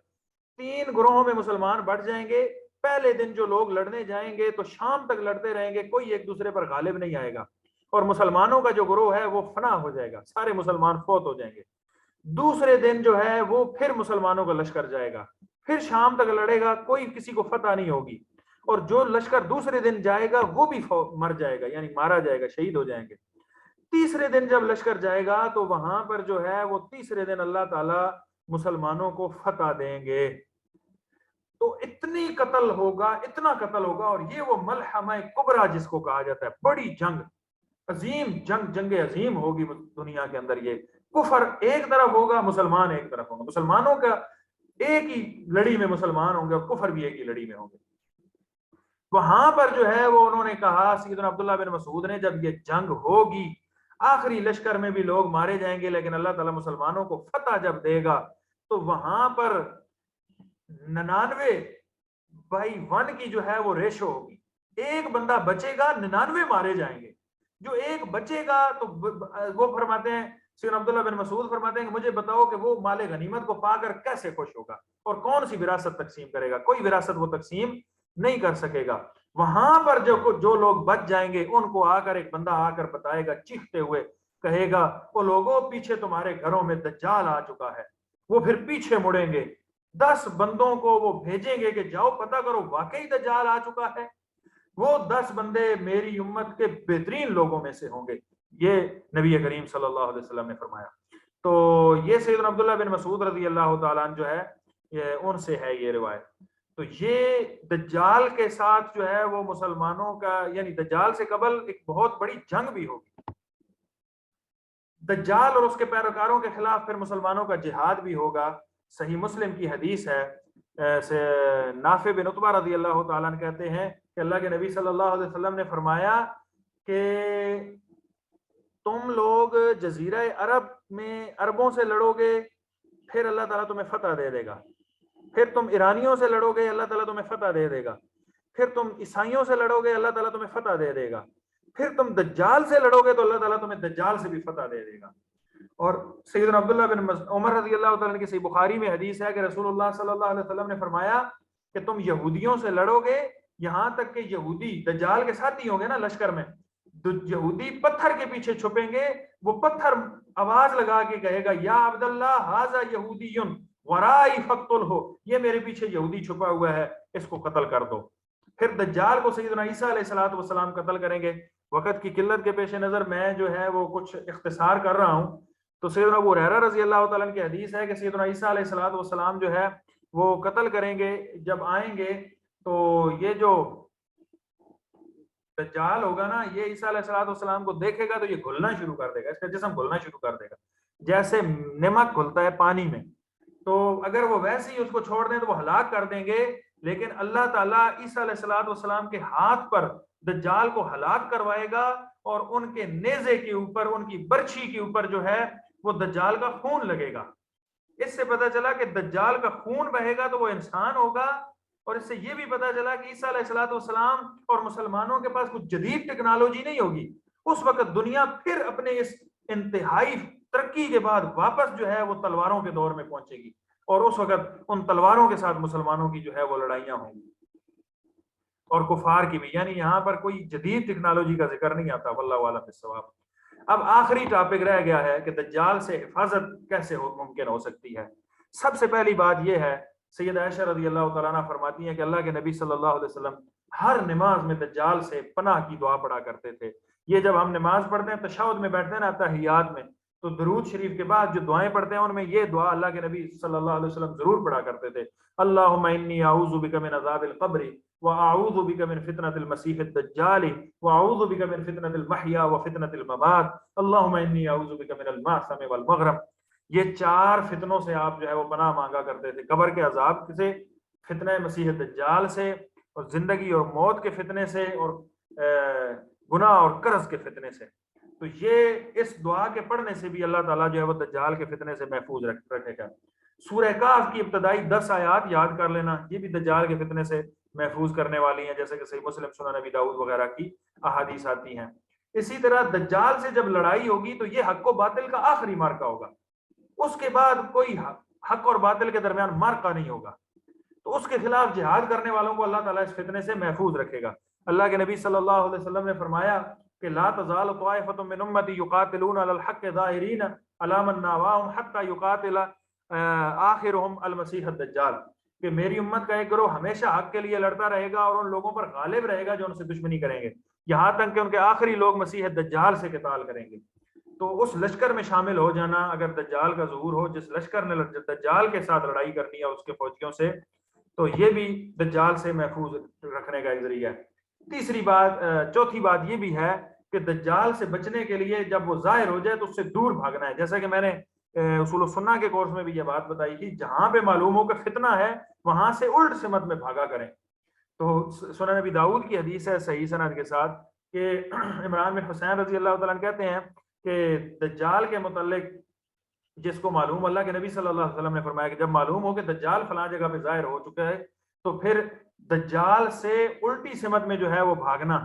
3 گروہوں میں مسلمان بٹ جائیں گے. پہلے دن جو لوگ لڑنے جائیں گے تو شام تک لڑتے رہیں گے، کوئی ایک دوسرے پر غالب نہیں آئے گا. اور مسلمانوں کا جو گروہ ہے وہ فنا ہو جائے گا، سارے مسلمان فوت ہو جائیں گے۔ دوسرے دن جو ہے وہ پھر مسلمانوں کا لشکر جائے گا، پھر شام تک لڑے گا، کوئی کسی کو فتح نہیں ہوگی، اور جو لشکر دوسرے دن جائے گا وہ بھی مر جائے گا، یعنی مارا جائے گا، شہید ہو جائیں گے۔ تیسرے دن جب لشکر جائے گا تو وہاں پر جو ہے وہ تیسرے دن اللہ تعالی مسلمانوں کو فتح دیں گے۔ تو اتنی قتل ہوگا، اتنا قتل ہوگا، اور یہ وہ ملحمہ کبریٰ جس کو کہا جاتا ہے، بڑی جنگ، عظیم جنگ، جنگ عظیم ہوگی دنیا کے اندر۔ یہ کفر ایک طرف ہوگا، مسلمان ایک طرف ہوں گے، مسلمانوں کا ایک ہی لڑی میں مسلمان ہوں گے اور کفر بھی ایک ہی لڑی میں ہوں گے۔ وہاں پر جو ہے وہ انہوں نے کہا، سیدنا عبداللہ بن مسعود نے، جب یہ جنگ ہوگی، آخری لشکر میں بھی لوگ مارے جائیں گے، لیکن اللہ تعالیٰ مسلمانوں کو فتح جب دے گا تو وہاں پر 99/1 کی جو ہے وہ ریشو ہوگی، ایک بندہ بچے گا، 99 مارے جائیں گے۔ جو ایک بچے گا تو وہ فرماتے ہیں، سیدنا عبداللہ بن مسعود فرماتے ہیں کہ مجھے بتاؤ کہ وہ مال غنیمت کو پا کر کیسے خوش ہوگا اور کون سی وراثت تقسیم کرے گا؟ کوئی وراثت وہ تقسیم نہیں کر سکے گا۔ وہاں پر جو لوگ بچ جائیں گے ان کو آ کر ایک بندہ آ کر بتائے گا چیختے ہوئے، کہے گا وہ لوگوں پیچھے تمہارے گھروں میں دجال آ چکا ہے۔ وہ پھر پیچھے مڑیں گے، 10 بندوں کو وہ بھیجیں گے کہ جاؤ پتہ کرو واقعی دجال آ چکا ہے۔ وہ 10 بندے میری امت کے بہترین لوگوں میں سے ہوں گے، یہ نبی کریم صلی اللہ علیہ وسلم نے فرمایا۔ تو یہ سیدنا عبداللہ بن مسعود رضی اللہ تعالیٰ عنہ جو ہے ان سے ہے یہ روایت۔ تو یہ دجال کے ساتھ جو ہے وہ مسلمانوں کا، یعنی دجال سے قبل ایک بہت بڑی جنگ بھی ہوگی، دجال اور اس کے پیروکاروں کے خلاف پھر مسلمانوں کا جہاد بھی ہوگا۔ صحیح مسلم کی حدیث ہے، نافع بن عتبہ رضی اللہ تعالیٰ عنہ کہتے ہیں کہ اللہ کے نبی صلی اللہ علیہ وسلم نے فرمایا کہ تم لوگ جزیرہ عرب میں عربوں سے لڑو گے، پھر اللہ تعالیٰ تمہیں فتح دے دے گا۔ پھر تم ایرانیوں سے لڑو گے، اللہ تعالیٰ تمہیں فتح دے دے گا۔ پھر تم عیسائیوں سے لڑو گے، اللہ تعالیٰ تمہیں فتح دے دے گا۔ پھر تم دجال سے لڑو گے تو اللہ تعالیٰ تمہیں دجال سے بھی فتح دے دے گا۔ اور سیدنا عبداللہ بن عمر رضی اللہ تعالیٰ کی صحیح بخاری میں حدیث ہے کہ رسول اللہ صلی اللہ علیہ وسلم نے فرمایا کہ تم یہودیوں سے لڑو گے یہاں تک کہ یہودی دجال کے ساتھی ہوں گے نا لشکر میں، یہودی پتھر کے پیچھے چھپیں گے، وہ پتھر آواز لگا کے کہے گا یا عبداللہ ھذا یہودی ورائی فقتلہ، یہ میرے پیچھے یہودی چھپا ہوا ہے، اس کو قتل کر دو۔ پھر دجال کو سیدنا عیسیٰ علیہ السلام قتل کریں گے۔ وقت کی قلت کے پیش نظر میں جو ہے وہ کچھ اختصار کر رہا ہوں۔ تو سیدنا ابو ہریرہ رضی اللہ تعالیٰ کی حدیث ہے کہ سیدنا عیسیٰ علیہ السلام جو ہے وہ قتل کریں گے، جب آئیں گے تو یہ جو دجال ہوگا نا، یہ عیسیٰ علیہ السلام کو دیکھے گا تو یہ گھلنا شروع کر دے گا، اس کا جسم گھلنا شروع کر دے گا، جیسے نمک گھلتا ہے پانی میں۔ تو اگر وہ ویسے ہی اس کو چھوڑ دیں تو وہ ہلاک کر دیں گے، لیکن اللہ تعالیٰ عیسیٰ علیہ السلام کے ہاتھ پر دجال کو ہلاک کروائے گا، اور ان کے نیزے کے اوپر، ان کی برچھی کے اوپر جو ہے وہ دجال کا خون لگے گا۔ اس سے پتہ چلا کہ دجال کا خون بہے گا تو وہ انسان ہوگا، اور اس سے یہ بھی پتہ چلا کہ عیسیٰ علیہ السلام اور مسلمانوں کے پاس کچھ جدید ٹیکنالوجی نہیں ہوگی۔ اس وقت دنیا پھر اپنے اس انتہائی ترقی کے بعد واپس جو ہے وہ تلواروں کے دور میں پہنچے گی، اور اس وقت ان تلواروں کے ساتھ مسلمانوں کی جو ہے وہ لڑائیاں ہوں گی، اور کفار کی بھی۔ یعنی یہاں پر کوئی جدید ٹیکنالوجی کا ذکر نہیں آتا، واللہ اعلم بالصواب۔ اب آخری ٹاپک رہ گیا ہے کہ دجال سے حفاظت کیسے ممکن ہو سکتی ہے۔ سب سے پہلی بات یہ ہے، سیدہ عائشہ رضی اللہ تعالیٰ عنہ فرماتی ہیں کہ اللہ کے نبی صلی اللہ علیہ وسلم ہر نماز میں دجال سے پناہ کی دعا پڑھا کرتے تھے۔ یہ جب ہم نماز پڑھتے ہیں، تشہد میں بیٹھتے ہیں نا، تحیات میں، تو درود شریف کے بعد جو دعائیں پڑھتے ہیں ان میں یہ دعا اللہ کے نبی صلی اللہ علیہ وسلم ضرور پڑھا کرتے تھے، اللہم انی اعوذ بک من عذاب القبر واعوذ بک من فتنة المسیح الدجال واعوذ بک من فتنة المحیا وفتنة الممات اللہم انی اعوذ بک من المأثم والمغرم۔ یہ 4 فتنوں سے آپ جو ہے وہ پناہ مانگا کرتے تھے، قبر کے عذاب سے، فتنہ مسیح الدجال سے، اور زندگی اور موت کے فتنے سے، اور گناہ اور قرض کے فتنے سے۔ تو یہ اس دعا کے پڑھنے سے بھی اللہ تعالیٰ جو ہے وہ دجال کے فتنے سے محفوظ رکھے گا۔ سورہ کہف کی ابتدائی 10 آیات یاد کر لینا، یہ بھی دجال کے فتنے سے محفوظ کرنے والی ہیں، جیسے کہ صحیح مسلم، سنن نبی داؤد وغیرہ کی احادیث آتی ہیں۔ اسی طرح دجال سے جب لڑائی ہوگی تو یہ حق و باطل کا آخری مارکہ ہوگا، اس کے بعد کوئی حق اور باطل کے درمیان مارکہ نہیں ہوگا، تو اس کے خلاف جہاد کرنے والوں کو اللہ تعالیٰ اس فتنے سے محفوظ رکھے گا۔ اللہ کے نبی صلی اللہ علیہ وسلم نے فرمایا کہ لا تزال طائفۃ من امتی یقاتلون علی الحق ظاہرین علی من ناواہم حتی یقاتل آخرہم المسیح الدجال، کہ میری امت کا ایک گروہ ہمیشہ حق کے لیے لڑتا رہے گا اور ان لوگوں پر غالب رہے گا جو ان سے دشمنی کریں گے، یہاں تک کہ ان کے آخری لوگ مسیح دجال سے قتال کریں گے۔ تو اس لشکر میں شامل ہو جانا، اگر دجال کا ظہور ہو، جس لشکر نے دجال کے ساتھ لڑائی کرنی ہے اس کے فوجیوں سے، تو یہ بھی دجال سے محفوظ رکھنے کا ایک ذریعہ ہے۔ تیسری بات، چوتھی بات یہ بھی ہے کہ دجال سے بچنے کے لیے جب وہ ظاہر ہو جائے تو اس سے دور بھاگنا ہے، جیسا کہ میں نے اصول السنہ کے کورس میں بھی یہ بات بتائی تھی، جہاں پہ معلوم ہو کہ فتنہ ہے وہاں سے الٹ سمت میں بھاگا کریں۔ تو سنن نبی داؤد کی حدیث ہے صحیح سند کے ساتھ کہ عمران بن حسین رضی اللہ تعالیٰ عنہ کہتے ہیں کہ دجال کے متعلق جس کو معلوم، اللہ کے نبی صلی اللہ علیہ وسلم نے فرمایا کہ جب معلوم ہو کہ دجال فلاں جگہ پہ ظاہر ہو چکا ہے تو پھر دجال سے الٹی سمت میں جو ہے وہ بھاگنا،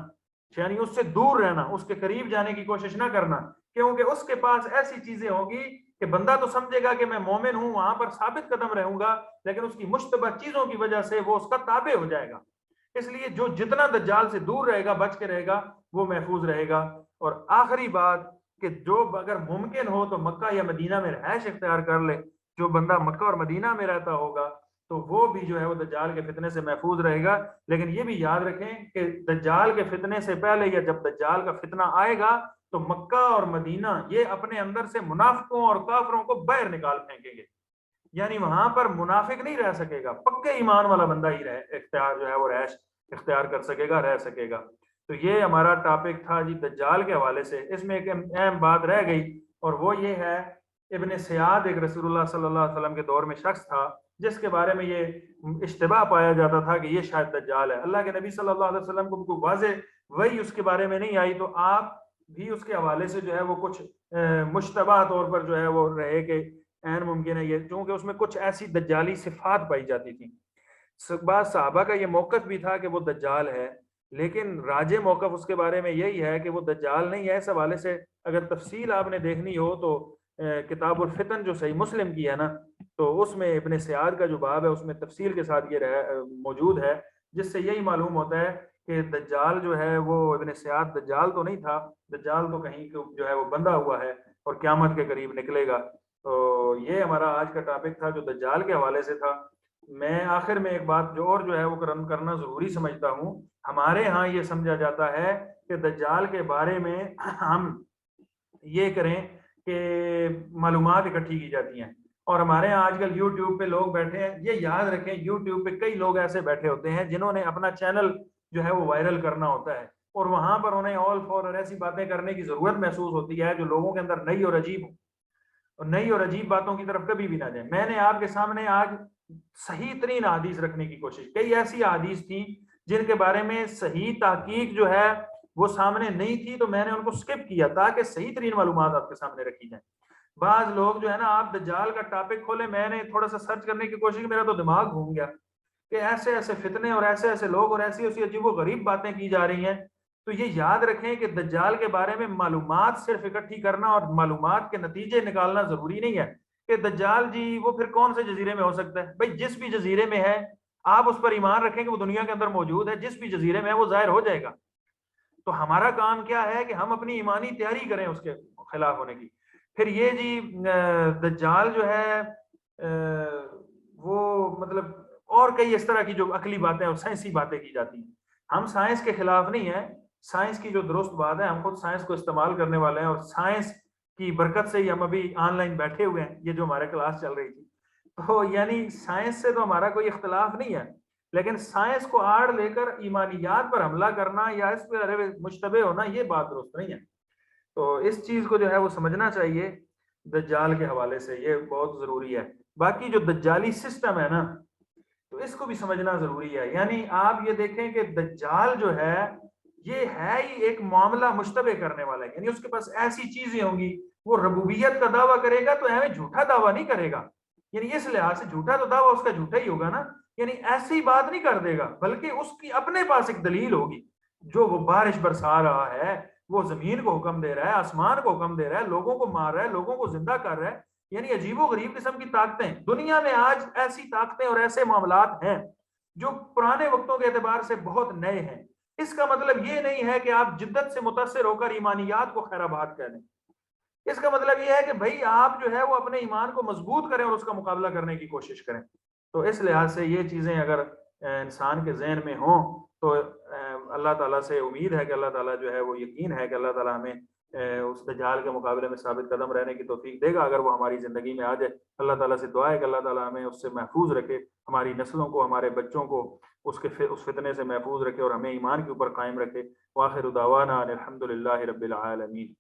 یعنی اس سے دور رہنا، اس کے قریب جانے کی کوشش نہ کرنا، کیونکہ اس کے پاس ایسی چیزیں ہوں گی کہ بندہ تو سمجھے گا کہ میں مومن ہوں، وہاں پر ثابت قدم رہوں گا، لیکن اس کی مشتبہ چیزوں کی وجہ سے وہ اس کا تابع ہو جائے گا۔ اس لیے جو جتنا دجال سے دور رہے گا، بچ کے رہے گا، وہ محفوظ رہے گا۔ اور آخری بات کہ جو اگر ممکن ہو تو مکہ یا مدینہ میں رہائش اختیار کر لے، جو بندہ مکہ اور مدینہ میں رہتا ہوگا تو وہ بھی جو ہے وہ دجال کے فتنے سے محفوظ رہے گا۔ لیکن یہ بھی یاد رکھیں کہ دجال کے فتنے سے پہلے یا جب دجال کا فتنہ آئے گا تو مکہ اور مدینہ یہ اپنے اندر سے منافقوں اور کافروں کو باہر نکال پھینکیں گے، یعنی وہاں پر منافق نہیں رہ سکے گا، پکے ایمان والا بندہ ہی اختیار جو ہے وہ رہائش اختیار کر سکے گا، رہ سکے گا۔ تو یہ ہمارا ٹاپک تھا جی دجال کے حوالے سے۔ اس میں ایک اہم بات رہ گئی اور وہ یہ ہے، ابن سیاد ایک رسول اللہ صلی اللہ علیہ وسلم کے دور میں شخص تھا جس کے بارے میں یہ اشتباہ پایا جاتا تھا کہ یہ شاید دجال ہے۔ اللہ کے نبی صلی اللہ علیہ وسلم کو کوئی واضح وحی اس کے بارے میں نہیں آئی تو آپ بھی اس کے حوالے سے جو ہے وہ کچھ مشتبہ طور پر جو ہے وہ رہے کہ عین ممکن ہے یہ، کیونکہ اس میں کچھ ایسی دجالی صفات پائی جاتی تھیں۔ بعض صحابہ کا یہ موقف بھی تھا کہ وہ دجال ہے، لیکن راجح موقف اس کے بارے میں یہی ہے کہ وہ دجال نہیں ہے۔ اس حوالے سے اگر تفصیل آپ نے دیکھنی ہو تو کتاب الفتن جو صحیح مسلم کی ہے نا، تو اس میں ابن سیاد کا جو باب ہے اس میں تفصیل کے ساتھ یہ موجود ہے، جس سے یہی معلوم ہوتا ہے کہ دجال جو ہے وہ ابن سیاد دجال تو نہیں تھا، دجال تو کہیں جو ہے وہ بندہ ہوا ہے اور قیامت کے قریب نکلے گا۔ تو یہ ہمارا آج کا ٹاپک تھا جو دجال کے حوالے سے تھا۔ میں آخر میں ایک بات جو ہے وہ کرنا ضروری سمجھتا ہوں، ہمارے ہاں یہ سمجھا جاتا ہے کہ دجال کے بارے میں ہم یہ کریں کہ معلومات اکٹھی کی جاتی ہیں، اور ہمارے ہاں آج کل یوٹیوب پہ لوگ بیٹھے ہیں، یہ یاد رکھیں یوٹیوب پہ کئی لوگ ایسے بیٹھے ہوتے ہیں جنہوں نے اپنا چینل جو ہے وہ وائرل کرنا ہوتا ہے، اور وہاں پر انہیں آل فور اور ایسی باتیں کرنے کی ضرورت محسوس ہوتی ہے جو لوگوں کے اندر نئی اور عجیب ہوں، اور نئی اور عجیب باتوں کی طرف کبھی بھی نہ جائیں۔ میں نے آپ کے سامنے آج صحیح ترین احادیث رکھنے کی کوشش، کئی ایسی احادیث تھیں جن کے بارے میں صحیح تحقیق جو ہے وہ سامنے نہیں تھی تو میں نے ان کو سکپ کیا تاکہ صحیح ترین معلومات آپ کے سامنے رکھی جائیں۔ بعض لوگ جو ہے نا، آپ دجال کا ٹاپک کھولے، میں نے تھوڑا سا سرچ کرنے کی کوشش کی، میرا تو دماغ گھوم گیا کہ ایسے ایسے فتنے اور ایسے ایسے لوگ اور ایسی ایسی عجیب و غریب باتیں کی جا رہی ہیں۔ تو یہ یاد رکھیں کہ دجال کے بارے میں معلومات صرف اکٹھی کرنا اور معلومات کے نتیجے نکالنا ضروری نہیں ہے کہ دجال جی وہ پھر کون سے جزیرے میں ہو سکتا ہے۔ بھائی جس بھی جزیرے میں ہے آپ اس پر ایمان رکھیں کہ وہ دنیا کے اندر موجود ہے، جس بھی جزیرے میں ہے وہ ظاہر ہو جائے گا۔ تو ہمارا کام کیا ہے کہ ہم اپنی ایمانی تیاری کریں اس کے خلاف ہونے کی۔ پھر یہ جی دجال جو ہے وہ مطلب اور کئی اس طرح کی جو عقلی باتیں اور سائنسی باتیں کی جاتی ہیں، ہم سائنس کے خلاف نہیں ہیں، سائنس کی جو درست بات ہے، ہم خود سائنس کو استعمال کرنے والے ہیں، اور سائنس کی برکت سے ہی ہم ابھی آن لائن بیٹھے ہوئے ہیں، یہ جو ہمارے کلاس چل رہی تھی، تو یعنی سائنس سے تو ہمارا کوئی اختلاف نہیں ہے، لیکن سائنس کو آڑ لے کر ایمانیات پر حملہ کرنا یا اس پر مشتبہ ہونا یہ بات درست نہیں ہے۔ تو اس چیز کو جو ہے وہ سمجھنا چاہیے دجال کے حوالے سے، یہ بہت ضروری ہے۔ باقی جو دجالی سسٹم ہے نا، تو اس کو بھی سمجھنا ضروری ہے۔ یعنی آپ یہ دیکھیں کہ دجال جو ہے یہ ہے ہی ایک معاملہ مشتبہ کرنے والا ہے، یعنی اس کے پاس ایسی چیزیں ہوں گی، وہ ربوبیت کا دعویٰ کرے گا تو ہمیں جھوٹا دعویٰ نہیں کرے گا، یعنی اس لحاظ سے جھوٹا تو دعویٰ اس کا جھوٹا ہی ہوگا نا، یعنی ایسی بات نہیں کر دے گا، بلکہ اس کی اپنے پاس ایک دلیل ہوگی، جو وہ بارش برسا رہا ہے، وہ زمین کو حکم دے رہا ہے، آسمان کو حکم دے رہا ہے، لوگوں کو مار رہا ہے، لوگوں کو زندہ کر رہا ہے، یعنی عجیب و غریب قسم کی طاقتیں دنیا میں آج ایسی طاقتیں اور ایسے معاملات ہیں جو پرانے وقتوں کے اعتبار سے بہت نئے ہیں۔ اس کا مطلب یہ نہیں ہے کہ آپ جدت سے متاثر ہو کر ایمانیات کو خیرآباد کہہ دیں. اس کا مطلب یہ ہے کہ بھائی آپ جو ہے وہ اپنے ایمان کو مضبوط کریں اور اس کا مقابلہ کرنے کی کوشش کریں. تو اس لحاظ سے یہ چیزیں اگر انسان کے ذہن میں ہوں تو اللہ تعالیٰ سے امید ہے کہ اللہ تعالیٰ جو ہے وہ یقین ہے کہ اللہ تعالیٰ ہمیں اس دجال کے مقابلے میں ثابت قدم رہنے کی توفیق دے گا اگر وہ ہماری زندگی میں آ جائے. اللہ تعالیٰ سے دعا ہے کہ اللہ تعالیٰ ہمیں اس سے محفوظ رکھے, ہماری نسلوں کو, ہمارے بچوں کو اس فتنے سے محفوظ رکھے اور ہمیں ایمان کے اوپر قائم رکھے. وآخر دعوانا الحمد للہ رب العالمین.